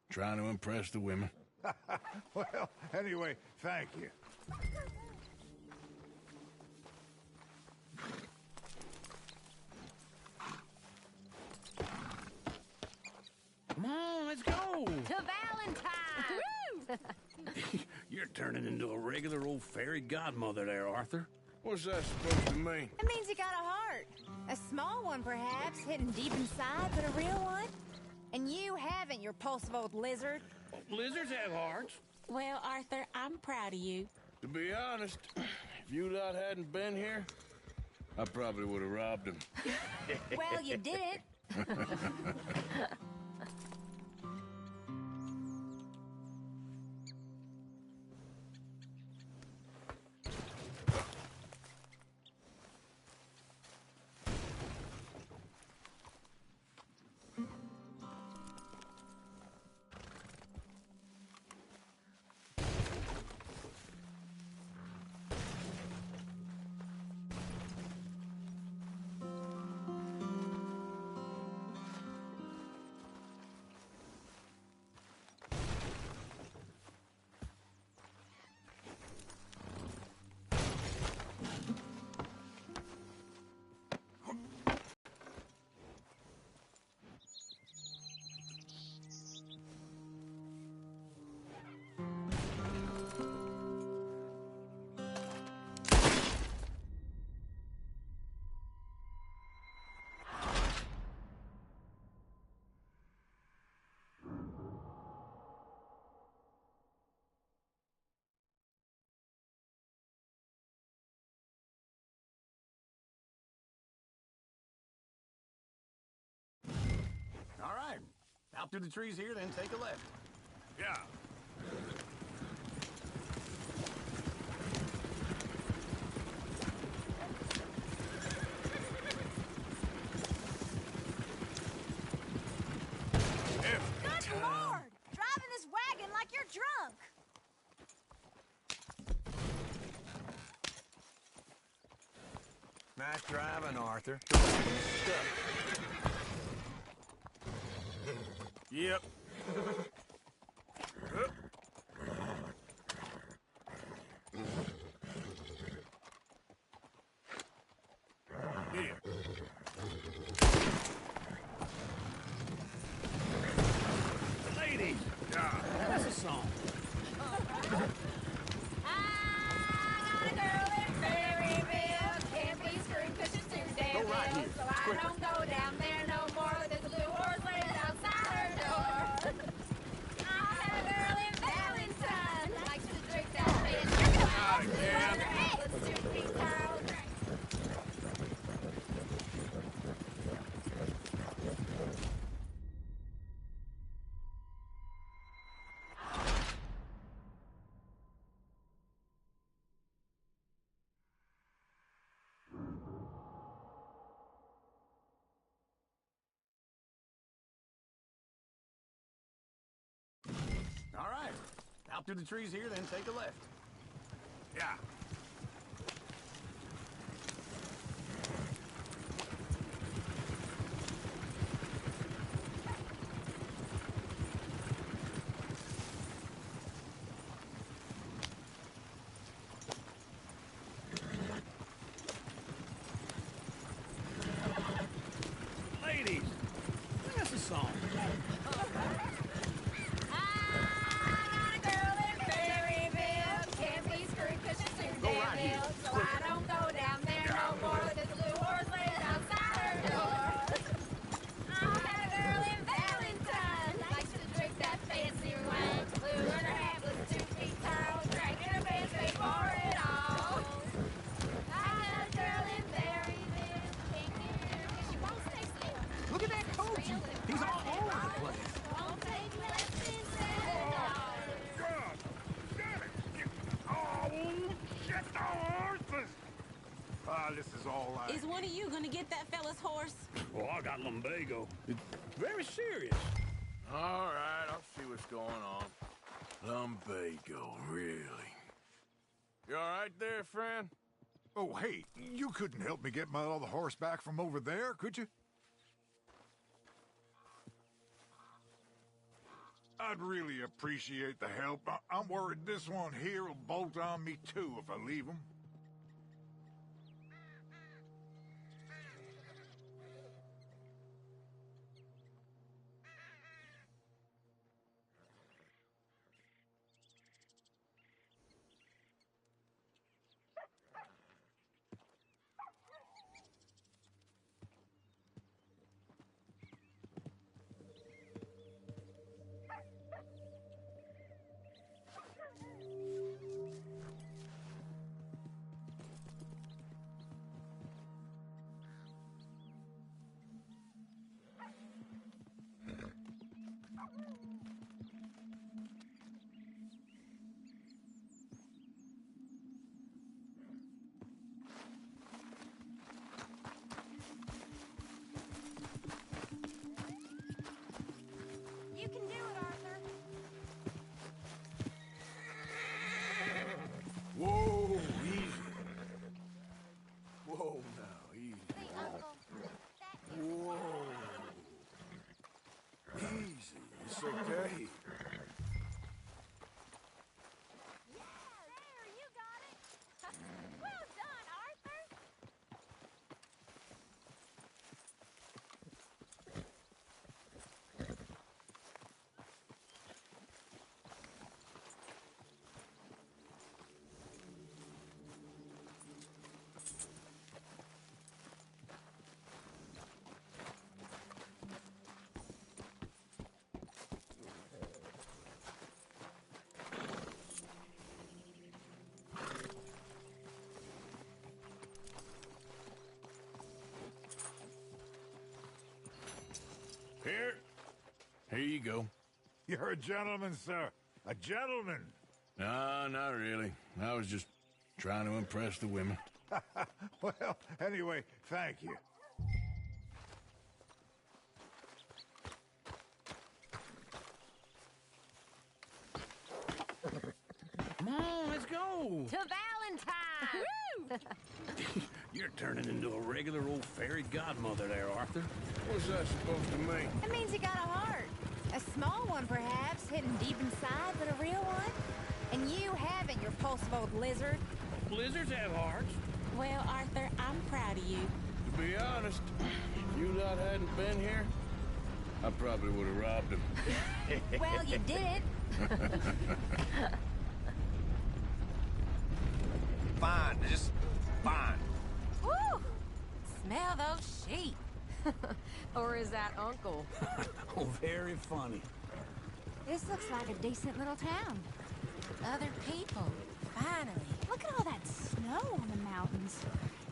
trying to impress the women. Well, anyway, thank you. Come on, let's go. To Valentine! You're turning into a regular old fairy godmother there, Arthur. What's that supposed to mean? It means you got a heart. A small one, perhaps, hidden deep inside, but a real one. And you haven't, you repulsive old lizard. Lizards have hearts. Well, Arthur, I'm proud of you. To be honest, if you lot hadn't been here, I probably would have robbed him. Well, you didn't. All right. Out through the trees here, then take a left. Yeah. Good Lord! Driving this wagon like you're drunk! junk. Nice driving, Arthur. Yep. Here. Ladies, that's a song. I got a girl in Berryville. Can't be screwed 'cause she's too damn Go right ill. here, So I quick. don't go down there no more. But there's a blue horse laying outside her door. I had a girl in Valentine. Likes to drink that fancy wine. Blue on her head, let's 2 feet tall. All right. Out through the trees here, then take a left. Yeah. Ladies, that's a song. I got a girl in Berryville. Can't be screwed 'cause she's too Go damn right here, ill. So quick. I don't go down there no more. But there's a blue horse laying outside her door. I had a girl in Valentine. Likes to drink that fancy wine. Blue in her hat, was 2 feet tall. Drinking a man's paid for it all. I got a girl in Berryville. Can't get her 'cause she won't stay still. Look at that coach. He's all over the place. Won't take less than $7. God damn it! Oh, shit, the horses! Ah, this is all I... Is one of you gonna get that fella's horse? Oh, I got lumbago. It's very serious. All right, I'll see what's going on. Lumbago, really? You all right there, friend? Oh, hey, you couldn't help me get my other horse back from over there, could you? I'd really appreciate the help. I'm worried this one here will bolt on me too if I leave him. You can do it, Arthur. Whoa, easy. Whoa, now, easy. Hey, Uncle. Whoa. Easy, it's okay. Yeah, there, you got it. Well done, Arthur. Here you go. You're a gentleman, sir. A gentleman. No, not really. I was just trying to impress the women. Well, anyway, thank you. on, let's go. To Valentine! You're turning into a regular old fairy godmother there, Arthur. What's that supposed to mean? It means you got a heart. A small one, perhaps, hidden deep inside, but a real one. And you haven't, you repulsive old lizard. Lizards have hearts. Well, Arthur, I'm proud of you. To be honest, if you lot hadn't been here, I probably would have robbed him. Well, you did. Fine, just fine. Woo! Smell those sheep. Or is that Uncle? Oh, very funny. This looks like a decent little town. Other people. Finally. Look at all that snow on the mountains.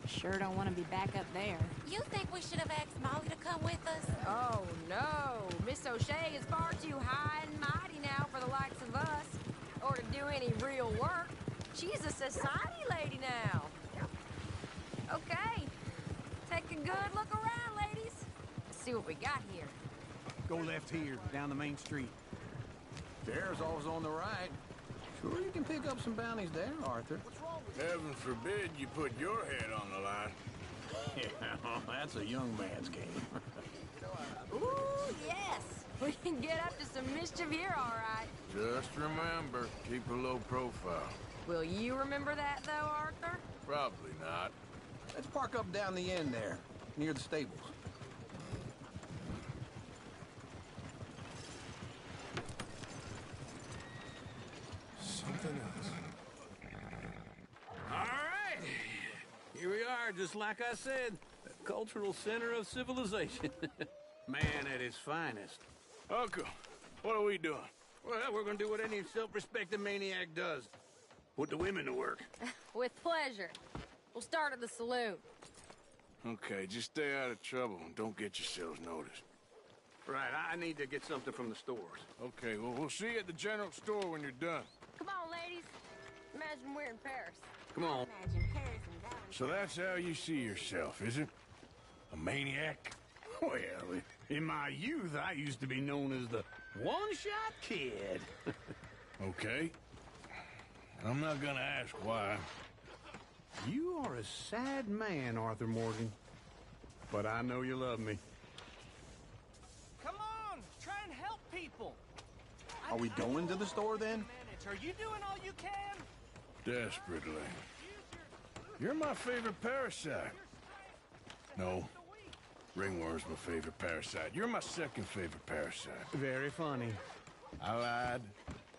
Sure don't want to be back up there. You think we should have asked Molly to come with us? Oh, no. Miss O'Shea is far too high and mighty now for the likes of us. Or to do any real work. She's a society lady now. Okay. Take a good look around, ladies. Let's see what we got here. Go left here, down the main street. There's always on the right. Sure, you can pick up some bounties there, Arthur. Heaven forbid you put your head on the line. Yeah, that's a young man's game. Ooh, yes. We can get up to some mischief here, all right. Just remember, keep a low profile. Will you remember that, though, Arthur? Probably not. Let's park up down the end there, near the stables. Something else. All right. Here we are, just like I said. The cultural center of civilization. Man at his finest. Uncle, what are we doing? Well, we're gonna do what any self-respecting maniac does. Put the women to work. With pleasure. We'll start at the saloon. Okay, just stay out of trouble and don't get yourselves noticed. Right, I need to get something from the stores. Okay, well, we'll see you at the general store when you're done. Come on, ladies. Imagine we're in Paris. Come on. Imagine Paris and Valentine. So that's how you see yourself, is it? A maniac? Well, in my youth, I used to be known as the one-shot kid. Okay. I'm not gonna ask why. You are a sad man, Arthur Morgan. But I know you love me. Come on, try and help people. Are we going to the store then? Are you doing all you can? Desperately. You're my favorite parasite. No. Ringworm's my favorite parasite. You're my second favorite parasite. Very funny. I lied.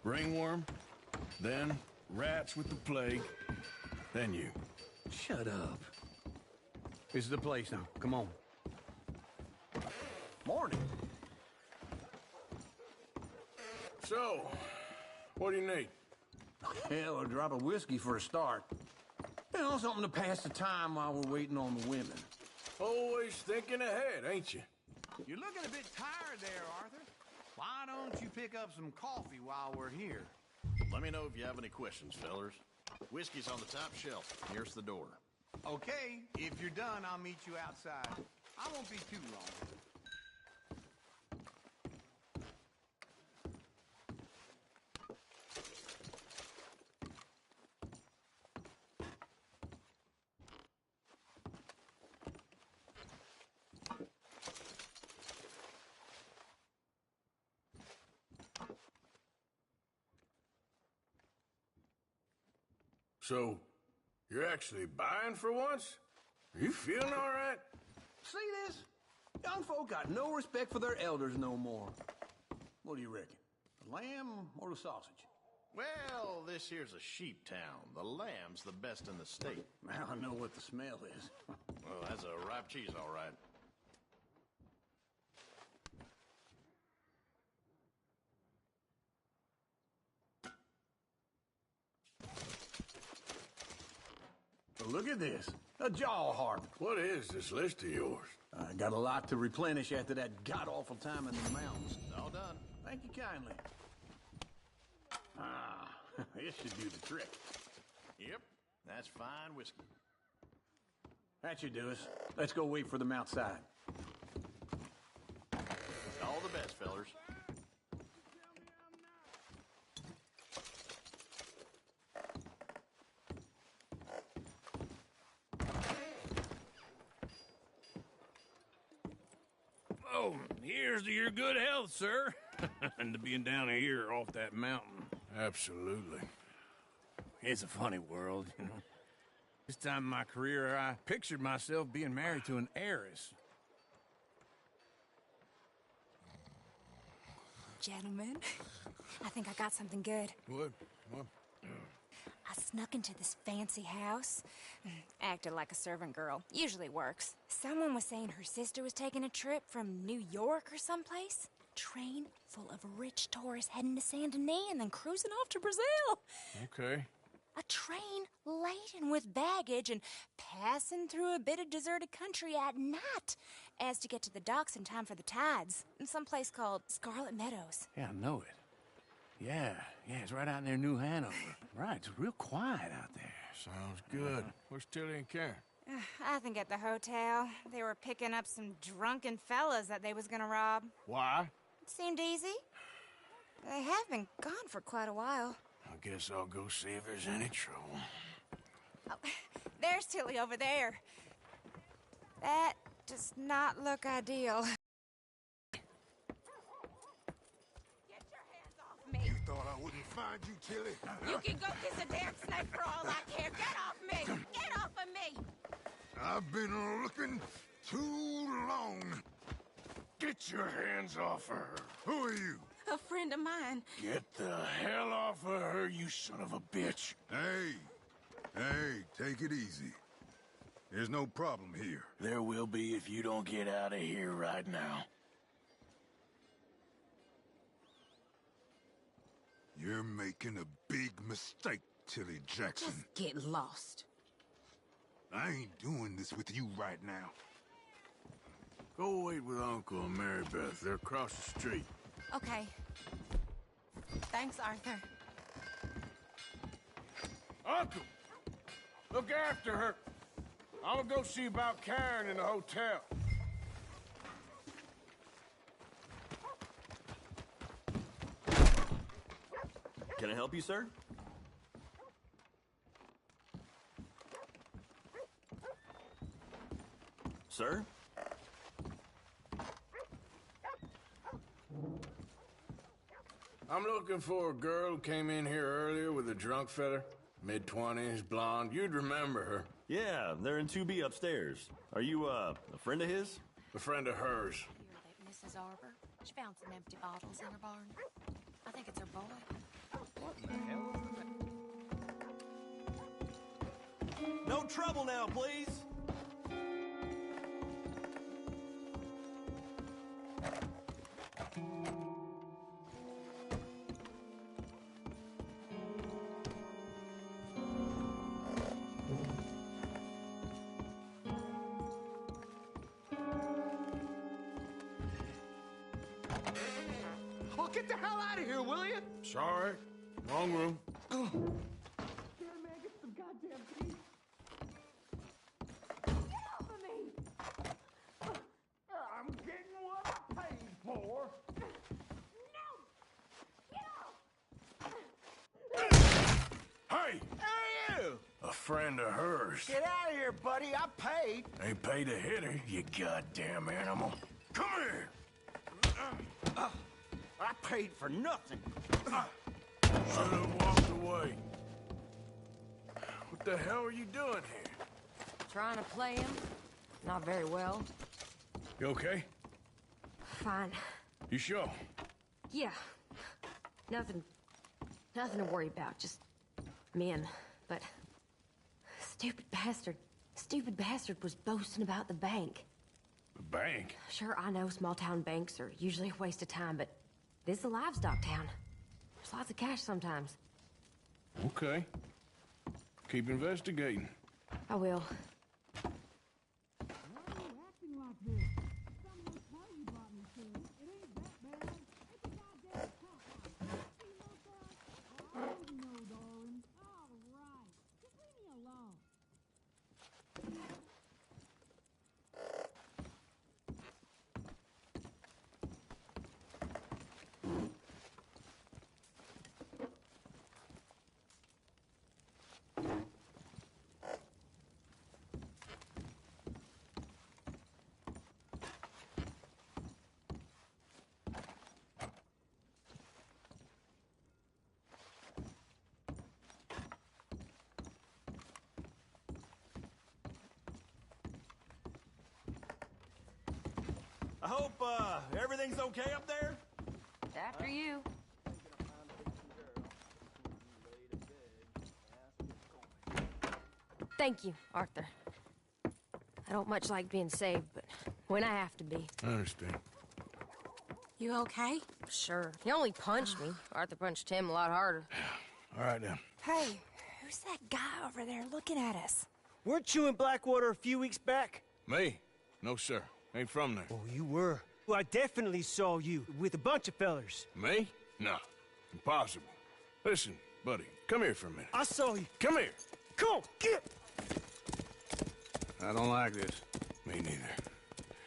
Ringworm, then rats with the plague, then you. Shut up. This is the place now. Come on. Morning. So, what do you need? Hell, a drop of whiskey for a start. You know, something to pass the time while we're waiting on the women. Always thinking ahead, ain't you? You're looking a bit tired there, Arthur. Why don't you pick up some coffee while we're here? Let me know if you have any questions, fellers. Whiskey's on the top shelf, nearest the door. Okay, if you're done, I'll meet you outside. I won't be too long. So, you're actually buying for once? Are you feeling all right? See this? Young folk got no respect for their elders no more. What do you reckon? The lamb or the sausage? Well, this here's a sheep town. The lamb's the best in the state. Now I know what the smell is. Well, that's a ripe cheese, all right. Look at this. A jaw harp. What is this list of yours? I got a lot to replenish after that god-awful time in the mountains. All done. Thank you kindly. Ah, this should do the trick. Yep, that's fine whiskey. That should do us. Let's go wait for them outside. All the best, fellers. Well, here's to your good health, sir. And to being down here off that mountain. Absolutely. It's a funny world, you know. This time in my career, I pictured myself being married to an heiress. Gentlemen, I think I got something good. What? What? I snuck into this fancy house. Acted like a servant girl. Usually works. Someone was saying her sister was taking a trip from New York or someplace. Train full of rich tourists heading to Saint Denis and then cruising off to Brazil. Okay. A train laden with baggage and passing through a bit of deserted country at night as to get to the docks in time for the tides in some place called Scarlet Meadows. Yeah, I know it. Yeah, it's right out near New Hanover. Right, it's real quiet out there. Sounds good. Where's Tilly and Karen? I think at the hotel. They were picking up some drunken fellas that they was gonna rob. Why? It seemed easy. They have been gone for quite a while. I guess I'll go see if there's any trouble. Oh, there's Tilly over there. That does not look ideal. You thought I wouldn't find you, Tilly? You can go kiss a damn snake for all I care. Get off me! Get off of me! I've been looking too long. Get your hands off her. Who are you? A friend of mine. Get the hell off of her, you son of a bitch. Hey, take it easy. There's no problem here. There will be if you don't get out of here right now. You're making a big mistake, Tilly Jackson. Just get lost. I ain't doing this with you right now. Go wait with Uncle and Mary Beth. They're across the street. Okay. Thanks, Arthur. Uncle! Look after her. I'm gonna go see about Karen in the hotel. Can I help you, sir? Sir? I'm looking for a girl who came in here earlier with a drunk fella. Mid-20s, blonde. You'd remember her. Yeah, they're in 2B upstairs. Are you, a friend of his? A friend of hers. Mrs. Arbor, she found some empty bottles in her barn. I think it's her boy. What the hell is that? No trouble now, please! Oh, get the hell out of here, will you? Sorry. Wrong room. I'm getting what I paid for. Hey! Who are you? A friend of hers. Get out of here, buddy. I paid. They paid to hit her, you goddamn animal. Come here! I paid for nothing. Should have walked away. What the hell are you doing here? Trying to play him. Not very well. You okay? Fine. You sure? Yeah. Nothing to worry about. Just men. But stupid bastard was boasting about the bank. The bank? Sure, I know small town banks are usually a waste of time, but this is a livestock town. There's lots of cash sometimes. Okay. Keep investigating. I will. I hope, everything's okay up there? After you. Thank you, Arthur. I don't much like being saved, but when I have to be. I understand. You okay? Sure. He only punched me. Arthur punched him a lot harder. All right, then. Hey, who's that guy over there looking at us? Weren't you in Blackwater a few weeks back? Me? No, sir. Ain't from there. Oh, you were. Well, I definitely saw you with a bunch of fellers. Me? No. Impossible. Listen, buddy, come here for a minute. I saw you. Come here. Come on, get! I don't like this. Me neither.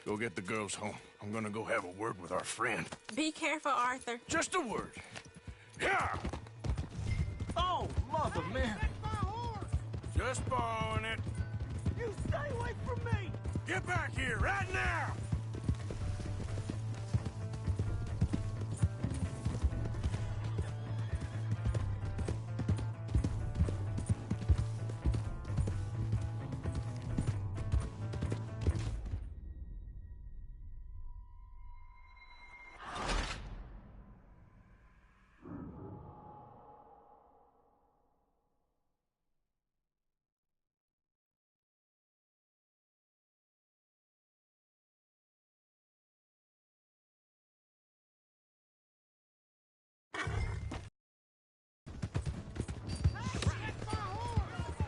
Go get the girls home. I'm gonna go have a word with our friend. Be careful, Arthur. Just a word. Yeah! Oh, mother, man. Just borrowing it. You stay away from me! Get back here, right now!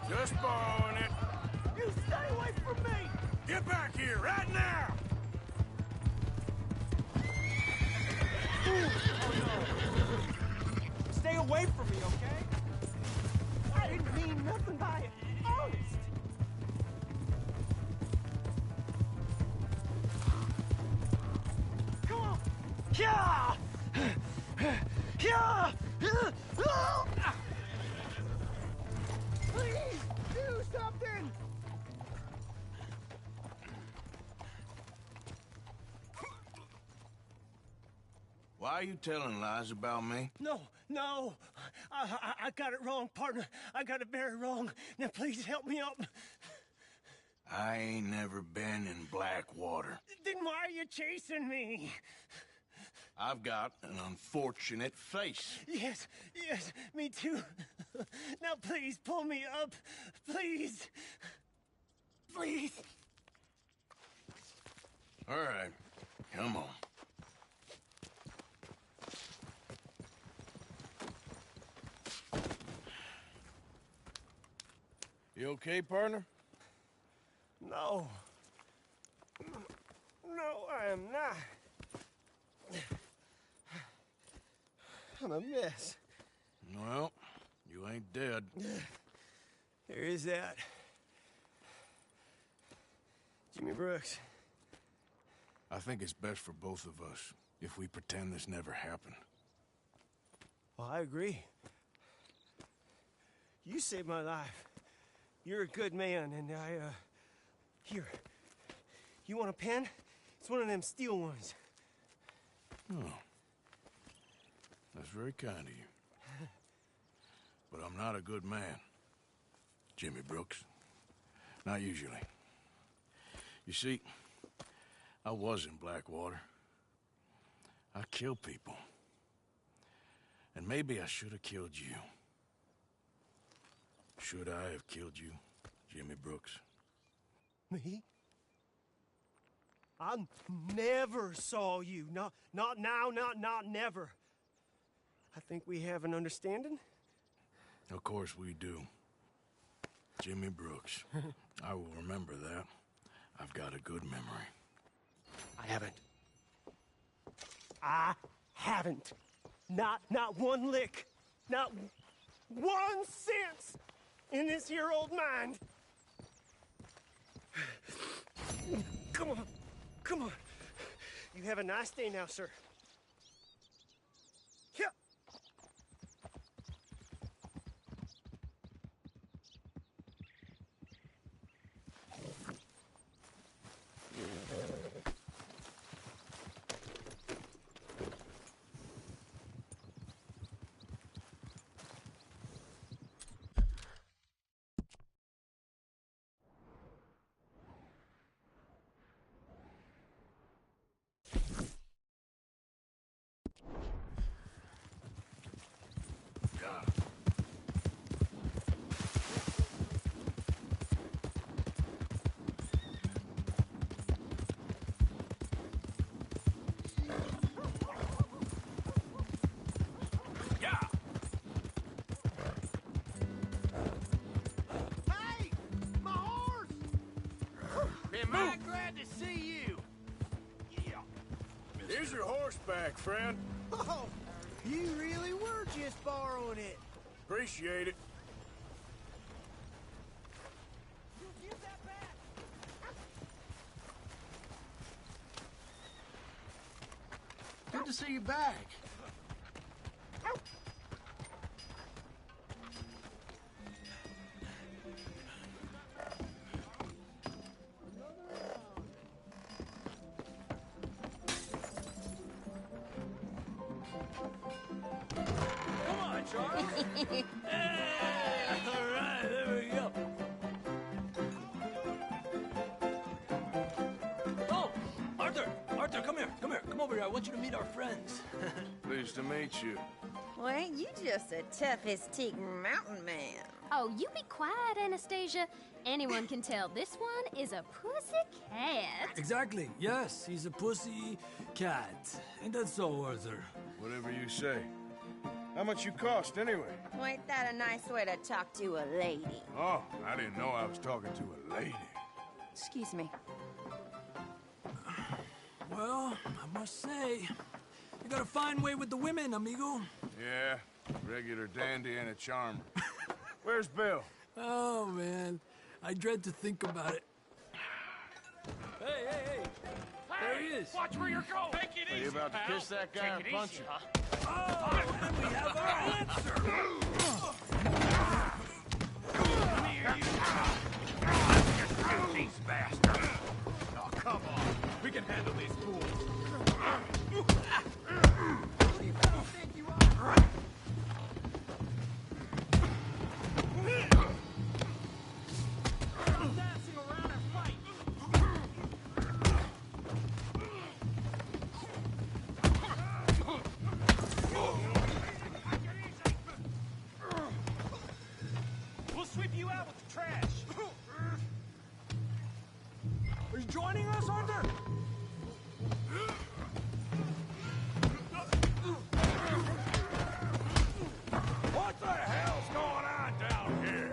Just borrowing it. You stay away from me! Get back here, right now! Stay away from me, okay? I didn't mean nothing by it. Honest. Come on. Yeah! Yeah! Please, do something! Why are you telling lies about me? No, no. I got it wrong, partner. I got it very wrong. Now, please help me up. I ain't never been in Blackwater. Then why are you chasing me? I've got an unfortunate face. Yes, yes, me too. Now, please, pull me up. Please. Please. All right, come on. You okay, partner? No. No, I am not. I'm a mess. Well, you ain't dead. There is that. Jimmy Brooks. I think it's best for both of us if we pretend this never happened. Well, I agree. You saved my life. You're a good man, and here. You want a pen? It's one of them steel ones. Oh. That's very kind of you. But I'm not a good man, Jimmy Brooks. Not usually. You see, I was in Blackwater. I killed people. And maybe I should have killed you. Should I have killed you, Jimmy Brooks? Me? I never saw you. Not now, not never. I think we have an understanding. Of course we do. Jimmy Brooks. I will remember that. I've got a good memory. I haven't. Not one lick. Not 1 cent in this here old mind. Come on. Come on. You have a nice day now, sir. Yeah. Am I glad to see you? Here's your horseback, friend. Oh, you really were just borrowing it. Appreciate it. Good to see you back. Come on, Charles. Hey, all right, there we go. Oh, Arthur, come here. Come over here. I want you to meet our friends. Pleased to meet you. Well, ain't you just a tough as teak mountain man? Oh, you be quiet, Anastasia. Anyone can tell this one is a pussy cat. Exactly. Yes, he's a pussy cat. Ain't that so, Arthur? Whatever you say. How much you cost, anyway? Well, ain't that a nice way to talk to a lady? Oh, I didn't know I was talking to a lady. Excuse me. Well, I must say, you got a fine way with the women, amigo. Yeah, regular dandy and a charmer. Where's Bill? Oh, man. I dread to think about it. Hey! There he is. Watch where you're going. Take it Are easy, you about to pal. kiss that guy and Take it punch easy, him? huh? Oh, and we have our answer. Come here, you. These bastards. Oh, come on. We can handle these fools. Dancing around and fight. We'll sweep you out with the trash. Are you joining us, Arthur? What the hell's going on down here?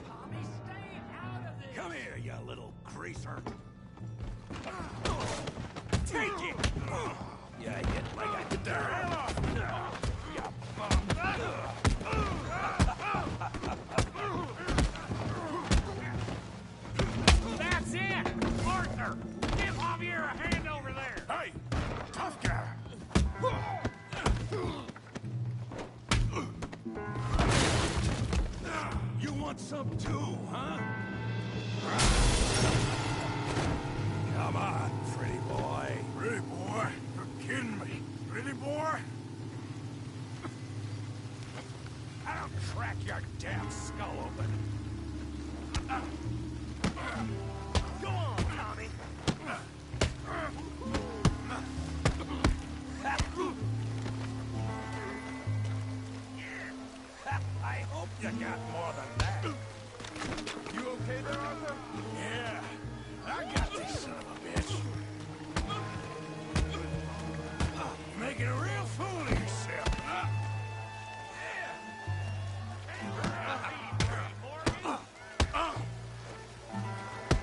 Tommy, stay out of this. Come here, you little greaser. Take it. Yeah, you like I did there. That's it. Arthur, give Javier a hand over there. Hey, tough guy. You want some too, huh? Come on, pretty boy. Pretty boy? You're kidding me. Pretty boy? I'll crack your damn skull open. Go on, Tommy. I hope you got more than that. You okay there, Arthur? Yeah, I got this son of a bitch. You're making a real fool of yourself.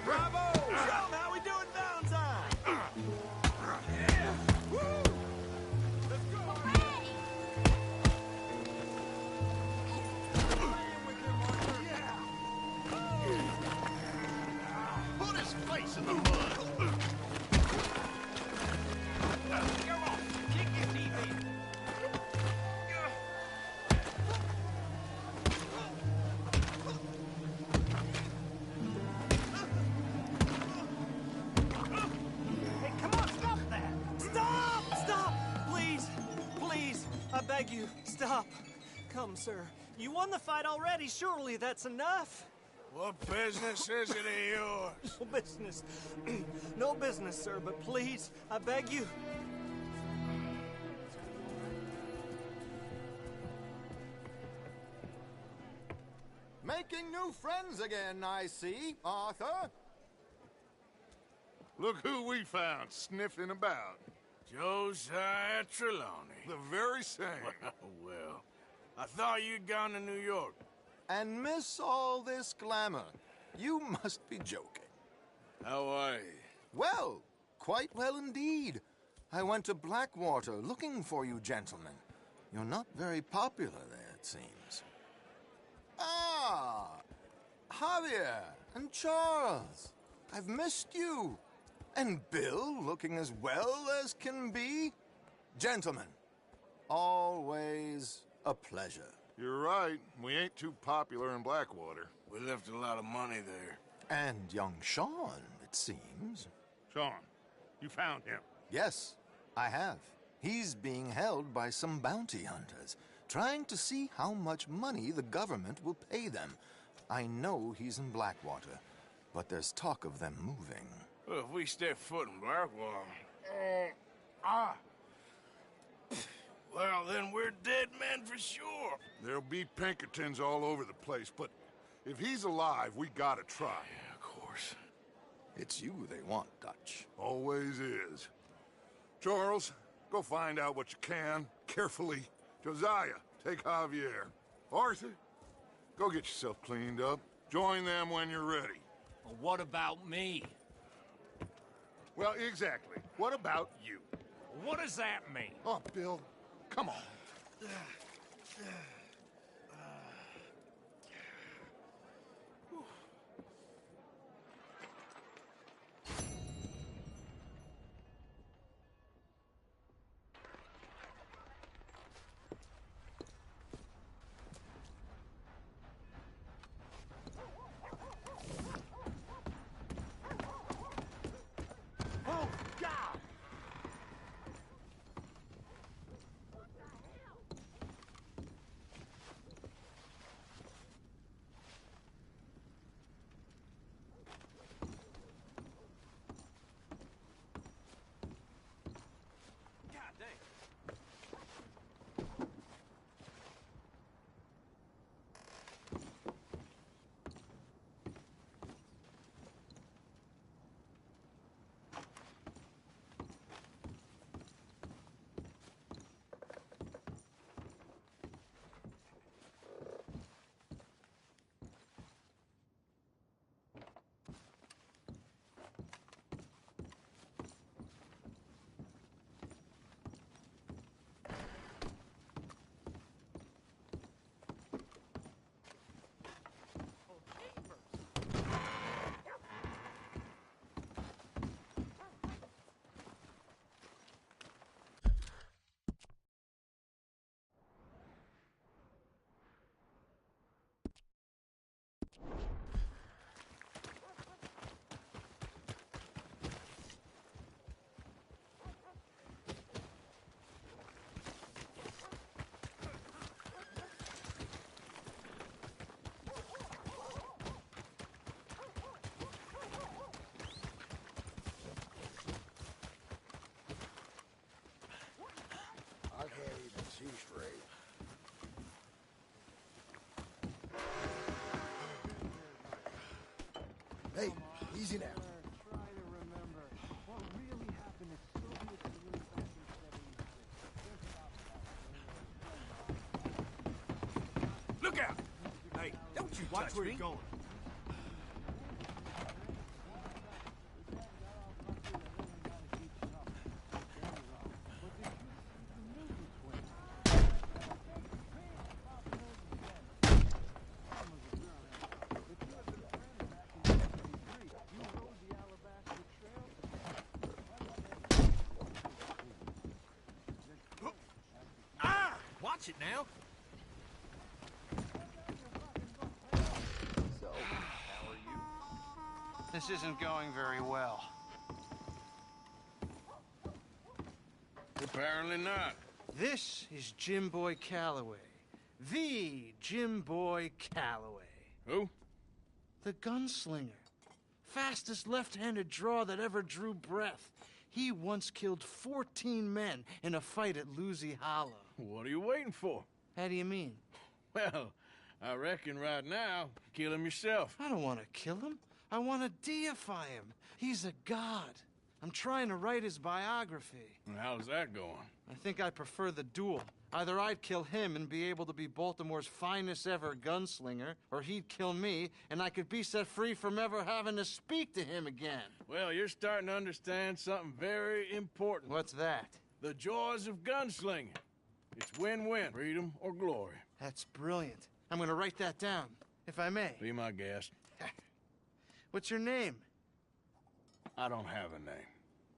Bravo! Sean, how we doing Valentine? Yeah. Woo! Let's go! Put his face in the mud. Go on. Kick your teeth in. Hey, come on, stop that! Stop! Stop! Please, I beg you, stop. Come, sir. You won the fight already. Surely that's enough. What business is it of yours? No business. No business, sir, but please, I beg you. Making new friends again, I see, Arthur. Look who we found sniffing about. Josiah Trelawney. The very same. Well, I thought you'd gone to New York. And miss all this glamour. You must be joking. How are you? Well, quite well indeed. I went to Blackwater looking for you gentlemen. You're not very popular there, it seems. Ah! Javier and Charles. I've missed you. And Bill looking as well as can be. Gentlemen, always a pleasure. You're right. We ain't too popular in Blackwater. We left a lot of money there. And young Sean, it seems. Sean, you found him? Yes, I have. He's being held by some bounty hunters, trying to see how much money the government will pay them. I know he's in Blackwater, but there's talk of them moving. Well, if we step foot in Blackwater... Well, then we're dead men for sure. There'll be Pinkertons all over the place, but if he's alive, we gotta try. Yeah, of course. It's you they want, Dutch. Always is. Charles, go find out what you can, carefully. Josiah, take Javier. Arthur, go get yourself cleaned up. Join them when you're ready. Well, what about me? Well, exactly. What about you? What does that mean? Oh, Bill, come on. Oh, God! I can't even see straight. Hey, easy now. Try to remember what really happened at Soviet Union back in 76. Look out! Hey, don't you Watch touch where me. you're going. Watch it now. So, how are you? This isn't going very well. Apparently not. This is Jim Boy Calloway. The Jim Boy Calloway. Who? The gunslinger. Fastest left-handed draw that ever drew breath. He once killed 14 men in a fight at Lucy Hollow. What are you waiting for? How do you mean? Well, I reckon right now, kill him yourself. I don't want to kill him. I want to deify him. He's a god. I'm trying to write his biography. And how's that going? I think I prefer the duel. Either I'd kill him and be able to be Baltimore's finest ever gunslinger, or he'd kill me and I could be set free from ever having to speak to him again. Well, you're starting to understand something very important. What's that? The joys of gunslinging. It's win-win, freedom or glory. That's brilliant. I'm gonna write that down, if I may. Be my guest. What's your name? I don't have a name.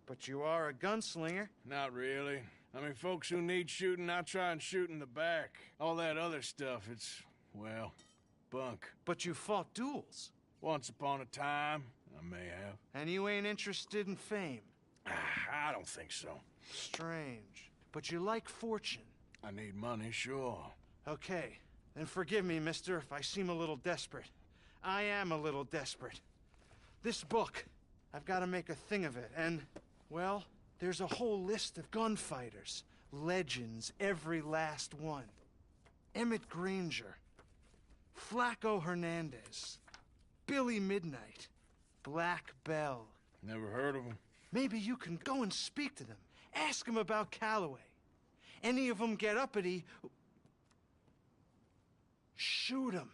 But you are a gunslinger. Not really. I mean, folks who need shooting, I try and shoot in the back. All that other stuff, it's, well, bunk. But you fought duels. Once upon a time, I may have. And you ain't interested in fame. I don't think so. Strange. But you like fortune. I need money, sure. Okay. Then forgive me, mister, if I seem a little desperate. I am a little desperate. This book, I've got to make a thing of it, and, well, there's a whole list of gunfighters. Legends, every last one. Emmett Granger. Flaco Hernandez. Billy Midnight. Black Bell. Never heard of him. Maybe you can go and speak to them. Ask them about Calloway. Any of them get uppity, shoot them.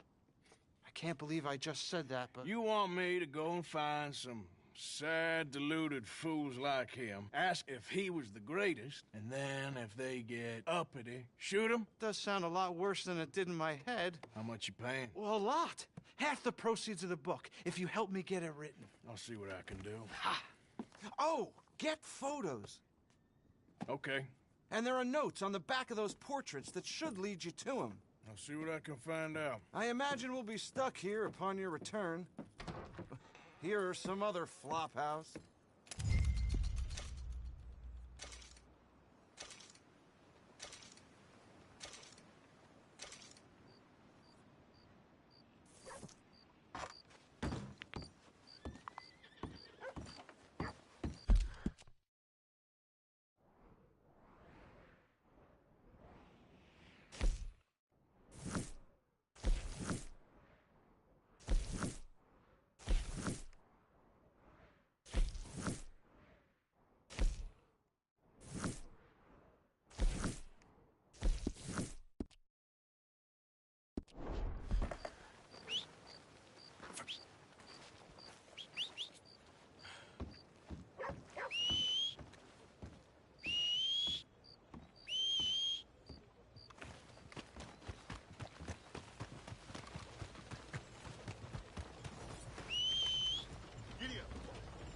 I can't believe I just said that, but... You want me to go and find some sad, deluded fools like him, ask if he was the greatest, and then if they get uppity, shoot him? Does sound a lot worse than it did in my head. How much you paying? Well, a lot. Half the proceeds of the book, if you help me get it written. I'll see what I can do. Ha! Oh, get photos. Okay. And there are notes on the back of those portraits that should lead you to him. I'll see what I can find out. I imagine we'll be stuck here upon your return. Here or some other flop house.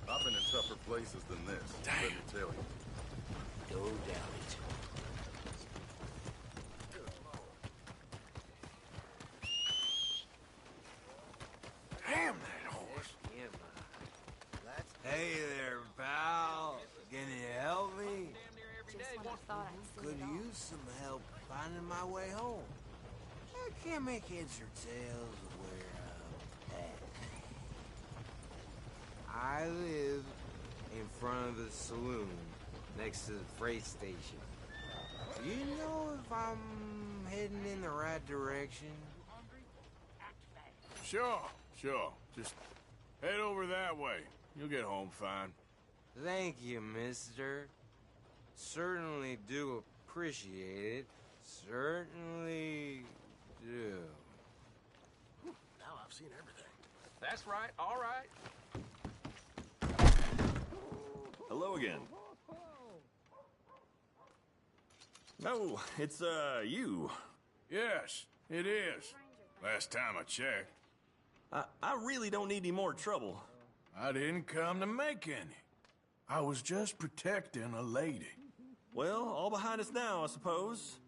I've been in tougher places than this, let me tell you. No doubt. Damn that horse. Hey there, pal. Can you help me? Just when I thought I'd see Could it all. use some help finding my way home. I can't make heads or tails of where I'm at. I live in front of the saloon next to the freight station. Do you know if I'm heading in the right direction? Sure. Just head over that way. You'll get home fine. Thank you, mister. Certainly do appreciate it. Certainly do. Now I've seen everything. That's right, all right. Hello again. Oh, it's, you. Yes, it is. Last time I checked. I really don't need any more trouble. I didn't come to make any. I was just protecting a lady. Well, all behind us now, I suppose.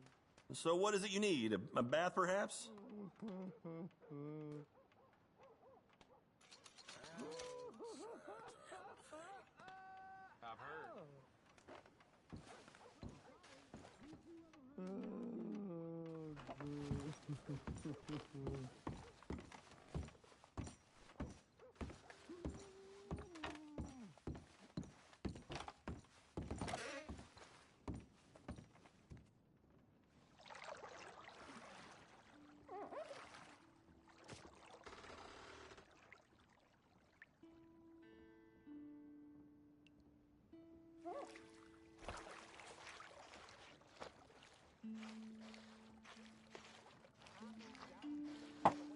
So what is it you need? A bath, perhaps? I've heard.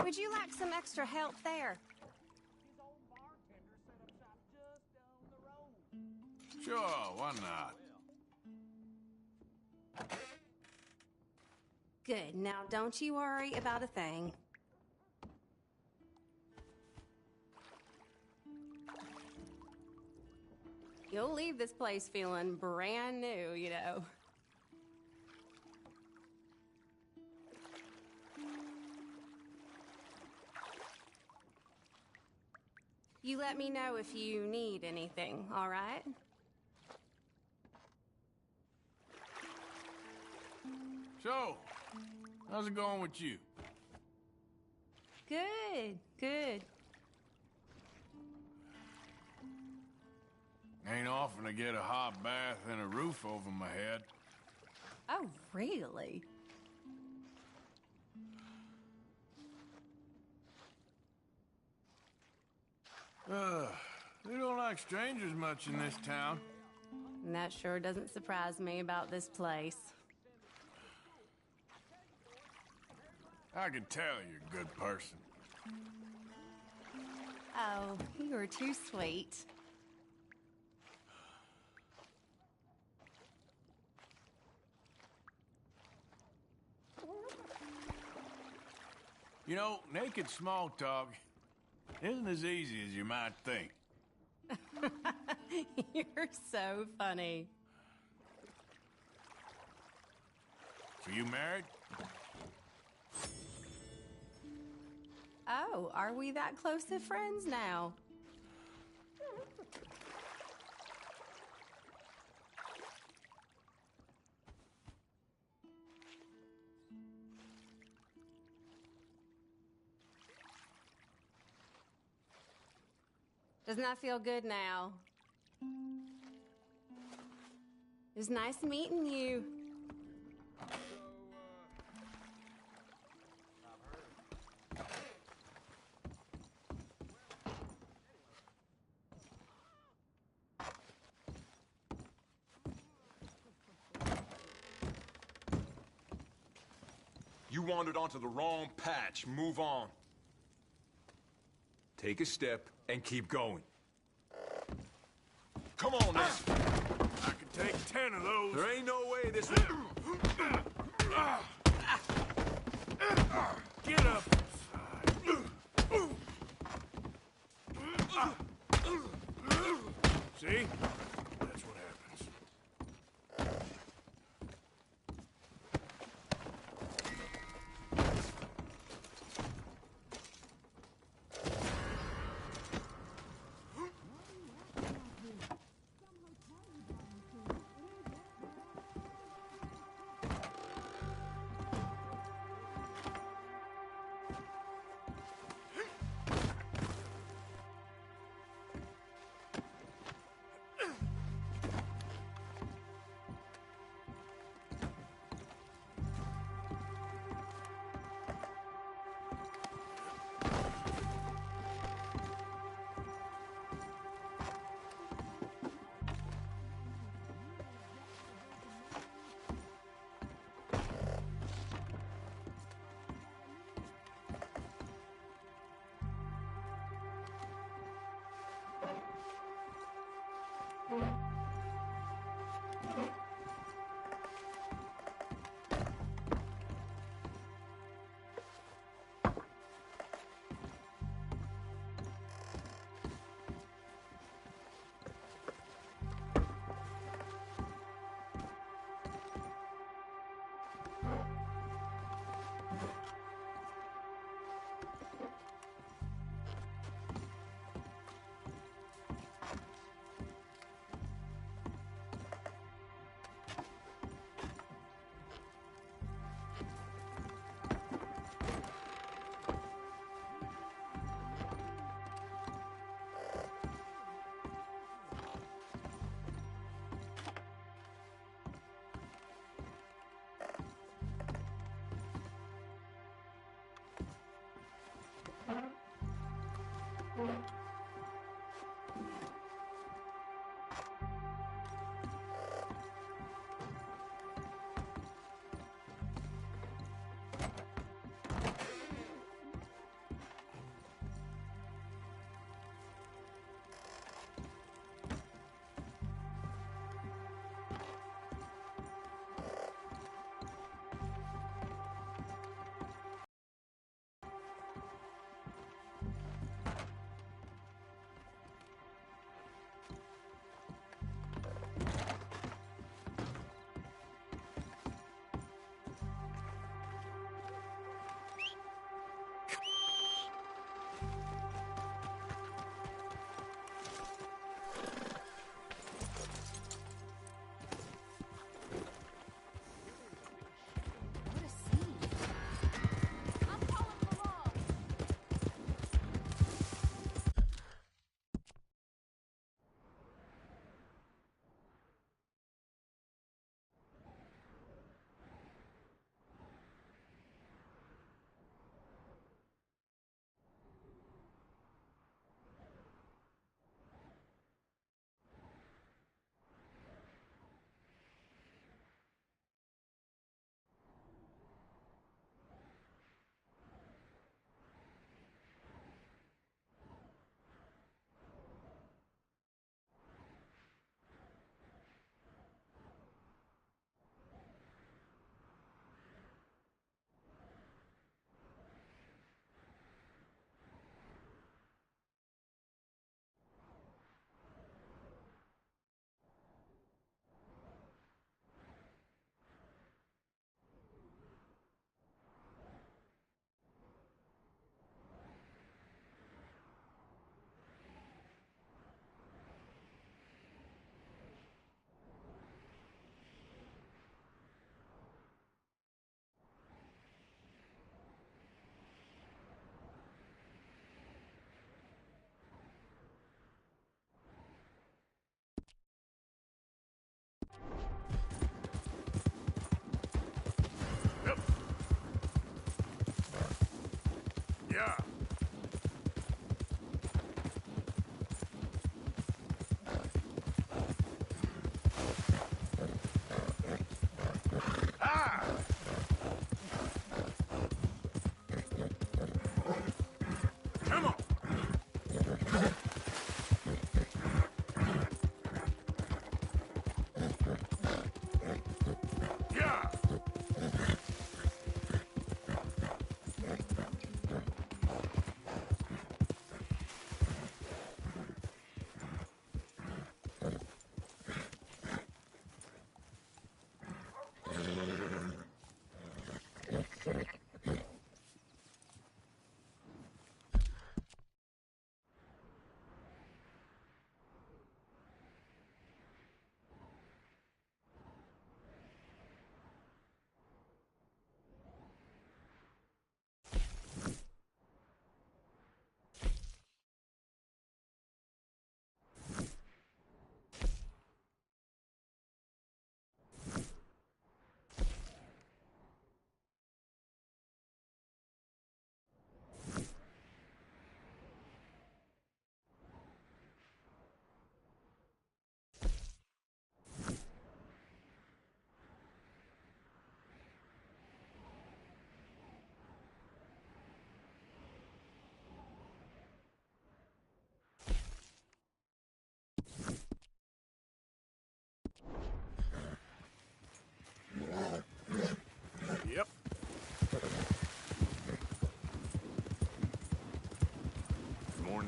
Would you like some extra help there? Sure, why not? Good. Now, don't you worry about a thing. You'll leave this place feeling brand new, you know. You let me know if you need anything, all right? So, how's it going with you? Good, good. Ain't often to get a hot bath and a roof over my head. Oh, really? They don't like strangers much in this town. And that sure doesn't surprise me about this place. I can tell you're a good person. Oh, you're too sweet. You know, naked small talk isn't as easy as you might think. You're so funny. So you married? Oh, are we that close of friends now? Doesn't that feel good now? It was nice meeting you. You wandered onto the wrong patch. Move on. Take a step and keep going. Come on, now. I can take 10 of those. There ain't no way this will... Get up. See? That's what happens.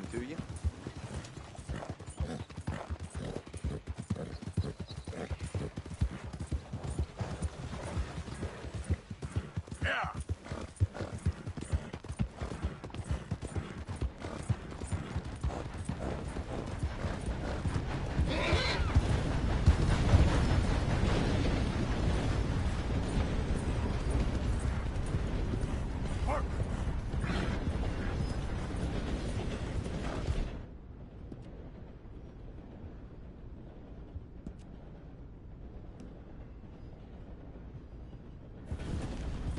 happened to you? Yeah.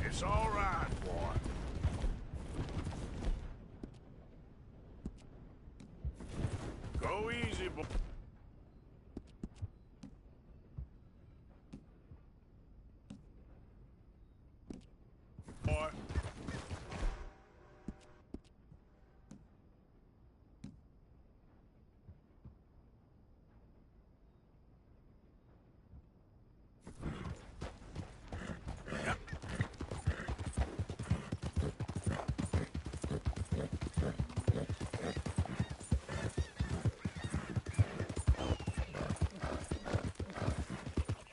It's all right, boy. Go easy, boy. Boy.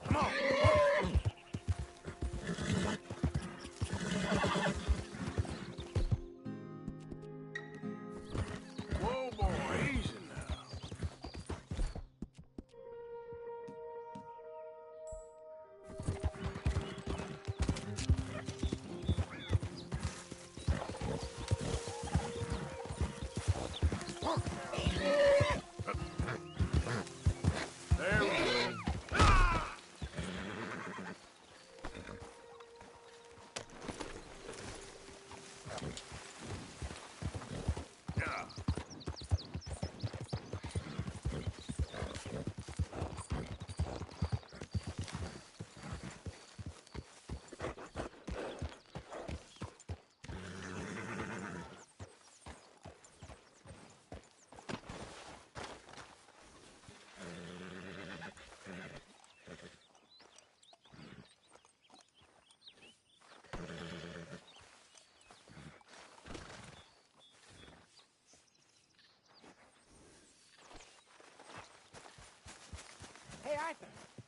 Come on. Whoa, boy, easy now. There we go. Yeah. Hey, Arthur.